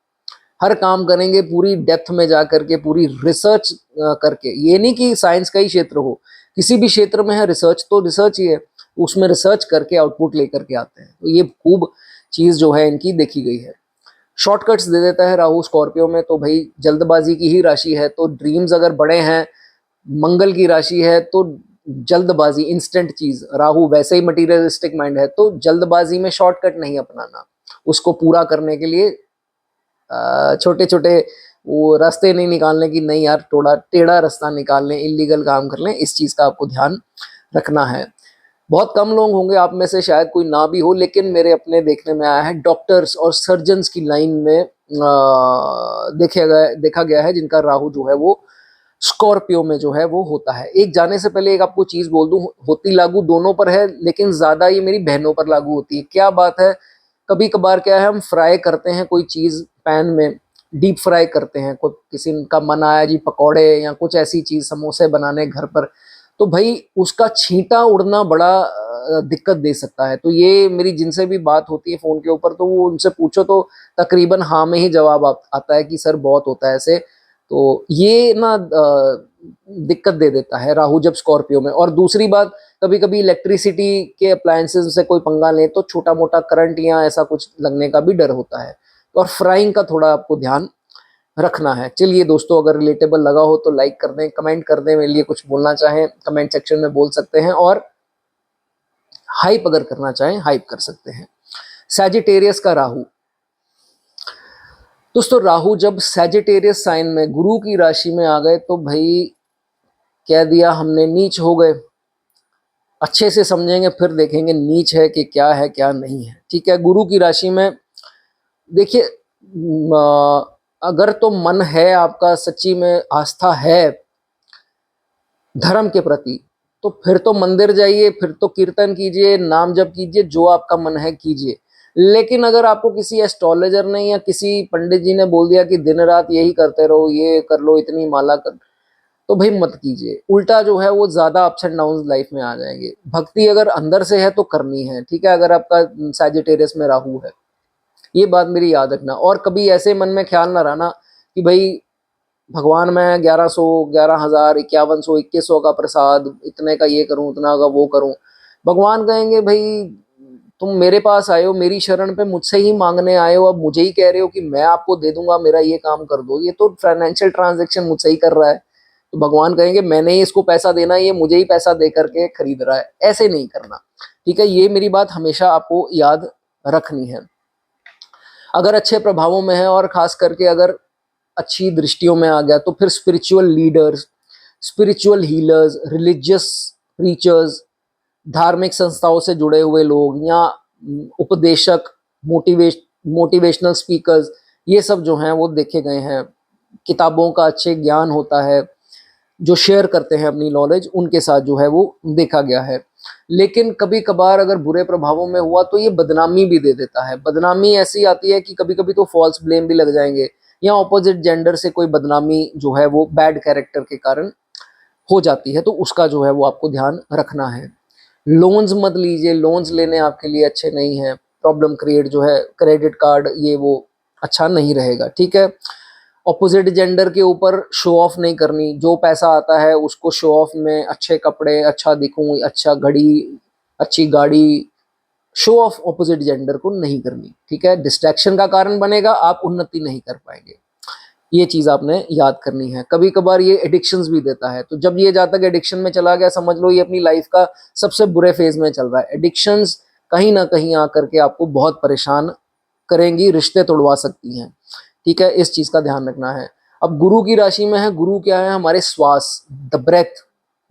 हर काम करेंगे पूरी डेप्थ में जा करके, पूरी रिसर्च करके। ये नहीं कि साइंस का ही क्षेत्र हो, किसी भी क्षेत्र में है रिसर्च तो रिसर्च ही है, उसमें रिसर्च करके आउटपुट लेकर के आते हैं। तो ये खूब चीज़ जो है इनकी देखी गई है। शॉर्टकट्स दे देता है राहु स्कॉर्पियो में, तो भाई जल्दबाजी की ही राशि है, तो ड्रीम्स अगर बड़े हैं, मंगल की राशि है, तो जल्दबाजी, इंस्टेंट चीज। राहु वैसे ही मटीरियलिस्टिक माइंड है, तो जल्दबाजी में शॉर्टकट नहीं अपनाना। उसको पूरा करने के लिए छोटे छोटे वो रास्ते नहीं निकालने की, नहीं यार थोड़ा टेढ़ा रास्ता निकाल लें, इलीगल काम कर लें। इस चीज़ का आपको ध्यान रखना है। बहुत कम लोग होंगे, आप में से शायद कोई ना भी हो, लेकिन मेरे अपने देखने में आया है डॉक्टर्स और सर्जन्स की लाइन में देखा गया है जिनका राहु जो है वो स्कॉर्पियो में जो है वो होता है। एक जाने से पहले एक आपको चीज बोल दूं, होती लागू दोनों पर है, लेकिन ज्यादा ये मेरी बहनों पर लागू होती है। क्या बात है, कभी कभार क्या है, हम फ्राई करते हैं कोई चीज पैन में, डीप फ्राई करते हैं, कुछ किसी का मन आया जी पकौड़े या कुछ ऐसी चीज, समोसे बनाने घर पर, तो भाई उसका छींटा उड़ना बड़ा दिक्कत दे सकता है। तो ये मेरी जिनसे भी बात होती है फोन के ऊपर, तो वो उनसे पूछो तो तकरीबन हाँ में ही जवाब आता है कि सर बहुत होता है ऐसे। तो ये ना दिक्कत दे देता है राहु जब स्कॉर्पियो में। और दूसरी बात, कभी कभी इलेक्ट्रिसिटी के अप्लायंसेस से कोई पंगा लें तो छोटा मोटा करंट या ऐसा कुछ लगने का भी डर होता है। और फ्राइंग का थोड़ा आपको ध्यान रखना है। चलिए दोस्तों, अगर रिलेटेबल लगा हो तो लाइक कर दें, कमेंट कर दें, मेरे लिए कुछ बोलना चाहें कमेंट सेक्शन में बोल सकते हैं, और हाइप अगर करना चाहें हाइप कर सकते हैं। सैजिटेरियस का राहु, दोस्तों राहु जब सैजिटेरियस साइन में गुरु की राशि में आ गए तो भाई कह दिया हमने, नीच हो गए। अच्छे से समझेंगे फिर देखेंगे नीच है कि क्या है क्या नहीं है। ठीक है, गुरु की राशि में देखिए, अगर तो मन है आपका, सच्ची में आस्था है धर्म के प्रति, तो फिर तो मंदिर जाइए, फिर तो कीर्तन कीजिए, नाम जप कीजिए, जो आपका मन है कीजिए। लेकिन अगर आपको किसी एस्ट्रोलॉजर ने या किसी पंडित जी ने बोल दिया कि दिन रात यही करते रहो, ये कर लो, इतनी माला कर, तो भाई मत कीजिए। उल्टा जो है वो ज्यादा अप्स एंड डाउन लाइफ में आ जाएंगे। भक्ति अगर अंदर से है तो करनी है। ठीक है, अगर आपका सैजिटेरियस में राहु है, ये बात मेरी याद रखना। और कभी ऐसे मन में ख्याल ना रहना कि भाई भगवान मैं 1100, 11,000, 5100, 2100 का प्रसाद, इतने का ये करूं, इतना का वो करूं। भगवान कहेंगे भाई तुम मेरे पास आए हो, मेरी शरण पे मुझसे ही मांगने आए हो, अब मुझे ही कह रहे हो कि मैं आपको दे दूंगा, मेरा ये काम कर दो। ये तो फाइनेंशियल ट्रांजेक्शन मुझसे ही कर रहा है। तो भगवान कहेंगे मैंने ही इसको पैसा देना है, ये मुझे ही पैसा दे करके खरीद रहा है। ऐसे नहीं करना। ठीक है, ये मेरी बात हमेशा आपको याद रखनी है। अगर अच्छे प्रभावों में है और खास करके अगर अच्छी दृष्टियों में आ गया तो फिर spiritual leaders, spiritual healers, religious preachers, धार्मिक संस्थाओं से जुड़े हुए लोग या उपदेशक, मोटिवेशनल स्पीकर्स, ये सब जो हैं वो देखे गए हैं। किताबों का अच्छे ज्ञान होता है, जो शेयर करते हैं अपनी नॉलेज, उनके साथ जो है वो देखा गया है। लेकिन कभी कभार अगर बुरे प्रभावों में हुआ तो ये बदनामी भी दे देता है। बदनामी ऐसी आती है कि कभी कभी तो फॉल्स ब्लेम भी लग जाएंगे, या ऑपोजिट जेंडर से कोई बदनामी जो है वो बैड कैरेक्टर के कारण हो जाती है, तो उसका जो है वो आपको ध्यान रखना है। लोन्स मत लीजिए, लोन्स लेने आपके लिए अच्छे नहीं हैं। प्रॉब्लम क्रिएट जो है, क्रेडिट कार्ड ये वो अच्छा नहीं रहेगा, ठीक है। ऑपोजिट जेंडर के ऊपर शो ऑफ नहीं करनी, जो पैसा आता है उसको शो ऑफ में, अच्छे कपड़े, अच्छा दिखूं, अच्छा घड़ी, अच्छी गाड़ी, शो ऑफ ऑपोजिट जेंडर को नहीं करनी, ठीक है। डिस्ट्रैक्शन का कारण बनेगा, आप उन्नति नहीं कर पाएंगे, ये चीज आपने याद करनी है। कभी कभार ये एडिक्शंस भी देता है, तो जब ये जहाँ तक एडिक्शन में चला गया, समझ लो ये अपनी लाइफ का सबसे बुरे फेज में चल रहा है। एडिक्शंस कहीं ना कहीं आकर के आपको बहुत परेशान करेंगी, रिश्ते तोड़वा सकती हैं, ठीक है। इस चीज का ध्यान रखना है। अब गुरु की राशि में है, गुरु क्या है? हमारे श्वास, द ब्रेथ,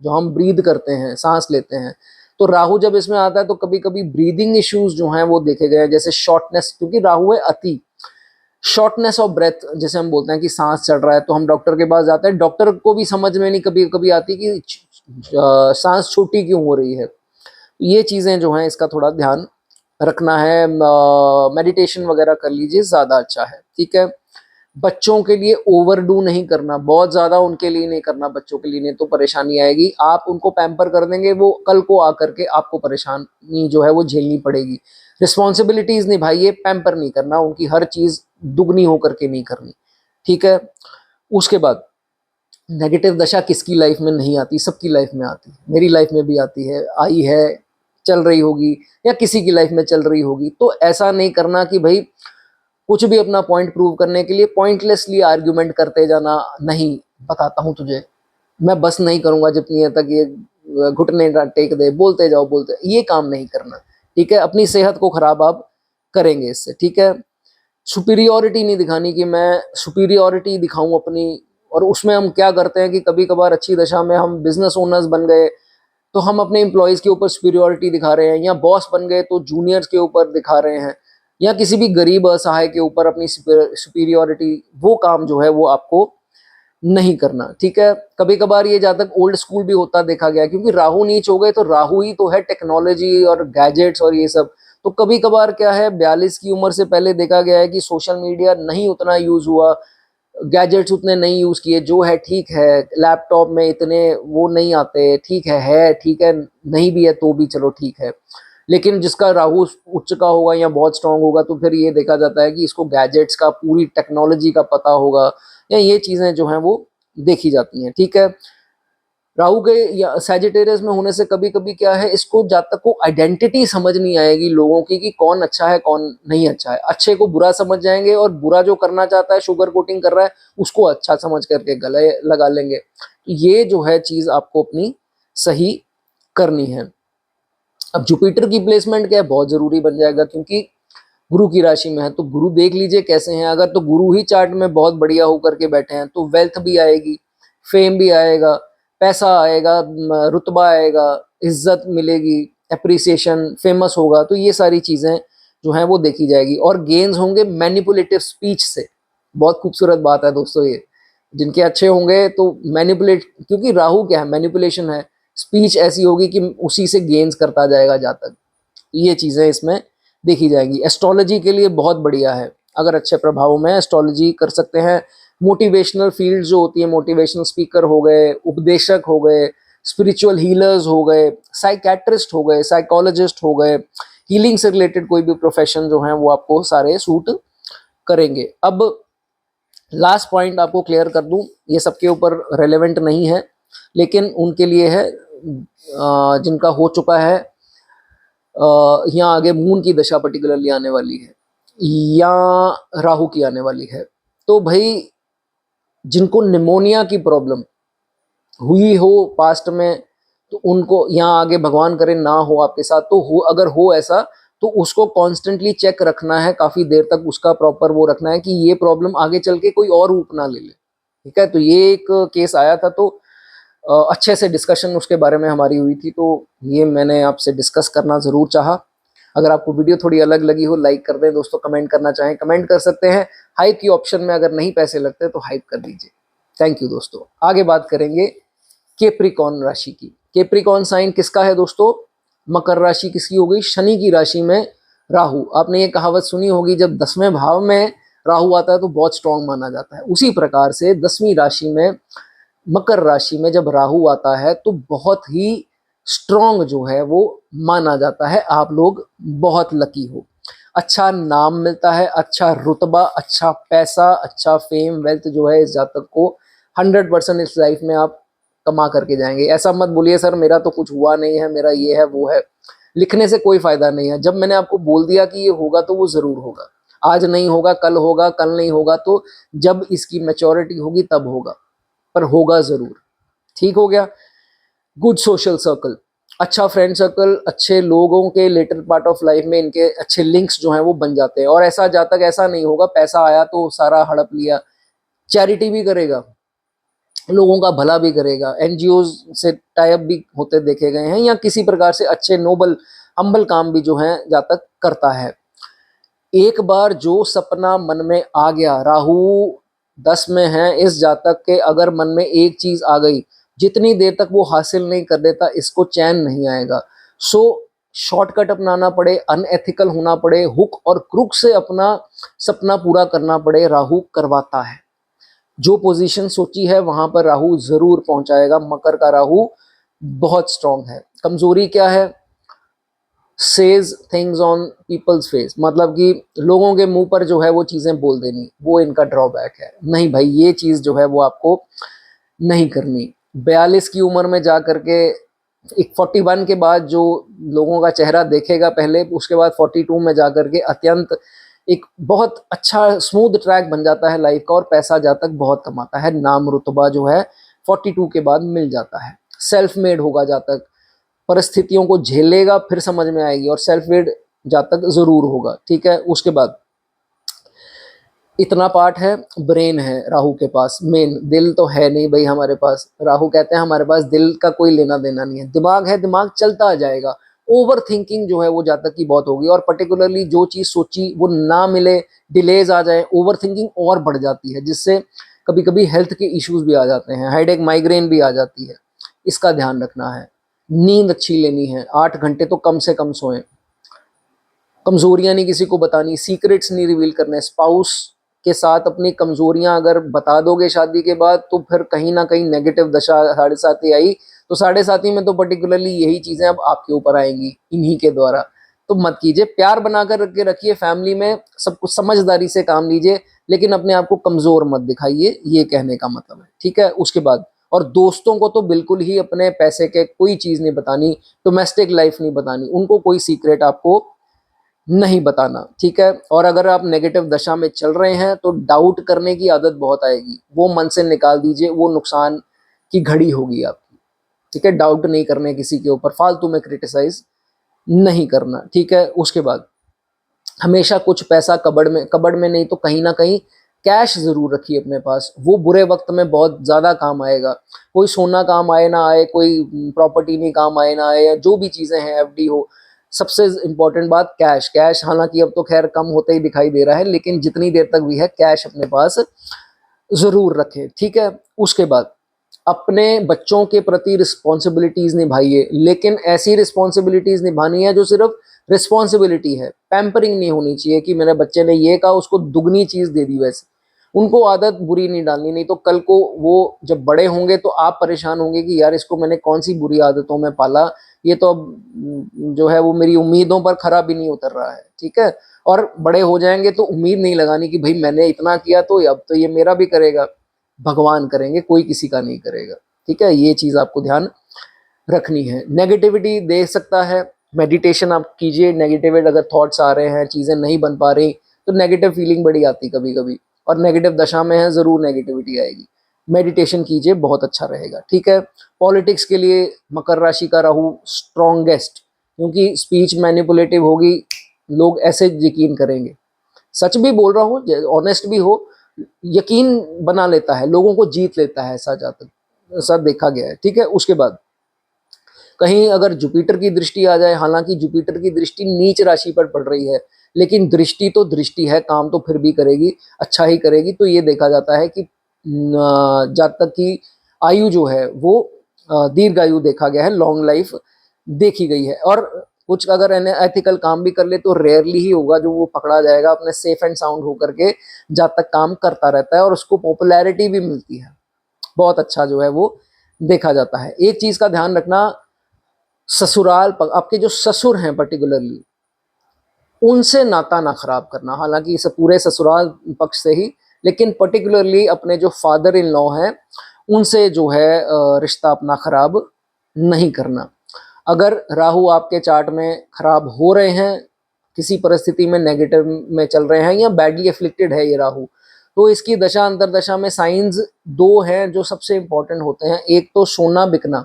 जो हम ब्रीद करते हैं, सांस लेते हैं। तो राहु जब इसमें आता है तो कभी कभी ब्रीदिंग इश्यूज जो हैं वो देखे गए हैं, जैसे शॉर्टनेस, क्योंकि राहु है अति, शॉर्टनेस ऑफ ब्रेथ, जैसे हम बोलते हैं कि सांस चढ़ रहा है तो हम डॉक्टर के पास जाते हैं, डॉक्टर को भी समझ में नहीं कभी कभी आती कि सांस छोटी क्यों हो रही है। ये चीजें जो हैं इसका थोड़ा ध्यान रखना है। मेडिटेशन वगैरह कर लीजिए, ज्यादा अच्छा है, ठीक है। बच्चों के लिए ओवरडू नहीं करना, बहुत ज्यादा उनके लिए नहीं करना, बच्चों के लिए नहीं तो परेशानी आएगी। आप उनको पैम्पर कर देंगे, वो कल को आकर के आपको परेशानी जो है वो झेलनी पड़ेगी। रिस्पॉन्सिबिलिटीज निभाइए, पैम्पर नहीं करना, उनकी हर चीज दुगनी होकर के नहीं करनी, ठीक है। उसके बाद नेगेटिव दशा किसकी लाइफ में नहीं आती? सबकी लाइफ में आती है, मेरी लाइफ में भी आती है, आई है, चल रही होगी, या किसी की लाइफ में चल रही होगी। तो ऐसा नहीं करना कि भाई कुछ भी अपना पॉइंट प्रूव करने के लिए पॉइंटलेसली आर्ग्यूमेंट करते जाना, नहीं बताता हूं तुझे, मैं बस नहीं करूंगा जितनी तक ये घुटने ना टेक दे, बोलते जाओ बोलते, ये काम नहीं करना, ठीक है। अपनी सेहत को खराब आप करेंगे इससे, ठीक है। सुपीरियोरिटी नहीं दिखानी कि मैं सुपीरियोरिटी दिखाऊं अपनी, और उसमें हम क्या करते हैं कि कभी कभार अच्छी दशा में हम बिजनेस ओनर्स बन गए तो हम अपने एम्प्लॉयज के ऊपर सुपीरियोरिटी दिखा रहे हैं, या बॉस बन गए तो जूनियर्स के ऊपर दिखा रहे हैं, या किसी भी गरीब असहाय के ऊपर अपनी सुपीरियोरिटी, वो काम जो है वो आपको नहीं करना, ठीक है। कभी कभार ये जहाँ तक ओल्ड स्कूल भी होता देखा गया, क्योंकि राहु नीच हो गए तो राहु ही तो है टेक्नोलॉजी और गैजेट्स और ये सब। तो कभी कभार क्या है, 42 की उम्र से पहले देखा गया है कि सोशल मीडिया नहीं उतना यूज हुआ, गैजेट्स उतने नहीं यूज किए, जो है ठीक है, लैपटॉप में इतने वो नहीं आते, ठीक है ठीक है, नहीं भी है तो भी चलो ठीक है। लेकिन जिसका राहु उच्च का होगा या बहुत स्ट्रांग होगा तो फिर ये देखा जाता है कि इसको गैजेट्स का, पूरी टेक्नोलॉजी का पता होगा, या ये चीजें जो हैं वो देखी जाती हैं, ठीक है। राहु के या सैजिटेरियस में होने से कभी कभी क्या है, इसको जब तक को आइडेंटिटी समझ नहीं आएगी लोगों की कि कौन अच्छा है कौन नहीं अच्छा है, अच्छे को बुरा समझ जाएंगे और बुरा जो करना चाहता है, शुगर कोटिंग कर रहा है, उसको अच्छा समझ करके गले लगा लेंगे। ये जो है चीज आपको अपनी सही करनी है। अब जुपिटर की प्लेसमेंट क्या है, बहुत जरूरी बन जाएगा, क्योंकि गुरु की राशि में है। तो गुरु देख लीजिए कैसे हैं, अगर तो गुरु ही चार्ट में बहुत बढ़िया होकर के बैठे हैं तो वेल्थ भी आएगी, फेम भी आएगा, पैसा आएगा, रुतबा आएगा, इज्जत मिलेगी, एप्रिसिएशन, फेमस होगा, तो ये सारी चीजें जो हैं वो देखी जाएगी। और गेन्स होंगे मैनिपुलेटिव स्पीच से, बहुत खूबसूरत बात है दोस्तों ये, जिनके अच्छे होंगे तो मैनिपुलेट, क्योंकि राहु क्या है, मैनिपुलेशन है, स्पीच ऐसी होगी कि उसी से गेन्स करता जाएगा जहाँ तक, ये चीजें इसमें देखी जाएंगी। एस्ट्रोलॉजी के लिए बहुत बढ़िया है, अगर अच्छे प्रभावों में एस्ट्रोलॉजी कर सकते हैं। मोटिवेशनल फील्ड जो होती है, मोटिवेशनल स्पीकर हो गए, उपदेशक हो गए, स्पिरिचुअल हीलर्स हो गए, साइकेट्रिस्ट हो गए, साइकोलॉजिस्ट हो गए, हीलिंग से रिलेटेड कोई भी प्रोफेशन जो है वो आपको सारे सूट करेंगे। अब लास्ट पॉइंट आपको क्लियर कर दूं, ये सबके ऊपर रेलेवेंट नहीं है, लेकिन उनके लिए है जिनका हो चुका है, यहाँ आगे मून की दशा पर्टिकुलरली आने वाली है, या राहु की आने वाली है। तो भाई जिनको निमोनिया की प्रॉब्लम हुई हो पास्ट में, तो उनको यहाँ आगे भगवान करे ना हो आपके साथ, तो हो अगर हो ऐसा तो उसको कॉन्स्टेंटली चेक रखना है, काफी देर तक उसका प्रॉपर वो रखना है कि ये प्रॉब्लम आगे चल के कोई और रूप ना ले ले। ठीक है, तो ये एक केस आया था, तो अच्छे से डिस्कशन उसके बारे में हमारी हुई थी, तो ये मैंने आपसे डिस्कस करना ज़रूर चाहा। अगर आपको वीडियो थोड़ी अलग लगी हो, लाइक कर दें दोस्तों, कमेंट करना चाहें कमेंट कर सकते हैं। हाइप की ऑप्शन में अगर नहीं पैसे लगते तो हाइप कर दीजिए। थैंक यू दोस्तों। आगे बात करेंगे कैप्रिकॉर्न राशि की। कैप्रिकॉर्न साइन किसका है दोस्तों? मकर राशि किसकी हो गई? शनि की राशि में राहु। आपने ये कहावत सुनी होगी, जब 10वें भाव में राहु आता है तो बहुत स्ट्रांग माना जाता है। उसी प्रकार से 10वीं राशि में, मकर राशि में जब राहु आता है तो बहुत ही स्ट्रांग जो है वो माना जाता है। आप लोग बहुत लकी हो, अच्छा नाम मिलता है, अच्छा रुतबा, अच्छा पैसा, अच्छा फेम, वेल्थ जो है इस जातक को 100% इस लाइफ में आप कमा करके जाएंगे। ऐसा मत बोलिए सर मेरा तो कुछ हुआ नहीं है, मेरा ये है वो है। लिखने से कोई फायदा नहीं है। जब मैंने आपको बोल दिया कि ये होगा तो वो जरूर होगा। आज नहीं होगा कल होगा, कल नहीं होगा तो जब इसकी मैच्योरिटी होगी तब होगा, पर होगा जरूर। ठीक हो गया। गुड सोशल सर्कल, अच्छा फ्रेंड सर्कल, अच्छे लोगों के लेटर पार्ट ऑफ लाइफ में इनके अच्छे लिंक्स जो हैं वो बन जाते हैं। और ऐसा जातक ऐसा नहीं होगा पैसा आया तो सारा हड़प लिया। चैरिटी भी करेगा, लोगों का भला भी करेगा, एनजीओ से टाइप भी होते देखे गए हैं, या किसी प्रकार से अच्छे नोबल हम्बल काम भी जो है जातक करता है। एक बार जो सपना मन में आ गया, राहु 10 में है, इस जातक के अगर मन में एक चीज आ गई, जितनी देर तक वो हासिल नहीं कर देता इसको चैन नहीं आएगा। सो शॉर्टकट अपनाना पड़े, अनएथिकल होना पड़े, हुक और क्रुक से अपना सपना पूरा करना पड़े, राहु करवाता है। जो पोजीशन सोची है वहां पर राहु जरूर पहुंचाएगा। मकर का राहु बहुत स्ट्रांग है। कमजोरी क्या है? Says things on people's face, मतलब कि लोगों के मुंह पर जो है वो चीजें बोल देनी, वो इनका ड्रॉबैक है। नहीं भाई, ये चीज जो है वो आपको नहीं करनी। 42 की उम्र में जा करके, एक 41 के बाद जो लोगों का चेहरा देखेगा पहले, उसके बाद 42 में जा करके अत्यंत एक बहुत अच्छा स्मूथ ट्रैक बन जाता है लाइफ का, और पैसा जातक बहुत कमाता है। नाम रुतबा जो है 42 के बाद मिल जाता है। सेल्फ मेड होगा जातक, परिस्थितियों को झेलेगा, फिर समझ में आएगी, और सेल्फ मेड जातक जरूर होगा। ठीक है, उसके बाद इतना पार्ट है, ब्रेन है राहु के पास, मेन दिल तो है नहीं भाई हमारे पास। राहु कहते हैं हमारे पास दिल का कोई लेना देना नहीं है। दिमाग है, दिमाग चलता आ जाएगा। ओवर थिंकिंग जो है वो जातक की बहुत होगी, और पर्टिकुलरली जो चीज सोची वो ना मिले, डिलेज आ जाए, ओवर थिंकिंग और बढ़ जाती है, जिससे कभी कभी हेल्थ के इश्यूज भी आ जाते हैं, हेडेक माइग्रेन भी आ जाती है। इसका ध्यान रखना है। नींद अच्छी लेनी है, 8 घंटे तो कम से कम सोएं। कमजोरियां नहीं किसी को बतानी, सीक्रेट्स नहीं रिवील करने। स्पाउस के साथ अपनी कमजोरियां अगर बता दोगे शादी के बाद तो फिर कहीं ना कहीं नेगेटिव दशा 7.5 आई, तो 7.5 में तो पर्टिकुलरली यही चीजें अब आपके ऊपर आएंगी इन्हीं के द्वारा। तो मत कीजिए, प्यार बनाकर रख के रखिए फैमिली में, सब कुछ समझदारी से काम लीजिए, लेकिन अपने आप को कमजोर मत दिखाइए, ये कहने का मतलब है। ठीक है, उसके बाद और दोस्तों को तो बिल्कुल ही अपने पैसे के कोई चीज नहीं बतानी, डोमेस्टिक लाइफ नहीं बतानी, उनको कोई सीक्रेट आपको नहीं बताना। ठीक है, और अगर आप नेगेटिव दशा में चल रहे हैं तो डाउट करने की आदत बहुत आएगी, वो मन से निकाल दीजिए, वो नुकसान की घड़ी होगी आपकी। ठीक है, डाउट नहीं करने किसी के ऊपर, फालतू में क्रिटिसाइज नहीं करना। ठीक है, उसके बाद हमेशा कुछ पैसा कबड़ में नहीं तो कहीं ना कहीं कैश जरूर रखिए अपने पास, वो बुरे वक्त में बहुत ज्यादा काम आएगा। कोई सोना काम आए ना आए, कोई प्रॉपर्टी नहीं काम आए ना आए, या जो भी चीजें हैं, एफडी हो, सबसे इंपॉर्टेंट बात कैश। कैश हालांकि अब तो खैर कम होते ही दिखाई दे रहा है, लेकिन जितनी देर तक भी है कैश अपने पास जरूर रखें। ठीक है, उसके बाद अपने बच्चों के प्रति रिस्पॉन्सिबिलिटीज निभाइए, लेकिन ऐसी रिस्पॉन्सिबिलिटीज निभानी है जो सिर्फ रिस्पॉन्सिबिलिटी है, पैम्परिंग नहीं होनी चाहिए कि मेरे बच्चे ने ये कहा उसको दुगनी चीज दे दी। वैसे उनको आदत बुरी नहीं डालनी, नहीं तो कल को वो जब बड़े होंगे तो आप परेशान होंगे कि यार इसको मैंने कौन सी बुरी आदतों में पाला, ये तो अब जो है वो मेरी उम्मीदों पर खरा भी नहीं उतर रहा है। ठीक है, और बड़े हो जाएंगे तो उम्मीद नहीं लगानी कि भाई मैंने इतना किया तो अब तो ये मेरा भी करेगा। भगवान करेंगे, कोई किसी का नहीं करेगा। ठीक है, ये चीज आपको ध्यान रखनी है। नेगेटिविटी दे सकता है, मेडिटेशन आप कीजिए। नेगेटिव अगर थॉट्स आ रहे हैं, चीजें नहीं बन पा रही, तो नेगेटिव फीलिंग बड़ी आती कभी कभी, और नेगेटिव दशा में है जरूर नेगेटिविटी आएगी। मेडिटेशन कीजिए, बहुत अच्छा रहेगा। ठीक है, पॉलिटिक्स के लिए मकर राशि का राहु स्ट्रॉन्गेस्ट, क्योंकि स्पीच मैनिपुलेटिव होगी, लोग ऐसे यकीन करेंगे। सच भी बोल रहा हूँ, ऑनेस्ट भी हो, यकीन बना लेता है, लोगों को जीत लेता है ऐसा जातक, ऐसा देखा गया है। ठीक है, उसके बाद कहीं अगर जुपिटर की दृष्टि आ जाए, हालांकि जुपिटर की दृष्टि नीच राशि पर पड़ रही है, लेकिन दृष्टि तो दृष्टि है, काम तो फिर भी करेगी, अच्छा ही करेगी। तो ये देखा जाता है कि जातक की आयु जो है वो दीर्घायु देखा गया है, लॉन्ग लाइफ देखी गई है। और कुछ अगर एथिकल काम भी कर ले तो रेयरली ही होगा जो वो पकड़ा जाएगा, अपने सेफ एंड साउंड होकर के जातक काम करता रहता है और उसको पॉपुलैरिटी भी मिलती है, बहुत अच्छा जो है वो देखा जाता है। एक चीज का ध्यान रखना, ससुराल आपके जो ससुर हैं पर्टिकुलरली, उनसे नाता ना खराब करना, हालांकि इसे पूरे ससुराल पक्ष से ही, लेकिन पर्टिकुलरली अपने जो फादर इन लॉ हैं उनसे जो है रिश्ता अपना खराब नहीं करना। अगर राहु आपके चार्ट में खराब हो रहे हैं, किसी परिस्थिति में नेगेटिव में चल रहे हैं या बैडली एफ्लिक्टेड है ये राहु, तो इसकी दशा अंतरदशा में साइंस दो हैं जो सबसे इंपॉर्टेंट होते हैं। एक तो सोना बिकना,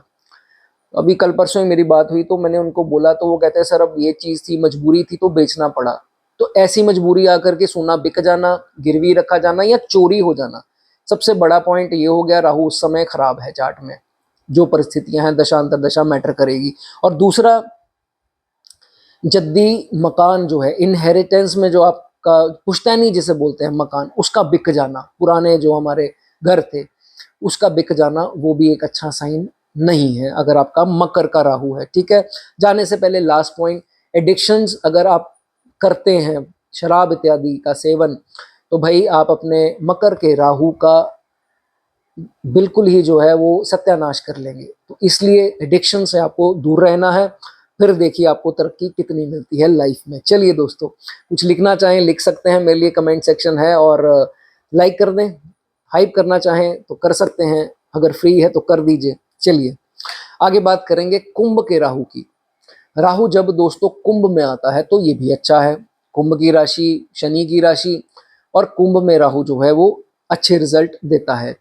अभी कल परसों ही मेरी बात हुई तो मैंने उनको बोला तो वो कहते हैं सर अब ये चीज़ थी, मजबूरी थी तो बेचना पड़ा। तो ऐसी मजबूरी आकर के सोना बिक जाना, गिरवी रखा जाना या चोरी हो जाना, सबसे बड़ा पॉइंट ये हो गया, राहु उस समय खराब है चार्ट में, जो परिस्थितियां हैं दशा अंतरदशा मैटर करेगी। और दूसरा, जद्दी मकान जो है, इनहेरिटेंस में जो आपका पुश्तैनी जिसे बोलते हैं मकान, उसका बिक जाना, पुराने जो हमारे घर थे उसका बिक जाना, वो भी एक अच्छा साइन नहीं है अगर आपका मकर का राहु है। ठीक है, जाने से पहले लास्ट पॉइंट, एडिक्शंस अगर आप करते हैं, शराब इत्यादि का सेवन, तो भाई आप अपने मकर के राहु का बिल्कुल ही जो है वो सत्यानाश कर लेंगे। तो इसलिए एडिक्शन से आपको दूर रहना है, फिर देखिए आपको तरक्की कितनी मिलती है लाइफ में। चलिए दोस्तों, कुछ लिखना चाहें लिख सकते हैं, मेरे लिए कमेंट सेक्शन है, और लाइक कर दें, हाइप करना चाहें तो कर सकते हैं, अगर फ्री है तो कर दीजिए। चलिए आगे बात करेंगे कुंभ के राहु की। राहु जब दोस्तों कुंभ में आता है तो ये भी अच्छा है, कुंभ की राशि शनि की राशि, और कुंभ में राहु जो है वो अच्छे रिजल्ट देता है।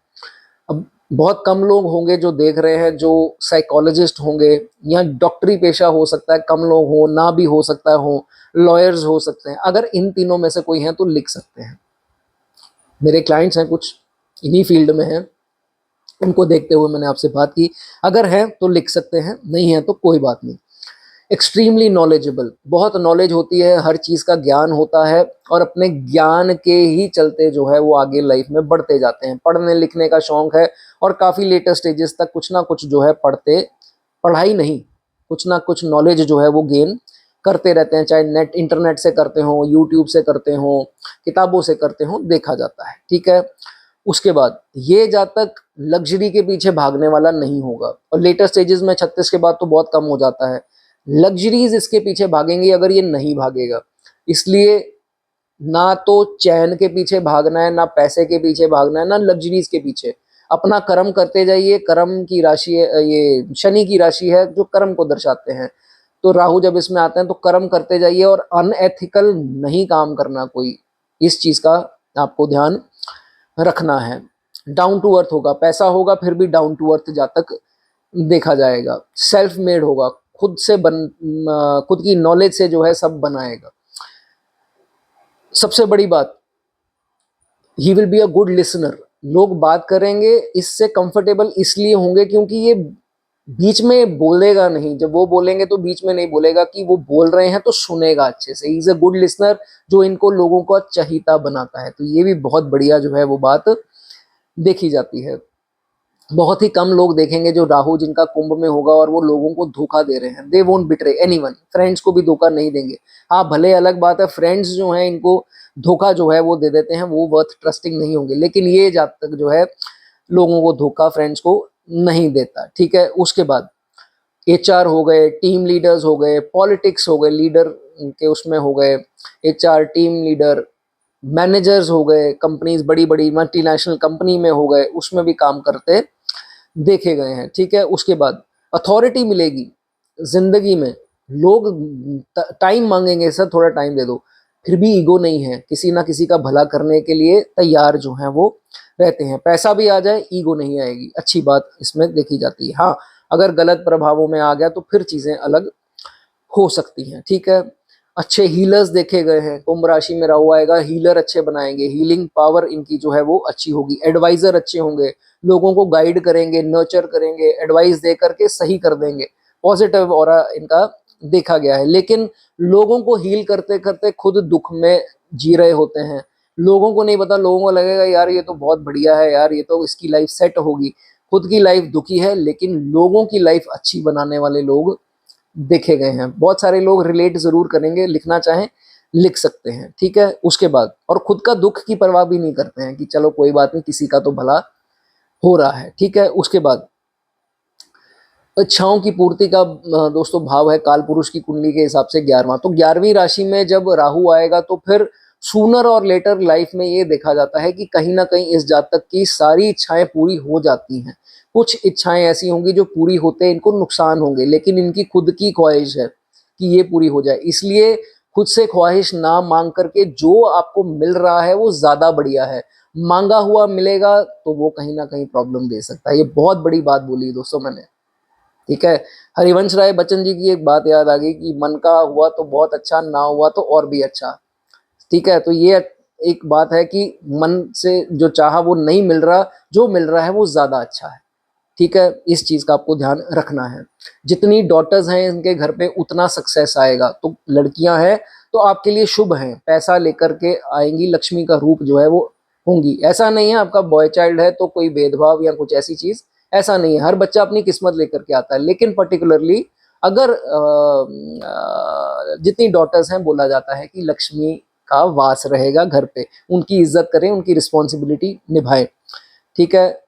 अब बहुत कम लोग होंगे जो देख रहे हैं जो साइकोलॉजिस्ट होंगे, या डॉक्टरी पेशा हो सकता है, कम लोग हो, ना भी हो सकता है हो, लॉयर्स हो सकते हैं। अगर इन तीनों में से कोई हैं तो लिख सकते हैं, मेरे क्लाइंट्स हैं कुछ इन्हीं फील्ड में हैं, उनको देखते हुए मैंने आपसे बात की। अगर है तो लिख सकते हैं, नहीं है तो कोई बात नहीं। एक्सट्रीमली नॉलेजेबल, बहुत नॉलेज होती है, हर चीज़ का ज्ञान होता है, और अपने ज्ञान के ही चलते जो है वो आगे लाइफ में बढ़ते जाते हैं। पढ़ने लिखने का शौक है और काफ़ी लेटर स्टेजेस तक कुछ ना कुछ जो है पढ़ाई नहीं, कुछ ना कुछ नॉलेज जो है वो गेन करते रहते हैं, चाहे इंटरनेट से करते हो, यूट्यूब से करते हो, किताबों से करते हो, देखा जाता है। ठीक है, उसके बाद ये जातक लग्जरी के पीछे भागने वाला नहीं होगा, और लेटर स्टेजेस में 36 के बाद तो बहुत कम हो जाता है, लग्जरीज इसके पीछे भागेंगी अगर ये नहीं भागेगा। इसलिए ना तो चैन के पीछे भागना है, ना पैसे के पीछे भागना है, ना लग्जरीज के पीछे, अपना कर्म करते जाइए। कर्म की राशि ये शनि की राशि है जो कर्म को दर्शाते हैं, तो राहु जब इसमें आते हैं तो कर्म करते जाइए, और अनएथिकल नहीं काम करना कोई, इस चीज का आपको ध्यान रखना है। डाउन टू अर्थ होगा, पैसा होगा फिर भी डाउन टू अर्थ जातक देखा जाएगा, सेल्फ मेड होगा, खुद की नॉलेज से जो है सब बनाएगा। सबसे बड़ी बात, he will be a good listener, लोग बात करेंगे इससे कंफर्टेबल इसलिए होंगे क्योंकि ये बीच में बोलेगा नहीं, जब वो बोलेंगे तो बीच में नहीं बोलेगा, कि वो बोल रहे हैं तो सुनेगा अच्छे से। He is a good listener, जो इनको लोगों को चहीता बनाता है। तो ये भी बहुत बढ़िया जो है वो बात देखी जाती है। बहुत ही कम लोग देखेंगे जो राहु जिनका कुंभ में होगा और वो लोगों को धोखा दे रहे हैं। They won't betray anyone, friends को भी धोखा नहीं देंगे। हाँ भले अलग बात है, फ्रेंड्स जो हैं इनको धोखा जो है वो दे देते हैं, वो वर्थ ट्रस्टिंग नहीं होंगे, लेकिन ये जब तक जो है लोगों को धोखा फ्रेंड्स को नहीं देता। ठीक है, उसके बाद एचआर हो गए, टीम लीडर्स हो गए, पॉलिटिक्स हो गए, लीडर के उसमें हो गए, एचआर टीम लीडर, मैनेजर्स हो गए, कंपनीज बड़ी बड़ी मल्टीनेशनल कंपनी में हो गए, उसमें भी काम करते देखे गए हैं। ठीक है, उसके बाद अथॉरिटी मिलेगी जिंदगी में, लोग टाइम मांगेंगे, सर थोड़ा टाइम दे दो, फिर भी ईगो नहीं है, किसी ना किसी का भला करने के लिए तैयार जो है वो रहते हैं। पैसा भी आ जाए, ईगो नहीं आएगी, अच्छी बात इसमें देखी जाती है। हाँ अगर गलत प्रभावों में आ गया तो फिर चीजें अलग हो सकती हैं। ठीक है, अच्छे हीलर्स देखे गए हैं। कुंभ राशि में राहु आएगा, हीलर अच्छे बनाएंगे, हीलिंग पावर इनकी जो है वो अच्छी होगी, एडवाइजर अच्छे होंगे, लोगों को गाइड करेंगे, नर्चर करेंगे, एडवाइस दे करके सही कर देंगे, पॉजिटिव ऑरा इनका देखा गया है। लेकिन लोगों को हील करते करते खुद दुख में जी रहे होते हैं। लोगों को नहीं पता, लोगों को लगेगा यार ये तो बहुत बढ़िया है, यार ये तो इसकी लाइफ सेट होगी, खुद की लाइफ दुखी है, लेकिन लोगों की लाइफ अच्छी बनाने वाले लोग देखे गए हैं। बहुत सारे लोग रिलेट जरूर करेंगे, लिखना चाहें लिख सकते हैं, ठीक है। उसके बाद और खुद का दुख की परवाह भी नहीं करते हैं कि चलो कोई बात नहीं, किसी का तो भला हो रहा है, ठीक है। उसके बाद इच्छाओं की पूर्ति का दोस्तों भाव है काल पुरुष की कुंडली के हिसाब से 11वां। तो 11वीं राशि में जब राहु आएगा तो फिर सूनर और लेटर लाइफ में ये देखा जाता है कि कहीं ना कहीं इस जातक की सारी इच्छाएं पूरी हो जाती हैं। कुछ इच्छाएं ऐसी होंगी जो पूरी होते इनको नुकसान होंगे, लेकिन इनकी खुद की ख्वाहिश है कि ये पूरी हो जाए, इसलिए खुद से ख्वाहिश ना मांग करके जो आपको मिल रहा है वो ज्यादा बढ़िया है। मांगा हुआ मिलेगा तो वो कहीं ना कहीं प्रॉब्लम दे सकता है। ये बहुत बड़ी बात बोली दोस्तों मैंने, ठीक है। हरिवंश राय बच्चन जी की एक बात याद आ गई कि मन का हुआ तो बहुत अच्छा, ना हुआ तो और भी अच्छा, ठीक है। तो ये एक बात है कि मन से जो चाहा वो नहीं मिल रहा, जो मिल रहा है वो ज्यादा अच्छा है, ठीक है। इस चीज का आपको ध्यान रखना है। जितनी डॉटर्स हैं इनके घर पे उतना सक्सेस आएगा। तो लड़कियां हैं तो आपके लिए शुभ हैं, पैसा लेकर के आएंगी, लक्ष्मी का रूप जो है वो होंगी। ऐसा नहीं है आपका बॉय चाइल्ड है तो कोई भेदभाव या कुछ ऐसी चीज, ऐसा नहीं है। हर बच्चा अपनी किस्मत लेकर के आता है, लेकिन पर्टिकुलरली अगर जितनी डॉटर्स हैं बोला जाता है कि लक्ष्मी का वास रहेगा घर पे, उनकी इज्जत करें, उनकी रिस्पॉन्सिबिलिटी निभाएं, ठीक है।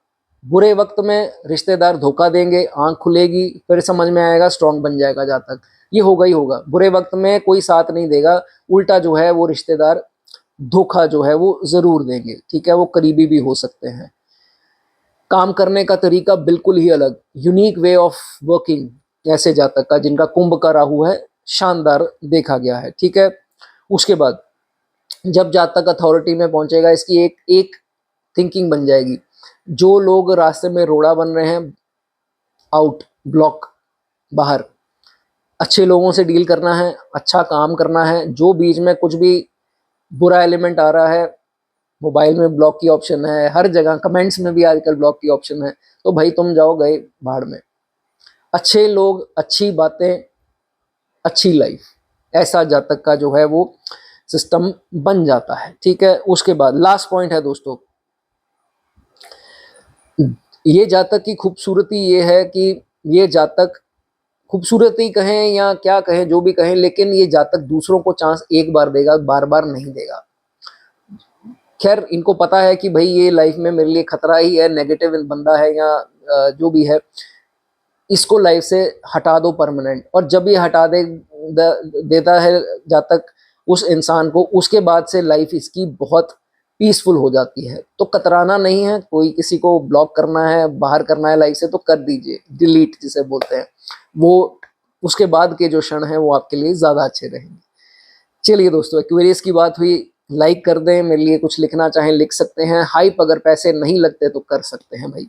बुरे वक्त में रिश्तेदार धोखा देंगे, आंख खुलेगी, फिर समझ में आएगा, स्ट्रांग बन जाएगा जातक, ये होगा ही होगा। बुरे वक्त में कोई साथ नहीं देगा, उल्टा जो है वो रिश्तेदार धोखा जो है वो जरूर देंगे, ठीक है। वो करीबी भी हो सकते हैं। काम करने का तरीका बिल्कुल ही अलग, यूनिक वे ऑफ वर्किंग ऐसे जातक का जिनका कुंभ का राहु है, शानदार देखा गया है, ठीक है। उसके बाद जब जातक अथॉरिटी में पहुंचेगा इसकी एक एक थिंकिंग बन जाएगी। जो लोग रास्ते में रोड़ा बन रहे हैं, आउट, ब्लॉक, बाहर, अच्छे लोगों से डील करना है, अच्छा काम करना है। जो बीच में कुछ भी बुरा एलिमेंट आ रहा है, मोबाइल में ब्लॉक की ऑप्शन है, हर जगह कमेंट्स में भी आजकल ब्लॉक की ऑप्शन है, तो भाई तुम जाओ गए भाड़ में। अच्छे लोग, अच्छी बातें, अच्छी लाइफ, ऐसा जातक का जो है वो सिस्टम बन जाता है, ठीक है। उसके बाद लास्ट पॉइंट है दोस्तों, ये जातक की खूबसूरती ये है कि ये जातक, खूबसूरती कहें या क्या कहें, जो भी कहें, लेकिन ये जातक दूसरों को चांस एक बार देगा, बार बार नहीं देगा। खैर इनको पता है कि भाई ये लाइफ में मेरे लिए खतरा ही है, नेगेटिव बंदा है या जो भी है, इसको लाइफ से हटा दो परमानेंट। और जब ये हटा देता है जातक उस इंसान को, उसके बाद से लाइफ इसकी बहुत पीसफुल हो जाती है। तो कतराना नहीं है, कोई किसी को ब्लॉक करना है, बाहर करना है लाइफ से तो कर दीजिए, डिलीट जिसे बोलते हैं वो। उसके बाद के जो क्षण हैं वो आपके लिए ज्यादा अच्छे रहेंगे। चलिए दोस्तों, एक्वेरियस की बात हुई, लाइक कर दें, मेरे लिए कुछ लिखना चाहें लिख सकते हैं। हाइप अगर पैसे नहीं लगते तो कर सकते हैं भाई,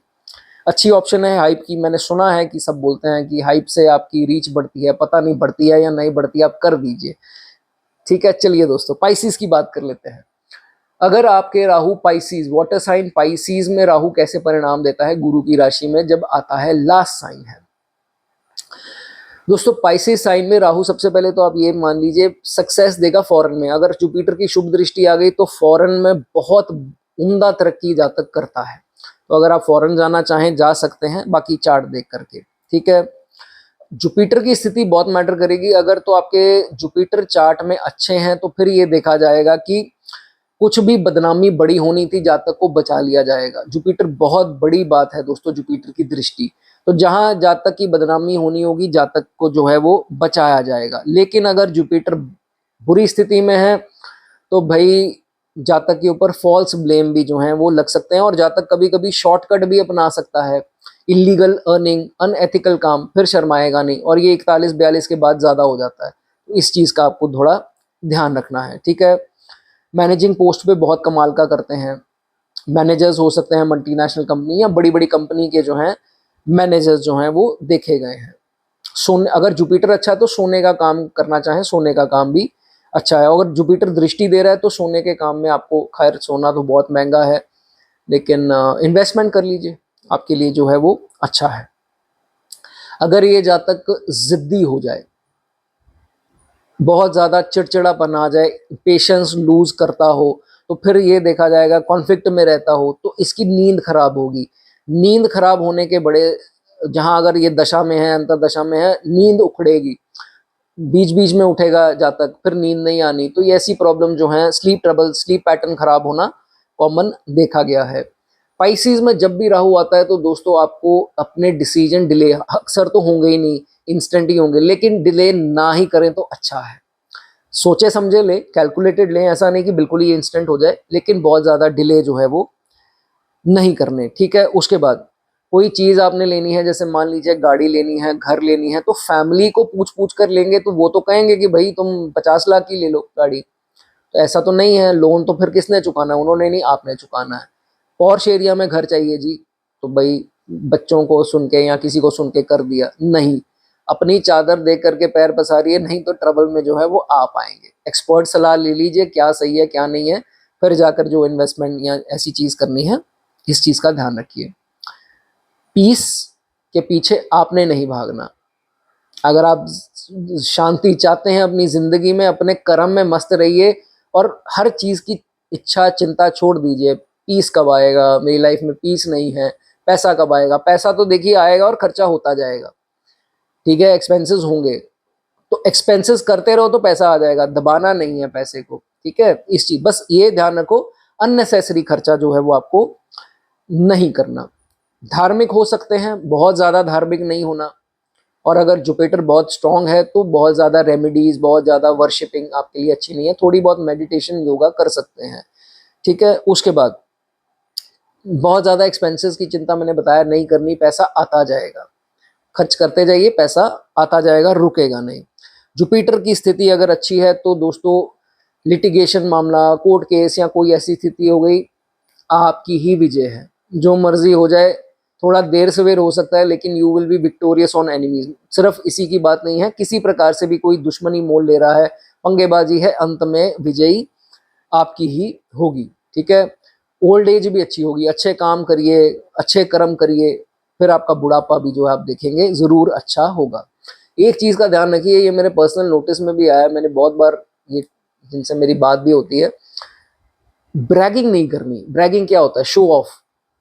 अच्छी ऑप्शन है हाइप की। मैंने सुना है कि सब बोलते हैं कि हाइप से आपकी रीच बढ़ती है, पता नहीं बढ़ती है या नहीं बढ़ती, आप कर दीजिए, ठीक है। चलिए दोस्तों, पाइसिस की बात कर लेते हैं। अगर आपके Rahu Pisces, water sign Pisces में राहु कैसे परिणाम देता है गुरु की राशि में जब आता है, लास्ट साइन है दोस्तों। पाइसिस साइन में राहु सबसे पहले तो आप ये मान लीजिए सक्सेस देगा फॉरेन में। अगर जुपिटर की शुभ दृष्टि आ गई तो फॉरेन में बहुत उम्दा तरक्की जातक करता है। तो अगर आप फॉरेन जाना चाहें जा सकते हैं, बाकी चार्ट देख करके, ठीक है। जुपिटर की स्थिति बहुत मैटर करेगी। अगर तो आपके जुपिटर चार्ट में अच्छे हैं तो फिर ये देखा जाएगा कि कुछ भी बदनामी बड़ी होनी थी, जातक को बचा लिया जाएगा। जुपिटर बहुत बड़ी बात है दोस्तों, जुपिटर की दृष्टि। तो जहां जातक की बदनामी होनी होगी, जातक को जो है वो बचाया जाएगा। लेकिन अगर जुपिटर बुरी स्थिति में है तो भाई जातक के ऊपर फॉल्स ब्लेम भी जो है वो लग सकते हैं, और जातक कभी कभी शॉर्टकट भी अपना सकता है, इलीगल अर्निंग, अनएथिकल काम, फिर शर्माएगा नहीं। और ये 41-42 के बाद ज्यादा हो जाता है, तो इस चीज का आपको थोड़ा ध्यान रखना है, ठीक है। मैनेजिंग पोस्ट पे बहुत कमाल का करते हैं, मैनेजर्स हो सकते हैं मल्टीनेशनल कंपनी या बड़ी बड़ी कंपनी के जो हैं मैनेजर्स जो हैं वो देखे गए हैं। सोने, अगर जुपिटर अच्छा है तो सोने का काम करना चाहें सोने का काम भी अच्छा है। अगर जुपिटर दृष्टि दे रहा है तो सोने के काम में आपको, खैर सोना तो बहुत महंगा है, लेकिन इन्वेस्टमेंट कर लीजिए, आपके लिए जो है वो अच्छा है। अगर ये जातक जिद्दी हो जाए, बहुत ज़्यादा चिड़चिड़ापन आ जाए, पेशेंस लूज करता हो, तो फिर ये देखा जाएगा, कॉन्फ्लिक्ट में रहता हो तो इसकी नींद खराब होगी। नींद खराब होने के बड़े, जहां अगर ये दशा में है, अंतर दशा में है, नींद उखड़ेगी, बीच बीच में उठेगा जातक, फिर नींद नहीं आनी, तो ये ऐसी प्रॉब्लम जो है, स्लीप ट्रबल, स्लीप पैटर्न खराब होना कॉमन देखा गया है। पाइसिस में जब भी राहु आता है तो दोस्तों आपको अपने डिसीजन डिले, अक्सर तो होंगे ही नहीं, इंस्टेंट ही होंगे, लेकिन डिले ना ही करें तो अच्छा है। सोचे समझे ले, कैलकुलेटेड लें, ऐसा नहीं कि बिल्कुल ही इंस्टेंट हो जाए, लेकिन बहुत ज़्यादा डिले जो है वो नहीं करने, ठीक है। उसके बाद कोई चीज़ आपने लेनी है, जैसे मान लीजिए गाड़ी लेनी है, घर लेनी है, तो फैमिली को पूछ पूछ कर लेंगे तो वो तो कहेंगे कि भाई तुम 50 लाख की ले लो गाड़ी, तो ऐसा तो नहीं है। लोन तो फिर किसने चुकाना है? उन्होंने नहीं, आपने चुकाना है। पॉर्श एरिया में घर चाहिए जी, तो भाई बच्चों को सुन के या किसी को सुन के कर दिया, नहीं, अपनी चादर देख करके पैर पसारिए, नहीं तो ट्रबल में जो है वो आ पाएंगे। एक्सपर्ट सलाह ले लीजिए, क्या सही है क्या नहीं है, फिर जाकर जो इन्वेस्टमेंट या ऐसी चीज़ करनी है, इस चीज़ का ध्यान रखिए। पीस के पीछे आपने नहीं भागना। अगर आप शांति चाहते हैं अपनी ज़िंदगी में, अपने कर्म में मस्त रहिए और हर चीज़ की इच्छा चिंता छोड़ दीजिए। पीस कब आएगा, मेरी लाइफ में पीस नहीं है, पैसा कब आएगा? पैसा तो देखिए आएगा और खर्चा होता जाएगा, ठीक है, एक्सपेंसेस होंगे, तो एक्सपेंसेस करते रहो तो पैसा आ जाएगा, दबाना नहीं है पैसे को, ठीक है। इस चीज़, बस ये ध्यान रखो, अननेसेसरी खर्चा जो है वो आपको नहीं करना। धार्मिक हो सकते हैं, बहुत ज़्यादा धार्मिक नहीं होना, और अगर जुपिटर बहुत स्ट्रांग है तो बहुत ज़्यादा रेमेडीज, बहुत ज़्यादा वर्शिपिंग आपके लिए अच्छी नहीं है। थोड़ी बहुत मेडिटेशन योगा कर सकते हैं, ठीक है। उसके बाद बहुत ज़्यादा एक्सपेंसेस की चिंता मैंने बताया नहीं करनी, पैसा आता जाएगा, खर्च करते जाइए, पैसा आता जाएगा, रुकेगा नहीं। जुपिटर की स्थिति अगर अच्छी है तो दोस्तों लिटिगेशन मामला, कोर्ट केस या कोई ऐसी स्थिति हो गई, आपकी ही विजय है। जो मर्जी हो जाए, थोड़ा देर सवेर हो सकता है, लेकिन you will be victorious on enemies. सिर्फ इसी की बात नहीं है, किसी प्रकार से भी कोई दुश्मनी मोल ले रहा है, पंगेबाजी है, अंत में विजयी आपकी ही होगी, ठीक है। ओल्ड एज भी अच्छी होगी, अच्छे काम करिए, अच्छे कर्म करिए, फिर आपका बुढ़ापा भी जो है आप देखेंगे ज़रूर अच्छा होगा। एक चीज़ का ध्यान रखिए, ये मेरे पर्सनल नोटिस में भी आया, मैंने बहुत बार ये, जिनसे मेरी बात भी होती है, ब्रैगिंग नहीं करनी। ब्रैगिंग क्या होता है? शो ऑफ,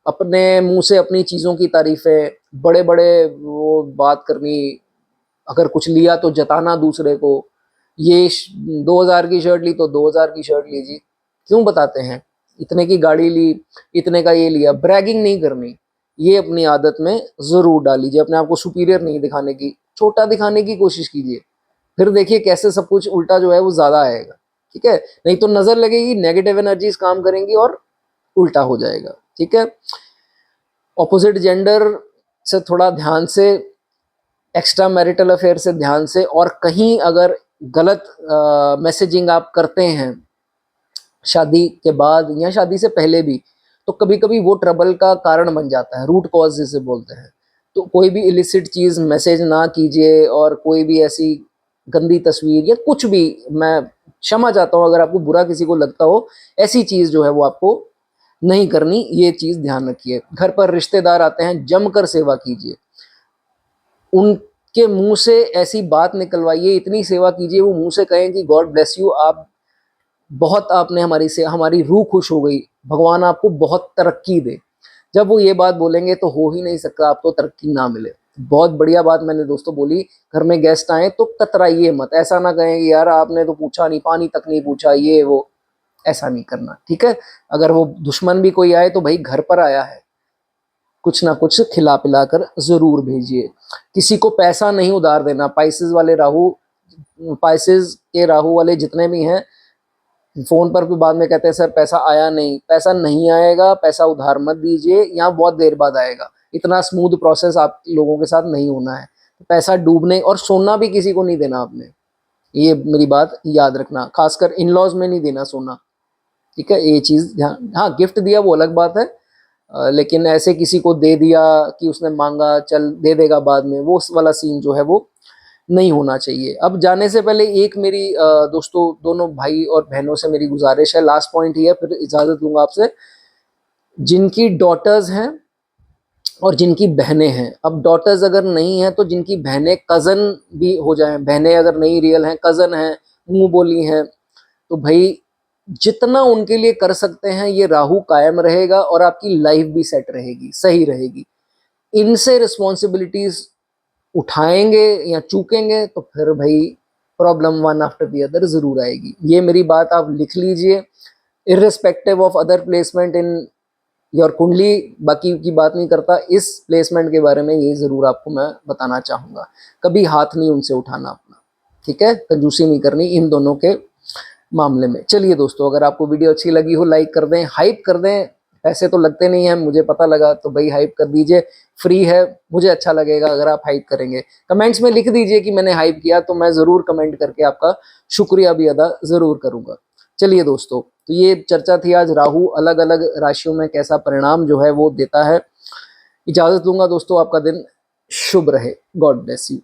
अपने मुंह से अपनी चीज़ों की तारीफें, बड़े बड़े वो बात करनी, अगर कुछ लिया तो जताना दूसरे को, ये 2000 की शर्ट ली तो 2000 की शर्ट लीजिए, क्यों बताते हैं? इतने की गाड़ी ली, इतने का ये लिया, ब्रैगिंग नहीं करनी। ये अपनी आदत में ज़रूर डालीजिए, अपने आप को सुपीरियर नहीं दिखाने की, छोटा दिखाने की कोशिश कीजिए, फिर देखिए कैसे सब कुछ उल्टा जो है वो ज़्यादा आएगा, ठीक है। नहीं तो नज़र लगेगी, नेगेटिव एनर्जीज काम करेंगी और उल्टा हो जाएगा, ठीक है। ऑपोजिट जेंडर से थोड़ा ध्यान से, एक्स्ट्रा मैरिटल अफेयर से ध्यान से, और कहीं अगर गलत मैसेजिंग आप करते हैं शादी के बाद या शादी से पहले भी, तो कभी कभी वो ट्रबल का कारण बन जाता है, रूट कॉज जिसे बोलते हैं। तो कोई भी इलिसिट चीज़ मैसेज ना कीजिए, और कोई भी ऐसी गंदी तस्वीर या कुछ भी, मैं क्षमा चाहता हूँ अगर आपको बुरा किसी को लगता हो, ऐसी चीज़ जो है वो आपको नहीं करनी, ये चीज़ ध्यान रखिए। घर पर रिश्तेदार आते हैं, जमकर सेवा कीजिए, उनके मुंह से ऐसी बात निकलवाइए, इतनी सेवा कीजिए वो मुंह से कहें कि गॉड ब्लेस यू, आप बहुत, आपने हमारी से, हमारी रूह खुश हो गई, भगवान आपको बहुत तरक्की दे। जब वो ये बात बोलेंगे तो हो ही नहीं सकता आपको तरक्की ना मिले। बहुत बढ़िया बात मैंने दोस्तों बोली, घर में गेस्ट आए तो कतराइए मत, ऐसा ना कहें कि यार आपने तो पूछा नहीं, पानी तक नहीं पूछा, ये वो, ऐसा नहीं करना, ठीक है। अगर वो दुश्मन भी कोई आए तो भाई घर पर आया है, कुछ ना कुछ खिला पिला कर जरूर भेजिए। किसी को पैसा नहीं उधार देना। पाइसेस वाले राहु, पाइसेस के राहु वाले जितने भी हैं, फोन पर भी बाद में कहते हैं सर पैसा आया नहीं, पैसा नहीं आएगा, पैसा उधार मत दीजिए, यहाँ बहुत देर बाद आएगा। इतना स्मूथ प्रोसेस आप लोगों के साथ नहीं होना है। पैसा डूबने, और सोना भी किसी को नहीं देना आपने, ये मेरी बात याद रखना, खासकर इन लॉज में नहीं देना सोना, ठीक है। ये चीज़ ध्यान, हाँ गिफ्ट दिया वो अलग बात है, लेकिन ऐसे किसी को दे दिया कि उसने मांगा चल दे देगा बाद में, वो वाला सीन जो है वो नहीं होना चाहिए। अब जाने से पहले एक मेरी दोस्तों, दोनों भाई और बहनों से मेरी गुजारिश है, लास्ट पॉइंट ही है, फिर इजाज़त लूँगा आपसे। जिनकी डॉटर्स हैं और जिनकी बहनें हैं, अब डॉटर्स अगर नहीं हैं तो जिनकी बहनें कज़न भी हो जाएँ, बहनें अगर नहीं रियल हैं, कज़न हैं, मुँह बोली हैं, तो भाई जितना उनके लिए कर सकते हैं, ये राहु कायम रहेगा और आपकी लाइफ भी सेट रहेगी, सही रहेगी। इनसे रिस्पॉन्सिबिलिटीज़ उठाएँगे या चूकेंगे तो फिर भाई problem one after the other ज़रूर आएगी। ये मेरी बात आप लिख लीजिए, irrespective of other placement in your कुंडली, बाकी की बात नहीं करता, इस प्लेसमेंट के बारे में ये ज़रूर आपको मैं बताना चाहूँगा। कभी हाथ नहीं उनसे उठाना अपना, ठीक है? कंजूसी नहीं करनी इन दोनों के मामले में। चलिए दोस्तों, अगर आपको वीडियो अच्छी लगी हो लाइक कर दें, हाइप कर दें। पैसे तो लगते नहीं हैं, मुझे पता लगा, तो भाई हाइप कर दीजिए, फ्री है, मुझे अच्छा लगेगा अगर आप हाइप करेंगे। कमेंट्स में लिख दीजिए कि मैंने हाइप किया, तो मैं ज़रूर कमेंट करके आपका शुक्रिया भी अदा ज़रूर करूँगा। चलिए दोस्तों, तो ये चर्चा थी आज राहु अलग अलग राशियों में कैसा परिणाम जो है वो देता है। इजाज़त दूंगा दोस्तों, आपका दिन शुभ रहे। God bless you.